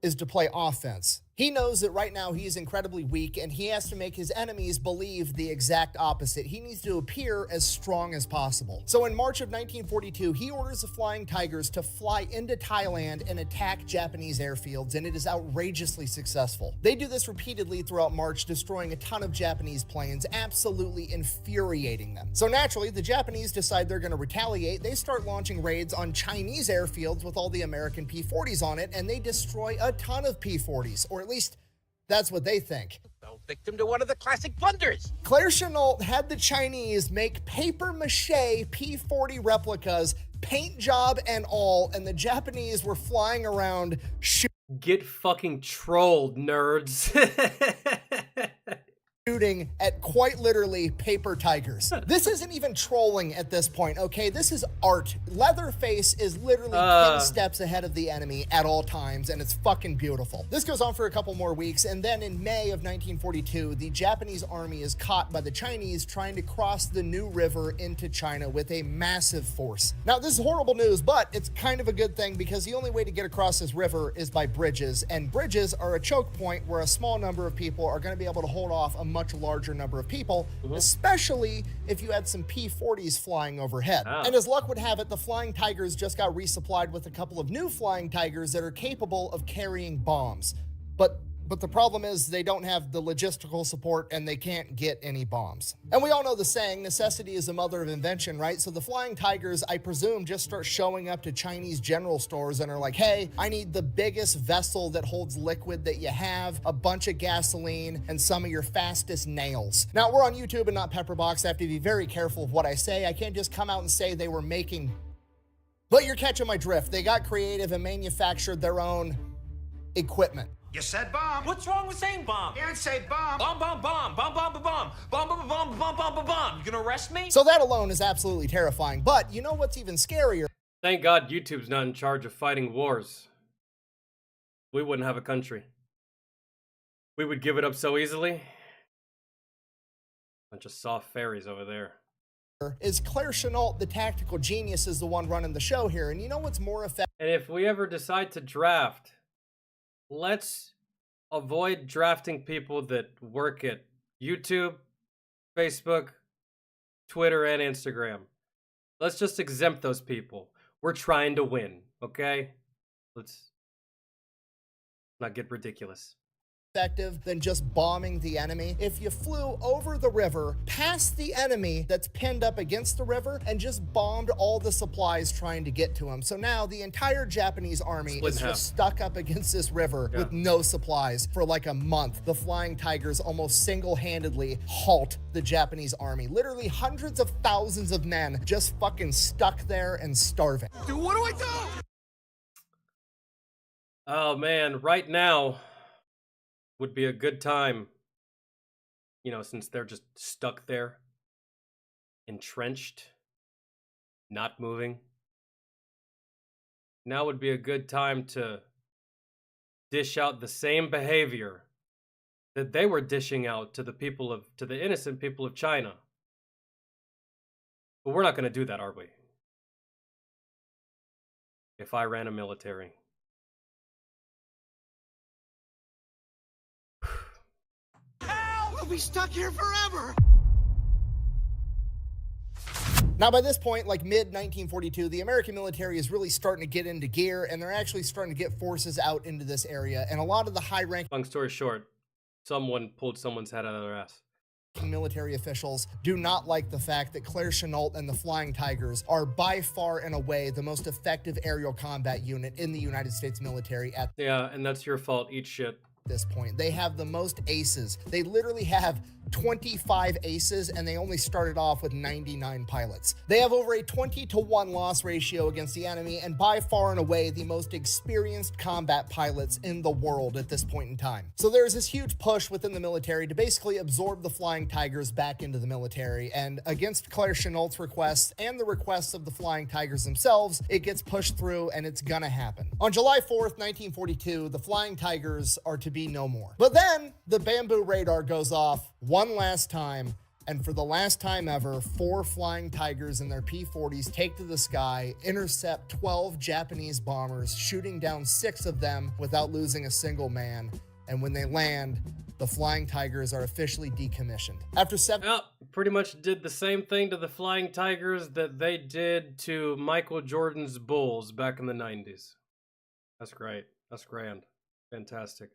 is to play offense. He knows that right now he is incredibly weak, and he has to make his enemies believe the exact opposite. He needs to appear as strong as possible. So in March of 1942, he orders the Flying Tigers to fly into Thailand and attack Japanese airfields, and it is outrageously successful. They do this repeatedly throughout March, destroying a ton of Japanese planes, absolutely infuriating them. So naturally, the Japanese decide they're going to retaliate. They start launching raids on Chinese airfields with all the American P-40s on it, and they destroy a ton of P-40s, or at least that's what they think. Fell victim to one of the classic blunders. Claire Chenault had the Chinese make paper-mache P-40 replicas, paint job and all, and the Japanese were flying around Get fucking trolled, nerds. shooting at quite literally paper tigers. This isn't even trolling at this point, okay? This is art. Leatherface is literally 10 steps ahead of the enemy at all times, and it's fucking beautiful. This goes on for a couple more weeks, and then in May of 1942, the Japanese army is caught by the Chinese trying to cross the New River into China with a massive force. Now, this is horrible news, but it's kind of a good thing because the only way to get across this river is by bridges, and bridges are a choke point where a small number of people are going to be able to hold off a much larger number of people, especially if you had some P-40s flying overhead. And as luck would have it, the Flying Tigers just got resupplied with a couple of new Flying Tigers that are capable of carrying bombs. But the problem is they don't have the logistical support and they can't get any bombs. And we all know the saying, necessity is the mother of invention, right? So the Flying Tigers, I presume, just start showing up to Chinese general stores and are like, hey, I need the biggest vessel that holds liquid that you have, a bunch of gasoline, and some of your fastest nails. Now, we're on YouTube and not Pepperbox. I have to be very careful of what I say. I can't just come out and say they were making... But you're catching my drift. They got creative and manufactured their own equipment. You said bomb. What's wrong with saying bomb? You didn't say bomb. Bomb, bomb, bomb, bomb, bomb, bomb, bomb, bomb, bomb, bomb, bomb, bomb, bomb, bomb. You gonna arrest me? So that alone is absolutely terrifying. But you know what's even scarier? Thank God YouTube's not in charge of fighting wars. We wouldn't have a country. We would give it up so easily. Bunch of soft fairies over there. Is Claire Chenault, the tactical genius, is the one running the show here. And you know what's more effective? And if we ever decide to draft, let's avoid drafting people that work at YouTube, Facebook, Twitter, and Instagram. Let's just exempt those people. We're trying to win, okay? Let's not get ridiculous. effective than just bombing the enemy if you flew over the river, past the enemy that's pinned up against the river, and just bombed all the supplies trying to get to him. So now the entire Japanese army is just stuck up against this river with no supplies for like a month. The Flying Tigers almost single-handedly halt the Japanese army. Literally hundreds of thousands of men just fucking stuck there and starving. Dude, what do I do? Oh man, right now would be a good time, you know, since they're just stuck there, entrenched, not moving. Now would be a good time to dish out the same behavior that they were dishing out to the innocent people of China. But we're not going to do that, are we? If I ran a military. We'll be stuck here forever. Now, by this point, like mid-1942, the American military is really starting to get into gear, and they're actually starting to get forces out into this area. And a lot of the high-ranking, long story short, someone pulled someone's head out of their ass. Military officials do not like the fact that Claire Chennault and the Flying Tigers are by far and away the most effective aerial combat unit in the United States military at and that's your fault. Eat shit. This point. They have the most aces. They literally have 25 aces, and they only started off with 99 pilots. They have over a 20-to-1 loss ratio against the enemy, and by far and away the most experienced combat pilots in the world at this point in time. So there's this huge push within the military to basically absorb the Flying Tigers back into the military, and against Claire Chennault's requests and the requests of the Flying Tigers themselves, it gets pushed through, and it's gonna happen. On July 4th, 1942, the Flying Tigers are to be no more. But then the bamboo radar goes off one last time, and for the last time ever, 4 Flying Tigers in their P-40s take to the sky, intercept 12 Japanese bombers, shooting down 6 of them without losing a single man. And when they land, the Flying Tigers are officially decommissioned. After pretty much did the same thing to the Flying Tigers that they did to Michael Jordan's Bulls back in the 90s. That's great. That's grand. Fantastic.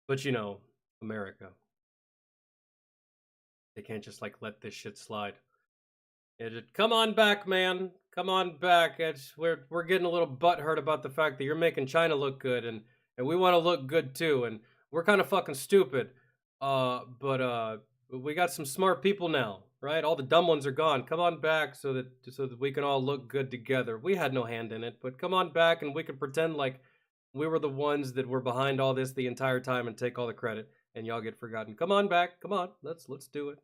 But you know, America. They can't just like let this shit slide. Come on back, man. Come on back. We're getting a little butthurt about the fact that you're making China look good, and we want to look good too, and we're kind of fucking stupid. But we got some smart people now, right? All the dumb ones are gone. Come on back so that we can all look good together. We had no hand in it, but come on back and we can pretend like we were the ones that were behind all this the entire time and take all the credit, and y'all get forgotten. Come on back. Come on. Let's do it.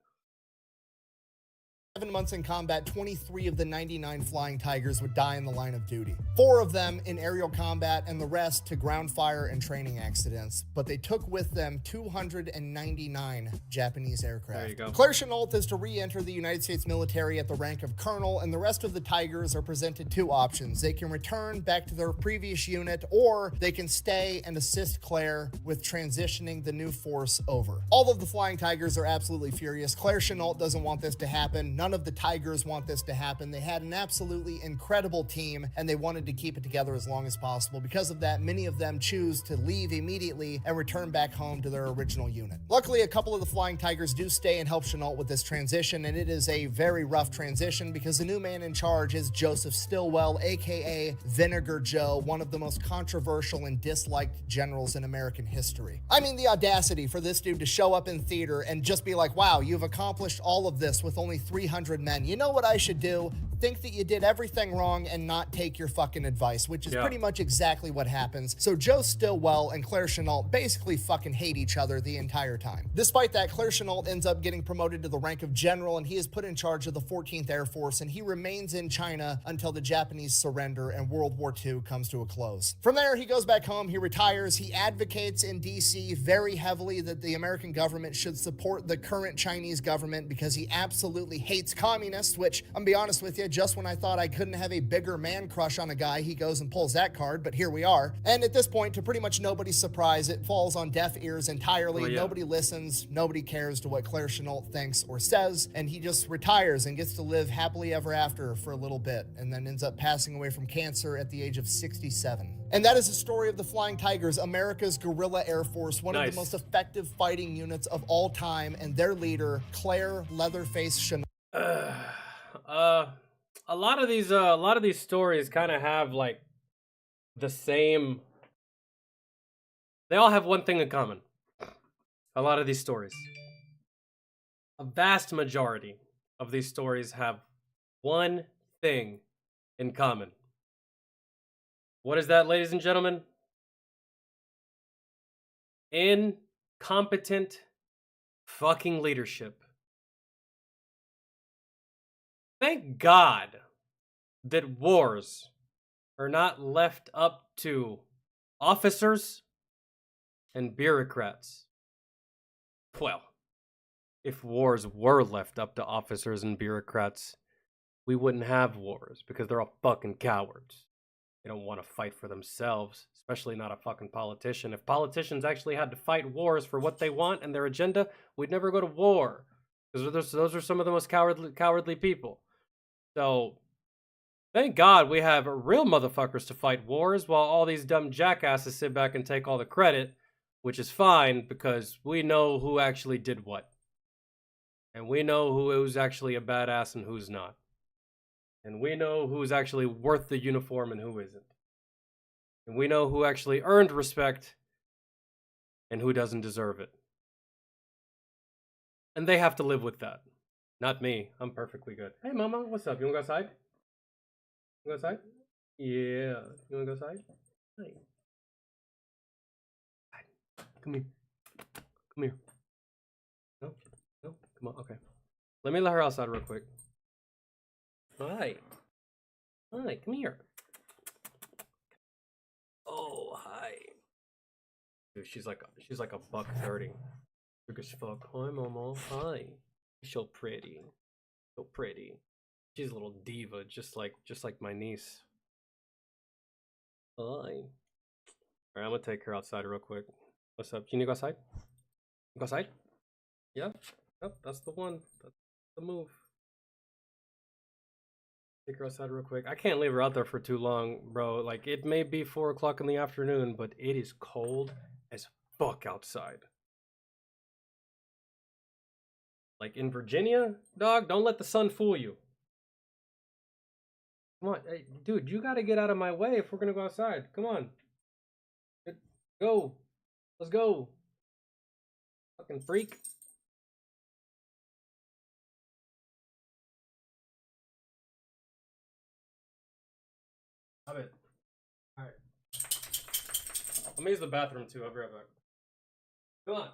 7 months in combat, 23 of the 99 Flying Tigers would die in the line of duty. 4 of them in aerial combat, and the rest to ground fire and training accidents. But they took with them 299 Japanese aircraft. There you go. Claire Chennault is to re-enter the United States military at the rank of colonel, and the rest of the Tigers are presented 2 options. They can return back to their previous unit, or they can stay and assist Claire with transitioning the new force over. All of the Flying Tigers are absolutely furious. Claire Chennault doesn't want this to happen. None of the Tigers want this to happen. They had an absolutely incredible team, and they wanted to keep it together as long as possible. Because of that, many of them choose to leave immediately and return back home to their original unit. Luckily, a couple of the Flying Tigers do stay and help Chennault with this transition, and it is a very rough transition because the new man in charge is Joseph Stilwell, aka Vinegar Joe, one of the most controversial and disliked generals in American history. I mean, the audacity for this dude to show up in theater and just be like, wow, you've accomplished all of this with only 300 men. You know what I should do? Think that you did everything wrong and not take your fucking advice, which is pretty much exactly what happens. So Joe Stilwell and Claire Chennault basically fucking hate each other the entire time. Despite that, Claire Chennault ends up getting promoted to the rank of general, and he is put in charge of the 14th Air Force, and he remains in China until the Japanese surrender and World War II comes to a close. From there, he goes back home, he retires, he advocates in DC very heavily that the American government should support the current Chinese government because he absolutely hates communists, which, I'm gonna be honest with you, just when I thought I couldn't have a bigger man crush on a guy, he goes and pulls that card, but here we are. And at this point, to pretty much nobody's surprise, it falls on deaf ears entirely. Oh, yeah. Nobody listens, nobody cares to what Claire Chenault thinks or says, and he just retires and gets to live happily ever after for a little bit, and then ends up passing away from cancer at the age of 67. And that is the story of the Flying Tigers, America's guerrilla air force, one of the most effective fighting units of all time, and their leader, Claire Leatherface Chenault. A lot of these stories kind of have like the same. They all have one thing in common. A lot of these stories, a vast majority of these stories have one thing in common. What is that, ladies and gentlemen? Incompetent fucking leadership. Thank God that wars are not left up to officers and bureaucrats. Well, if wars were left up to officers and bureaucrats, we wouldn't have wars because they're all fucking cowards. They don't want to fight for themselves, especially not a fucking politician. If politicians actually had to fight wars for what they want and their agenda, we'd never go to war. Because those are some of the most cowardly people. So, thank God we have real motherfuckers to fight wars while all these dumb jackasses sit back and take all the credit, which is fine because we know who actually did what. And we know who's actually a badass and who's not. And we know who's actually worth the uniform and who isn't. And we know who actually earned respect and who doesn't deserve it. And they have to live with that. Not me. I'm perfectly good. Hey, Mama, what's up? You wanna go outside? You wanna go outside? Yeah. You wanna go outside? Hey. Come here. Come here. No? No? Come on. Okay. Let me let her outside real quick. Hi. Hi, come here. Oh, hi. Dude, she's like a $130. Big as fuck. Hi, Mama. Hi. So pretty. So pretty. She's a little diva, just like my niece. Hi. Alright, I'm gonna take her outside real quick. What's up? Can you go outside? Go outside? Yeah? Yep, that's the one. That's the move. Take her outside real quick. I can't leave her out there for too long, bro. Like, it may be 4 o'clock in the afternoon, but it is cold as fuck outside. Like, in Virginia, dog, don't let the sun fool you. Come on, hey, dude, you gotta get out of my way if we're gonna go outside. Come on. Go. Let's go. Fucking freak. Stop it. Alright. Let me use the bathroom too. I'll be right back. Come on.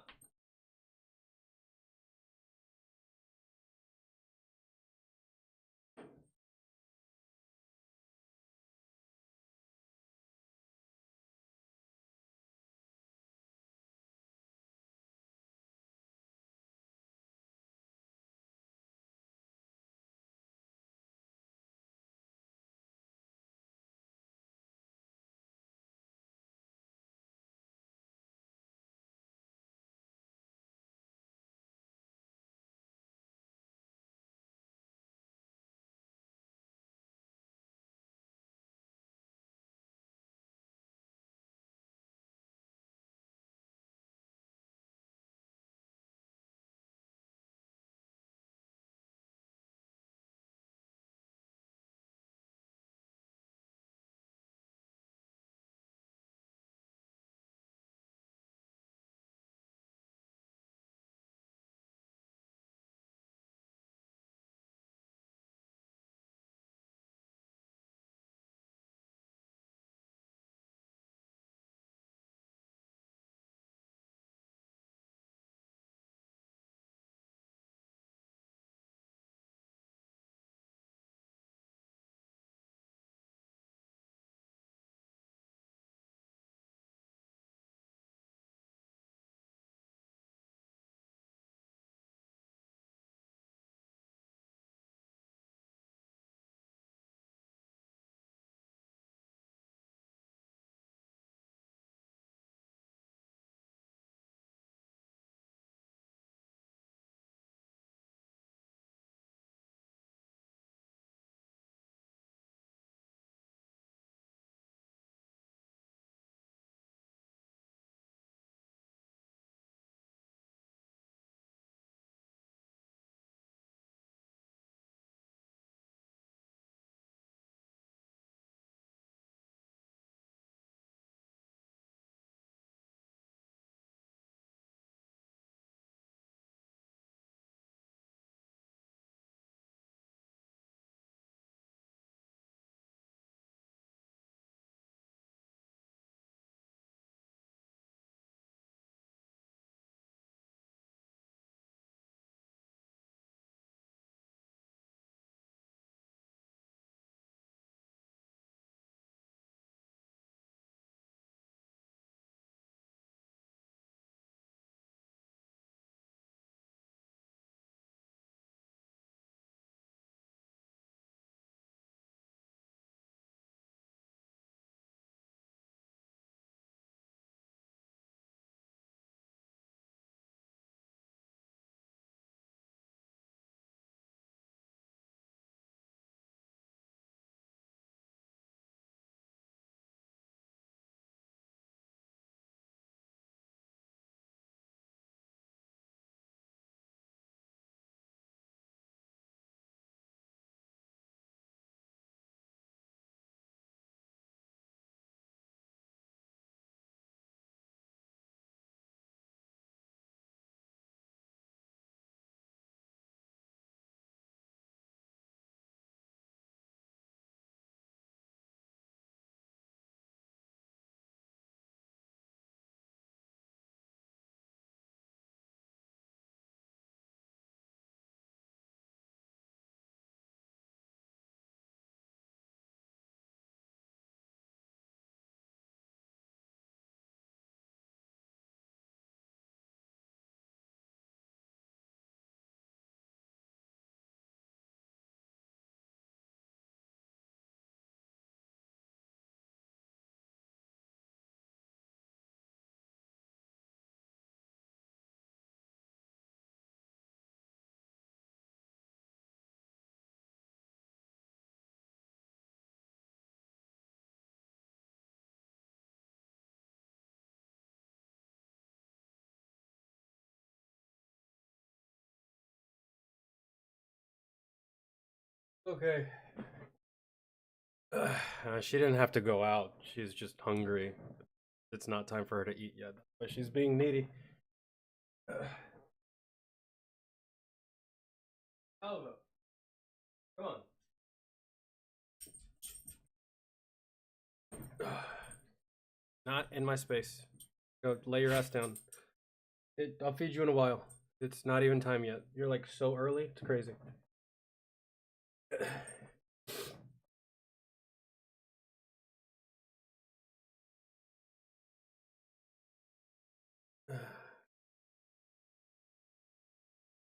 Okay. She didn't have to go out. She's just hungry. It's not time for her to eat yet, but she's being needy. Alva, come on. Not in my space. Go lay your ass down. I'll feed you in a while. It's not even time yet. You're like so early. It's crazy.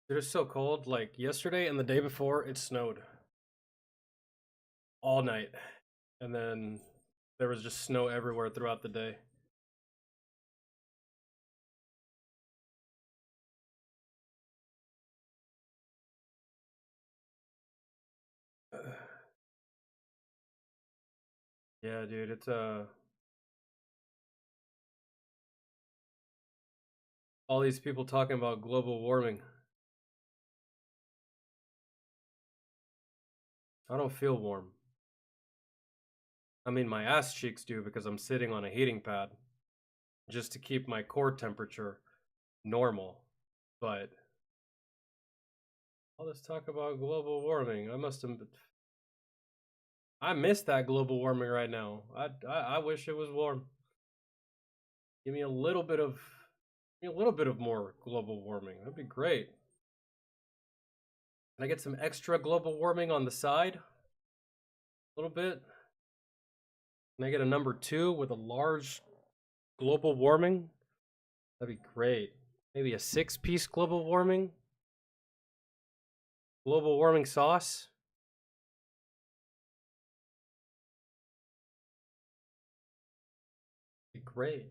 It was so cold. Like yesterday and the day before, it snowed all night, and then there was just snow everywhere throughout the day. Yeah, dude, it's all these people talking about global warming. I don't feel warm. I mean, my ass cheeks do because I'm sitting on a heating pad just to keep my core temperature normal. But all this talk about global warming, I miss that global warming right now. I wish it was warm. Give me a little bit of more global warming. That'd be great. Can I get some extra global warming on the side? A little bit. Can I get a number 2 with a large global warming? That'd be great. Maybe a 6-piece global warming? Global warming sauce? Be great.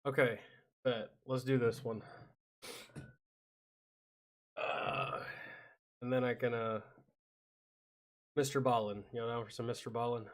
Okay, bet. Let's do this one. And then I can, Mr. Ballin. You know, now for some Mr. Ballin.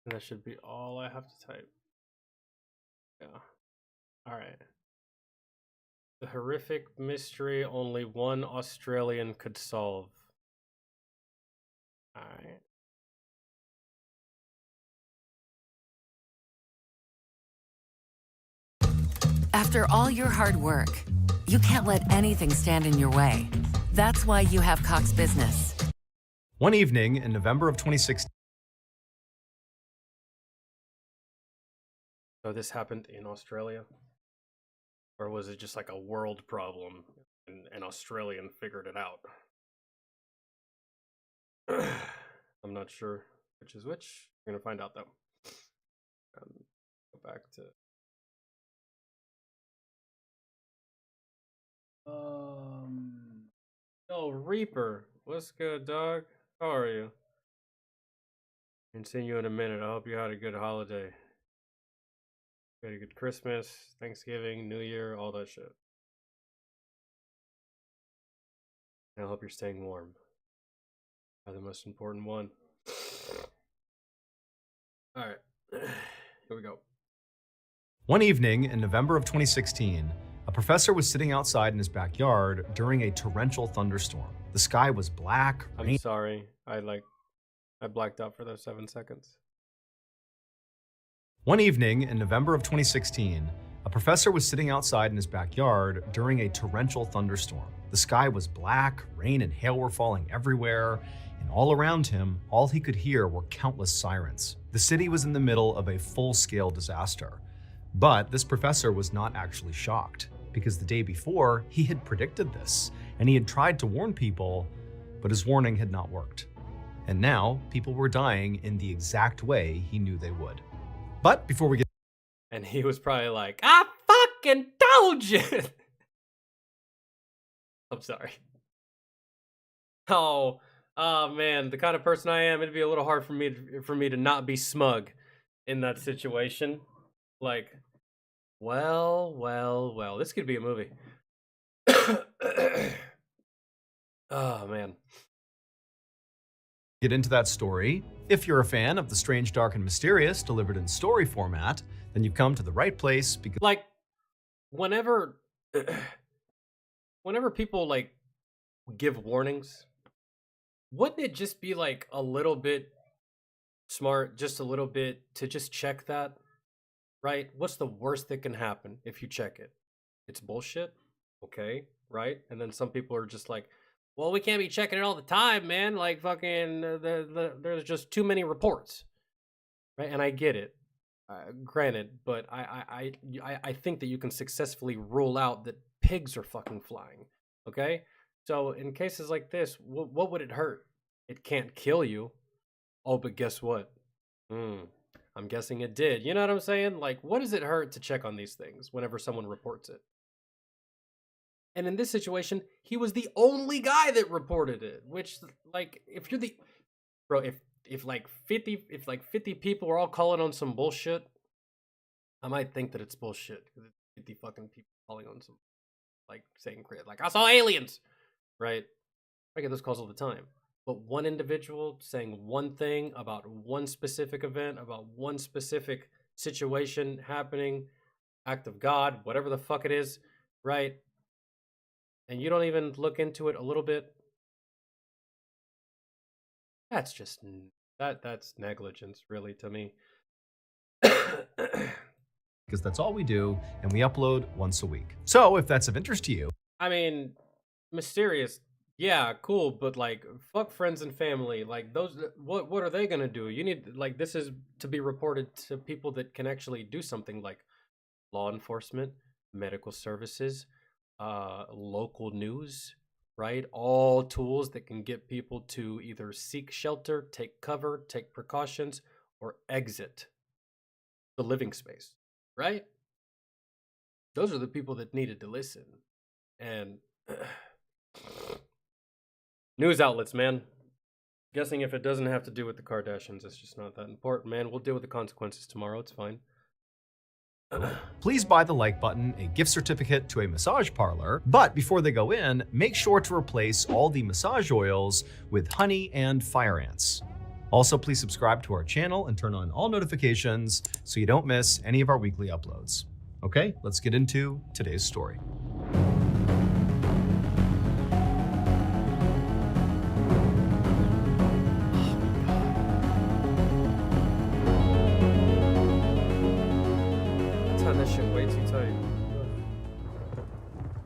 And that should be all I have to type. Yeah. Alright. The horrific mystery only one Australian could solve. Alright. After all your hard work, you can't let anything stand in your way. That's why you have Cox Business. One evening in November of 2016. So this happened in Australia? Or was it just like a world problem and an Australian figured it out? I'm not sure which is which. We're gonna find out though. Go back to oh, Reaper, what's good, dog? How are you? I'll see you in a minute. I hope you had a good holiday. You had a good Christmas, Thanksgiving, New Year, all that shit. And I hope you're staying warm. The most important one. All right, here we go. One evening in November of 2016, a professor was sitting outside in his backyard during a torrential thunderstorm. The sky was black. I'm sorry. I blacked out for those 7 seconds. One evening in November of 2016, a professor was sitting outside in his backyard during a torrential thunderstorm. The sky was black, rain and hail were falling everywhere, and all around him, all he could hear were countless sirens. The city was in the middle of a full-scale disaster. But this professor was not actually shocked, because the day before, he had predicted this, and he had tried to warn people, but his warning had not worked. And now, people were dying in the exact way he knew they would. But before we get... And he was probably like, I fucking told you! I'm sorry. Oh man, the kind of person I am, it'd be a little hard for me to not be smug in that situation. Like, well, this could be a movie. Oh man. Get into that story. If you're a fan of the strange, dark, and mysterious delivered in story format, then you've come to the right place because, like, whenever people like give warnings, wouldn't it just be like a little bit smart, just a little bit to just check that, right? What's the worst that can happen if you check it? It's bullshit, okay, right? And then some people are just like, well, we can't be checking it all the time, man. Like, fucking, there's just too many reports, right? And I get it, granted, but I think that you can successfully rule out that pigs are fucking flying, okay? So in cases like this, what would it hurt? It can't kill you. Oh, but guess what? I'm guessing it did. You know what I'm saying? Like, what does it hurt to check on these things whenever someone reports it? And in this situation, he was the only guy that reported it, which, like, if you're the... Bro, if like 50 people are all calling on some bullshit, I might think that it's bullshit. Because it's 50 fucking people calling on some, like, saying, like, I saw aliens! Right? I get those calls all the time. But one individual saying one thing about one specific event, about one specific situation happening, act of God, whatever the fuck it is, right? And you don't even look into it a little bit. That's just that's negligence, really, to me. because that's all we do, and we upload once a week. So if that's of interest to you, I mean, mysterious, yeah, cool, but like, fuck friends and family. Like, those, what are they gonna do? You need, like, this is to be reported to people that can actually do something, like law enforcement, medical services, local news, right? All tools that can get people to either seek shelter, take cover, take precautions, or exit the living space, right? Those are the people that needed to listen. And news outlets, man. Guessing if it doesn't have to do with the Kardashians, it's just not that important, man. We'll deal with the consequences tomorrow. It's fine. please buy the like button, a gift certificate to a massage parlor. But before they go in, make sure to replace all the massage oils with honey and fire ants. Also, please subscribe to our channel and turn on all notifications so you don't miss any of our weekly uploads. Okay, let's get into today's story. That shit way too tight.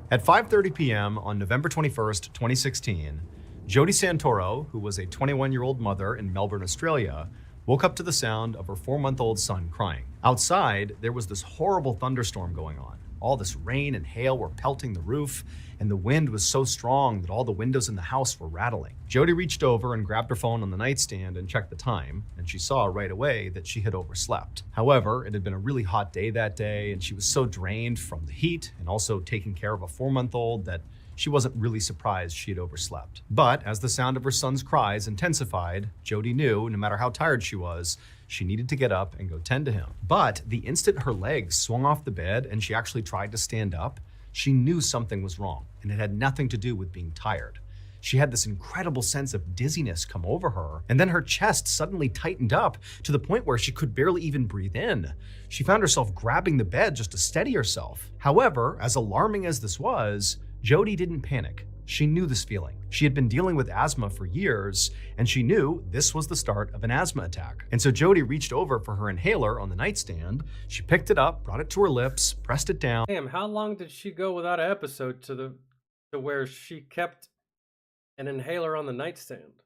At 5:30 p.m. on November 21st, 2016, Jody Santoro, who was a 21-year-old mother in Melbourne, Australia, woke up to the sound of her 4-month-old son crying. Outside, there was this horrible thunderstorm going on. All this rain and hail were pelting the roof, and the wind was so strong that all the windows in the house were rattling. Jody reached over and grabbed her phone on the nightstand and checked the time, and she saw right away that she had overslept. However, it had been a really hot day that day, and she was so drained from the heat and also taking care of a 4-month-old that she wasn't really surprised she had overslept. But as the sound of her son's cries intensified, Jody knew, no matter how tired she was, she needed to get up and go tend to him. But the instant her legs swung off the bed and she actually tried to stand up, she knew something was wrong, and it had nothing to do with being tired. She had this incredible sense of dizziness come over her, and then her chest suddenly tightened up to the point where she could barely even breathe in. She found herself grabbing the bed just to steady herself. However, as alarming as this was, Jody didn't panic. She knew this feeling. She had been dealing with asthma for years, and she knew this was the start of an asthma attack. And so Jody reached over for her inhaler on the nightstand. She picked it up, brought it to her lips, pressed it down. Damn, how long did she go without an episode to where she kept an inhaler on the nightstand?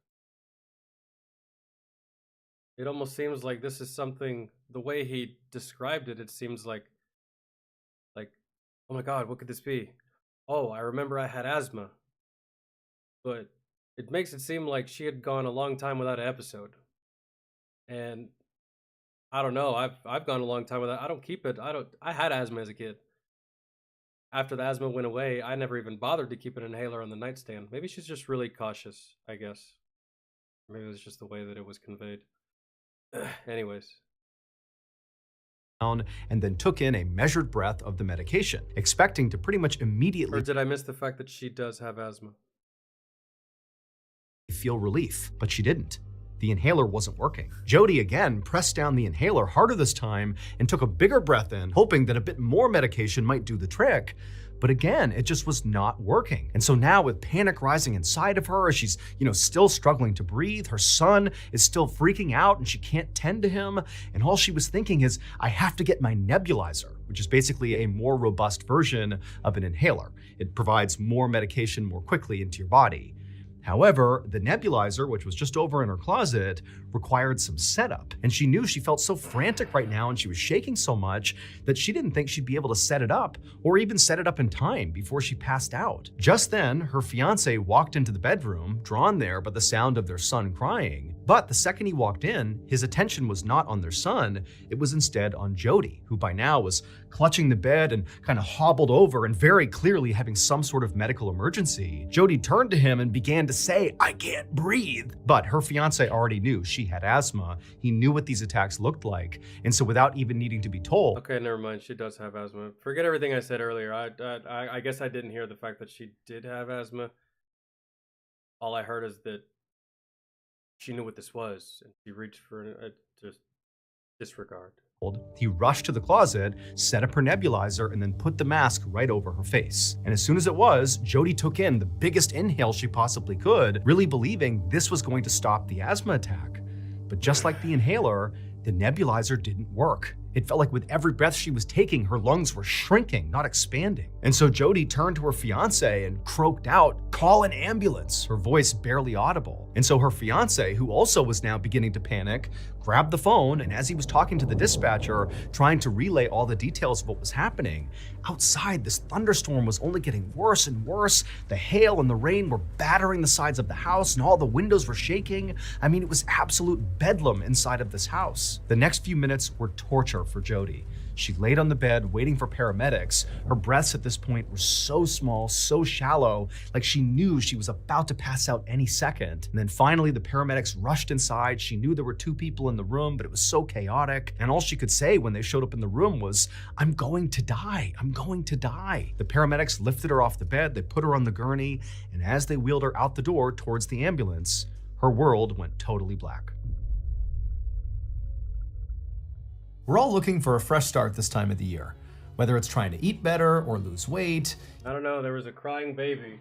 It almost seems like this is something, the way he described it, it seems like, oh my God, what could this be? Oh, I remember I had asthma, but it makes it seem like she had gone a long time without an episode. And I don't know. I've gone a long time without. I don't keep it. I had asthma as a kid. After the asthma went away, I never even bothered to keep an inhaler on the nightstand. Maybe she's just really cautious, I guess. Maybe it was just the way that it was conveyed. Anyways. And then took in a measured breath of the medication, expecting to pretty much immediately Or did I miss the fact that she does have asthma? feel relief, but she didn't. The inhaler wasn't working. Jody again pressed down the inhaler harder this time and took a bigger breath in, hoping that a bit more medication might do the trick. But again, it just was not working. And so now with panic rising inside of her as she's, still struggling to breathe, her son is still freaking out and she can't tend to him. And all she was thinking is, I have to get my nebulizer, which is basically a more robust version of an inhaler. It provides more medication more quickly into your body. However, the nebulizer, which was just over in her closet, required some setup. And she knew she felt so frantic right now and she was shaking so much that she didn't think she'd be able to set it up or even set it up in time before she passed out. Just then, her fiance walked into the bedroom, drawn there by the sound of their son crying. But the second he walked in, his attention was not on their son, it was instead on Jody, who by now was clutching the bed and kind of hobbled over and very clearly having some sort of medical emergency. Jody turned to him and began to say, I can't breathe. But her fiance already knew she had asthma. He knew what these attacks looked like. And so without even needing to be told. Okay, never mind. She does have asthma. Forget everything I said earlier. I guess I didn't hear the fact that she did have asthma. All I heard is that she knew what this was, and she reached for a just disregard. He rushed to the closet, set up her nebulizer, and then put the mask right over her face. And as soon as it was, Jody took in the biggest inhale she possibly could, really believing this was going to stop the asthma attack. But just like the inhaler, the nebulizer didn't work. It felt like with every breath she was taking, her lungs were shrinking, not expanding. And so Jody turned to her fiance and croaked out, call an ambulance, her voice barely audible. And so her fiance, who also was now beginning to panic, grabbed the phone, and as he was talking to the dispatcher, trying to relay all the details of what was happening, outside this thunderstorm was only getting worse and worse. The hail and the rain were battering the sides of the house and all the windows were shaking. I mean, it was absolute bedlam inside of this house. The next few minutes were torture for Jody. She laid on the bed waiting for paramedics. Her breaths at this point were so small, so shallow, like she knew she was about to pass out any second. And then finally the paramedics rushed inside. She knew there were two people in the room, but it was so chaotic. And all she could say when they showed up in the room was, I'm going to die. I'm going to die. The paramedics lifted her off the bed. They put her on the gurney. And as they wheeled her out the door towards the ambulance, her world went totally black. We're all looking for a fresh start this time of the year, whether it's trying to eat better or lose weight. I don't know, there was a crying baby.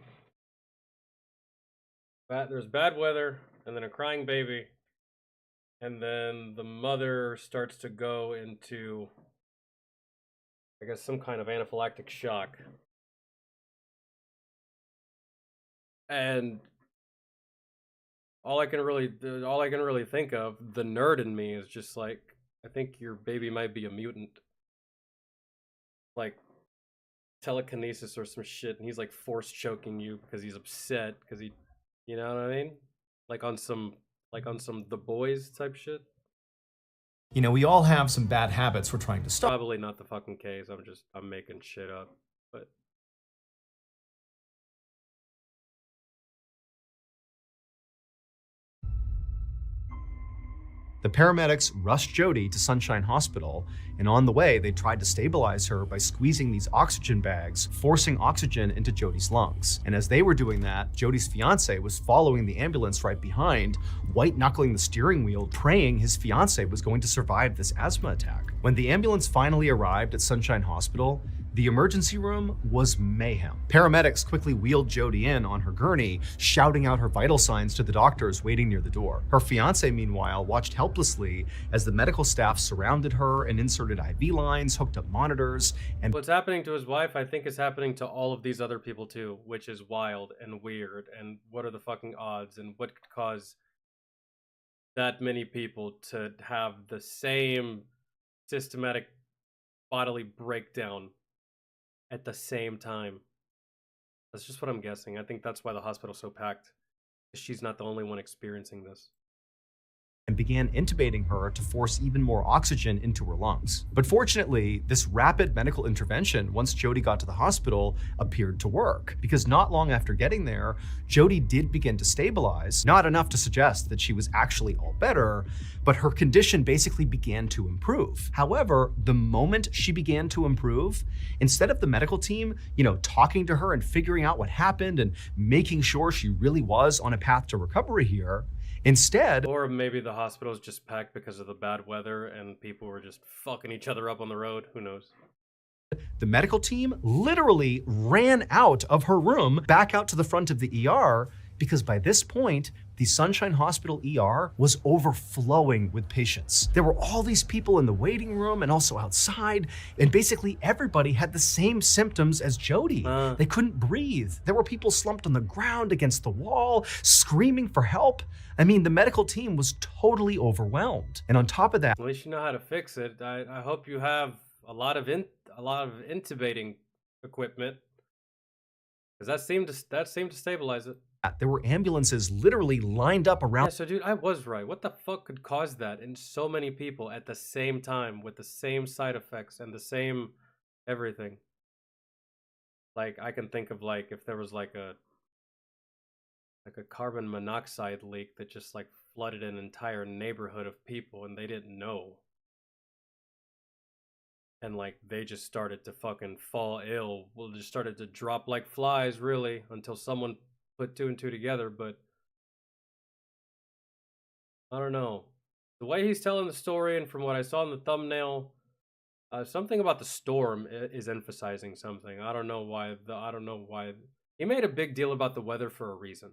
There's bad weather, and then a crying baby, and then the mother starts to go into, I guess, some kind of anaphylactic shock. And all I can really think of, the nerd in me, is just like, I think your baby might be a mutant. Like telekinesis or some shit, and he's like force choking you because he's upset because he, you know what I mean? Like on some The Boys type shit. We all have some bad habits we're trying to stop. Probably not the fucking case. I'm making shit up. But The paramedics rushed Jody to Sunshine Hospital, and on the way, they tried to stabilize her by squeezing these oxygen bags, forcing oxygen into Jody's lungs. And as they were doing that, Jody's fiance was following the ambulance right behind, white-knuckling the steering wheel, praying his fiance was going to survive this asthma attack. When the ambulance finally arrived at Sunshine Hospital, the emergency room was mayhem. Paramedics quickly wheeled Jody in on her gurney, shouting out her vital signs to the doctors waiting near the door. Her fiance, meanwhile, watched helplessly as the medical staff surrounded her and inserted IV lines, hooked up monitors, and what's happening to his wife, I think, is happening to all of these other people too, which is wild and weird. And what are the fucking odds? And what could cause that many people to have the same systematic bodily breakdown at the same time? That's just what I'm guessing. I think that's why the hospital's so packed. She's not the only one experiencing this. And began intubating her to force even more oxygen into her lungs. But fortunately, this rapid medical intervention, once Jody got to the hospital, appeared to work. Because not long after getting there, Jody did begin to stabilize, not enough to suggest that she was actually all better, but her condition basically began to improve. However, the moment she began to improve, instead of the medical team, talking to her and figuring out what happened and making sure she really was on a path to recovery here, instead, or maybe the hospital's just packed because of the bad weather and people were just fucking each other up on the road. Who knows? The medical team literally ran out of her room, back out to the front of the ER, because by this point, the Sunshine Hospital ER was overflowing with patients. There were all these people in the waiting room and also outside, and basically everybody had the same symptoms as Jody. They couldn't breathe. There were people slumped on the ground against the wall, screaming for help. I mean, the medical team was totally overwhelmed. And on top of that, at least you know how to fix it. I hope you have a lot of intubating equipment, because that seemed to stabilize it. There were ambulances literally lined up around. Yeah, so dude, I was right. What the fuck could cause that in so many people at the same time with the same side effects and the same everything? Like, I can think of like if there was like a carbon monoxide leak that just like flooded an entire neighborhood of people and they didn't know. And like they just started to fucking fall ill. Well, just started to drop like flies, really, until someone put two and two together. But I don't know. The way he's telling the story, and from what I saw in the thumbnail, something about the storm is emphasizing something. I don't know why. He made a big deal about the weather for a reason.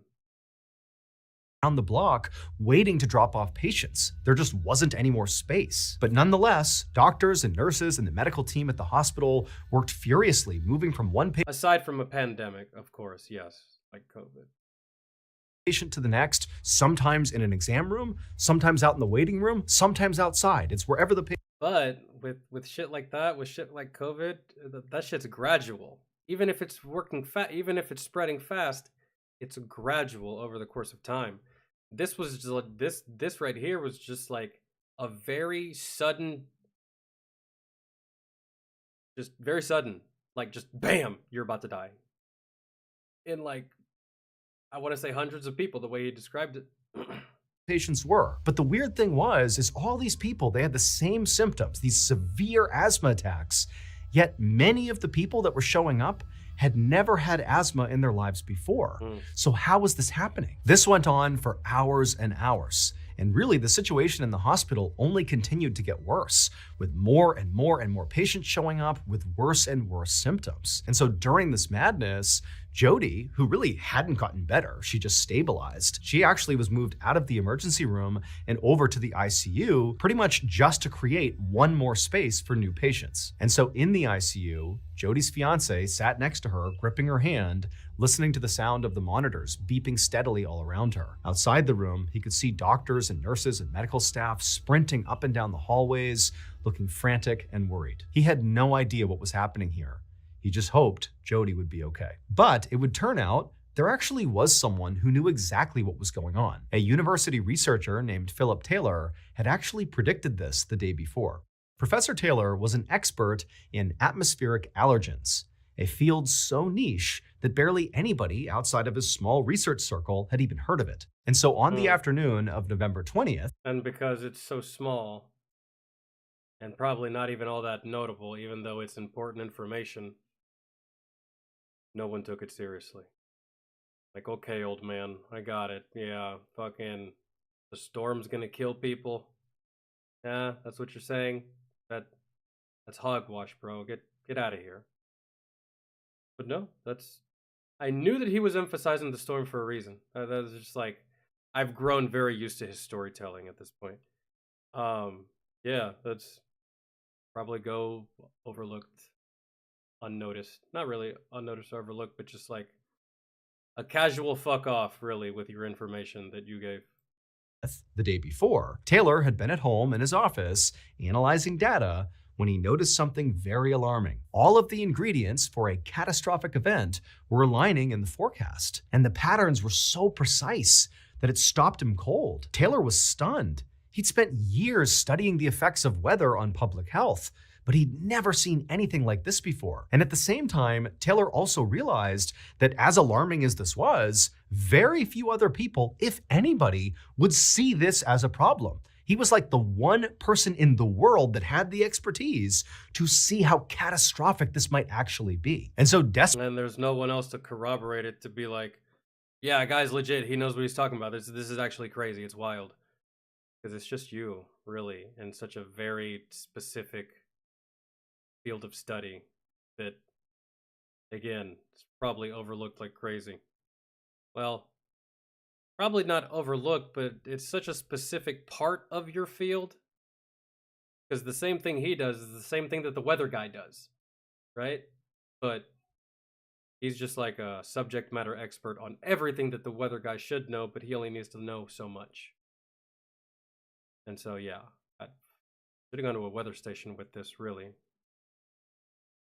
Around the block waiting to drop off patients. There just wasn't any more space. But nonetheless, doctors and nurses and the medical team at the hospital worked furiously, moving from one patient, aside from a pandemic, of course, yes, like COVID, patient to the next, sometimes in an exam room, sometimes out in the waiting room, sometimes outside. It's wherever the patient. But with shit like that, with shit like COVID, that shit's gradual. Even if it's even if it's spreading fast, it's gradual over the course of time. This was just, this right here was just like a very sudden, like just bam, you're about to die. In like, I want to say hundreds of people, the way he described it. Patients were. But the weird thing is all these people, they had the same symptoms, these severe asthma attacks, yet many of the people that were showing up had never had asthma in their lives before. So how was this happening? This went on for hours and hours. And really, the situation in the hospital only continued to get worse, with more and more and more patients showing up with worse and worse symptoms. And so during this madness, Jody, who really hadn't gotten better, she just stabilized, she actually was moved out of the emergency room and over to the ICU, pretty much just to create one more space for new patients. And so in the ICU, Jody's fiance sat next to her, gripping her hand, listening to the sound of the monitors beeping steadily all around her. Outside the room, he could see doctors and nurses and medical staff sprinting up and down the hallways, looking frantic and worried. He had no idea what was happening here. He just hoped Jody would be okay. But it would turn out there actually was someone who knew exactly what was going on. A university researcher named Philip Taylor had actually predicted this the day before. Professor Taylor was an expert in atmospheric allergens, a field so niche that barely anybody outside of his small research circle had even heard of it. And so on the afternoon of November 20th, and because it's so small and probably not even all that notable, even though it's important information, no one took it seriously. Like, okay, old man, I got it. Yeah, fucking the storm's gonna kill people. Yeah, that's what you're saying? That's hogwash, bro. Get out of here. But no, I knew that he was emphasizing the storm for a reason. That was just like, I've grown very used to his storytelling at this point. Yeah, that's probably go overlooked, unnoticed. Not really unnoticed or overlooked, but just like a casual fuck off, really, with your information that you gave. The day before, Taylor had been at home in his office analyzing data when he noticed something very alarming. All of the ingredients for a catastrophic event were aligning in the forecast, and the patterns were so precise that it stopped him cold. Taylor was stunned. He'd spent years studying the effects of weather on public health, but he'd never seen anything like this before. And at the same time, Taylor also realized that as alarming as this was, very few other people, if anybody, would see this as a problem. He was like the one person in the world that had the expertise to see how catastrophic this might actually be. And so And there's no one else to corroborate it, to be like, yeah, guy's legit. He knows what he's talking about. This is actually crazy. It's wild. Because it's just you, really, in such a very specific field of study that, again, it's probably overlooked like crazy. Well, probably not overlooked, but it's such a specific part of your field. Because the same thing he does is the same thing that the weather guy does, right? But he's just like a subject matter expert on everything that the weather guy should know, but he only needs to know so much. And so, yeah, I should have gone to a weather station with this, really.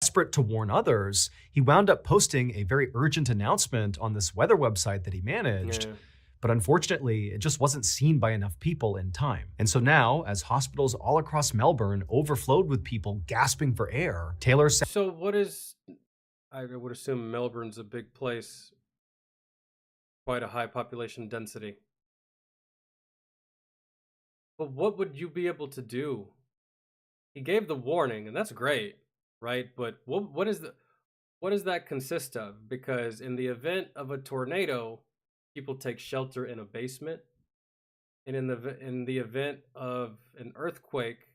Desperate to warn others, he wound up posting a very urgent announcement on this weather website that he managed. Yeah. But unfortunately, it just wasn't seen by enough people in time. And so now, as hospitals all across Melbourne overflowed with people gasping for air, Taylor said, So what is, I would assume Melbourne's a big place, quite a high population density. But what would you be able to do? He gave the warning, and that's great, right? But what does that consist of? Because in the event of a tornado, people take shelter in a basement, and in the event of an earthquake,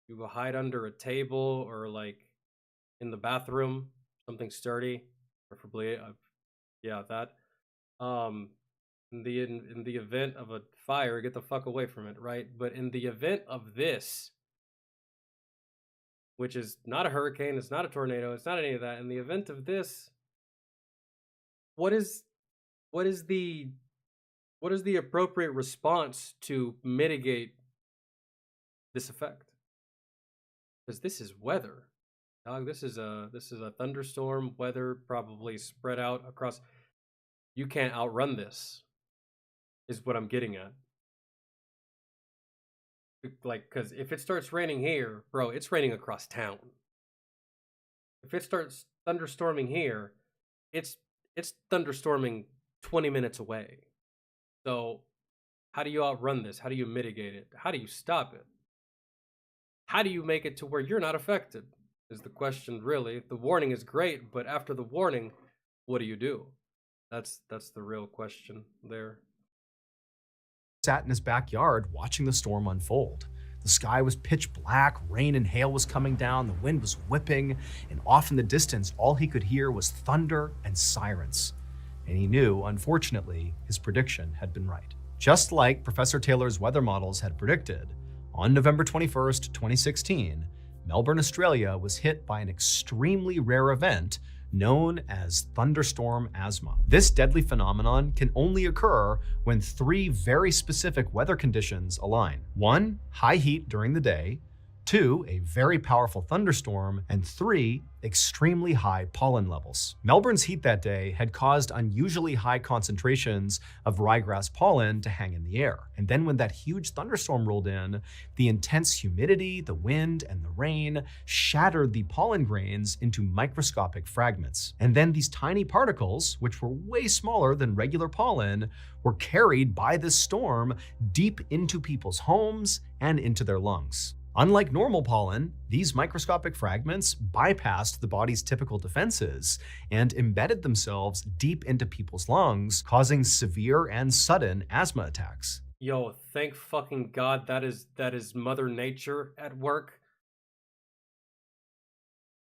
you will hide under a table or like in the bathroom, something sturdy, preferably, yeah, that. In the event of a fire, get the fuck away from it, right? But in the event of this, which is not a hurricane, it's not a tornado, it's not any of that. In the event of this, what is the appropriate response to mitigate this effect? Because this is weather, dog. This is a thunderstorm weather, probably spread out across. You can't outrun this, is what I'm getting at. Like, because if it starts raining here, bro, it's raining across town. If it starts thunderstorming here, it's thunderstorming 20 minutes away. So how do you outrun this? How do you mitigate it? How do you stop it? How do you make it to where you're not affected? Is the question, really. The warning is great, but after the warning, what do you do? That's the real question there. sat in his backyard watching the storm unfold. The sky was pitch black, rain and hail was coming down, the wind was whipping, and off in the distance, all he could hear was thunder and sirens. And he knew, unfortunately, his prediction had been right. Just like Professor Taylor's weather models had predicted, on November 21st, 2016, Melbourne, Australia was hit by an extremely rare event known as thunderstorm asthma. This deadly phenomenon can only occur when three very specific weather conditions align. 1, high heat during the day. 2, a very powerful thunderstorm. And 3, extremely high pollen levels. Melbourne's heat that day had caused unusually high concentrations of ryegrass pollen to hang in the air. And then when that huge thunderstorm rolled in, the intense humidity, the wind, and the rain shattered the pollen grains into microscopic fragments. And then these tiny particles, which were way smaller than regular pollen, were carried by this storm deep into people's homes and into their lungs. Unlike normal pollen, these microscopic fragments bypassed the body's typical defenses and embedded themselves deep into people's lungs, causing severe and sudden asthma attacks. Yo, thank fucking God that is Mother Nature at work.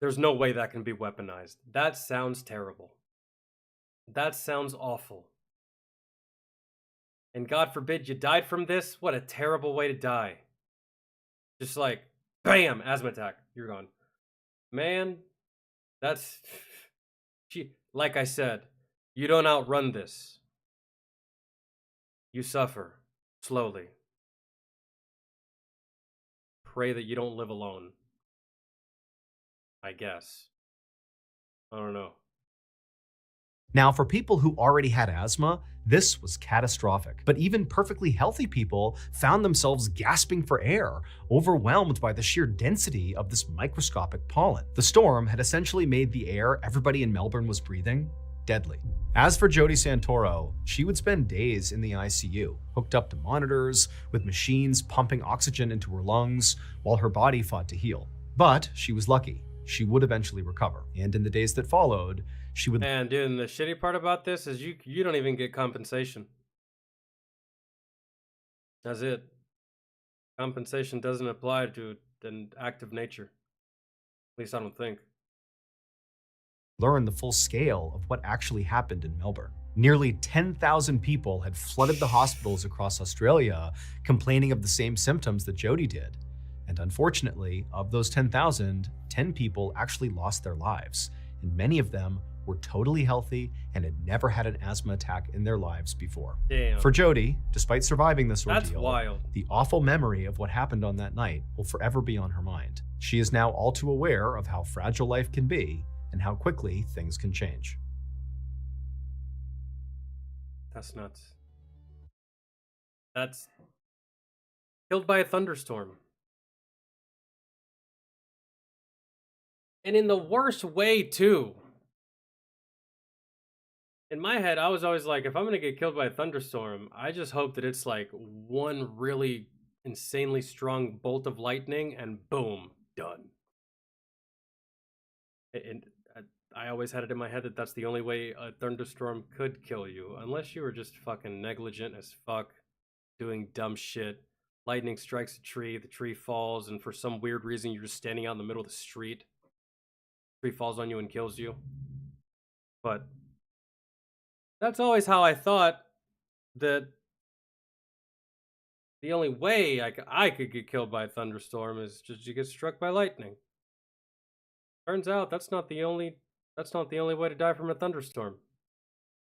There's no way that can be weaponized. That sounds terrible. That sounds awful. And God forbid you died from this? What a terrible way to die. Just like, bam, asthma attack, you're gone. Man, that's... Like I said, you don't outrun this. You suffer, slowly. Pray that you don't live alone. I guess. I don't know. Now, for people who already had asthma, this was catastrophic. But even perfectly healthy people found themselves gasping for air, overwhelmed by the sheer density of this microscopic pollen. The storm had essentially made the air everybody in Melbourne was breathing deadly. As for Jody Santoro, she would spend days in the ICU, hooked up to monitors, with machines pumping oxygen into her lungs, while her body fought to heal. But she was lucky. She would eventually recover. And in the days that followed, she would... And dude, and the shitty part about this is you don't even get compensation. That's it. Compensation doesn't apply to an act of nature. At least I don't think. learn the full scale of what actually happened in Melbourne. Nearly 10,000 people had flooded the hospitals across Australia complaining of the same symptoms that Jody did. And unfortunately, of those 10,000, 10 people actually lost their lives, and many of them were totally healthy and had never had an asthma attack in their lives before. Damn. For Jody, despite surviving this ordeal, That's wild. the awful memory of what happened on that night will forever be on her mind. She is now all too aware of how fragile life can be and how quickly things can change. That's nuts. That's killed by a thunderstorm. And in the worst way, too. In my head, I was always like, if I'm going to get killed by a thunderstorm, I just hope that it's like one really insanely strong bolt of lightning and boom, done. And I always had it in my head that that's the only way a thunderstorm could kill you, unless you were just fucking negligent as fuck, doing dumb shit. Lightning strikes a tree, the tree falls, and for some weird reason you're just standing out in the middle of the street. Tree falls on you and kills you. But that's always how I thought that the only way I could get killed by a thunderstorm is just to get struck by lightning. Turns out that's not the only way to die from a thunderstorm.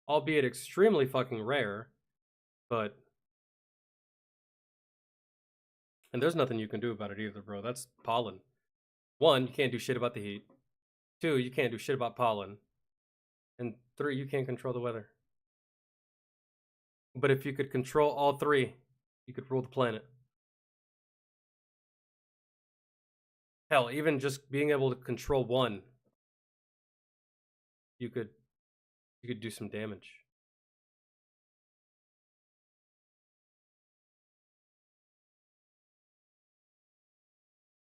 Albeit extremely fucking rare, but and there's nothing you can do about it either, bro. That's pollen. 1, you can't do shit about the heat. 2, you can't do shit about pollen. And 3, you can't control the weather. But if you could control all 3, you could rule the planet. Hell, even just being able to control 1, you could do some damage.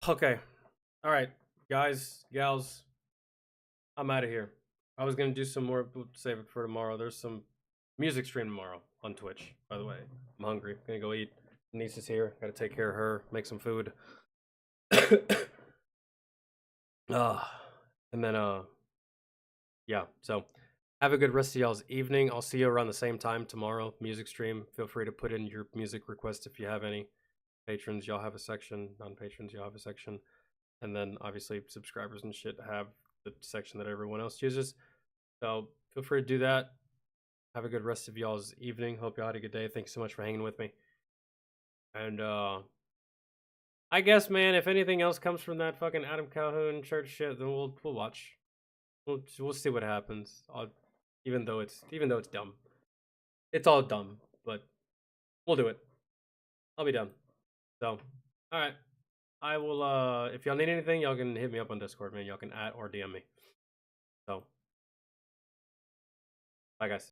Okay. All right, guys, gals, I'm out of here. I was going to do some more, we'll save it for tomorrow. There's some music stream tomorrow on Twitch, by the way. I'm hungry. Gonna go eat. Niece is here. Gotta take care of her, make some food. And then, yeah, so have a good rest of y'all's evening. I'll see you around the same time tomorrow. Music stream. Feel free to put in your music requests if you have any. Patrons, y'all have a section. Non-patrons, y'all have a section. And then, obviously, subscribers and shit have the section that everyone else uses. So, feel free to do that. Have a good rest of y'all's evening. Hope y'all had a good day. Thanks so much for hanging with me. And, I guess, man, if anything else comes from that fucking Adam Calhoun church shit, then we'll watch. We'll see what happens. Even though it's dumb. It's all dumb, but we'll do it. I'll be done. So, all right. I will. If y'all need anything, y'all can hit me up on Discord, man. Y'all can @ or DM me. So, bye, guys.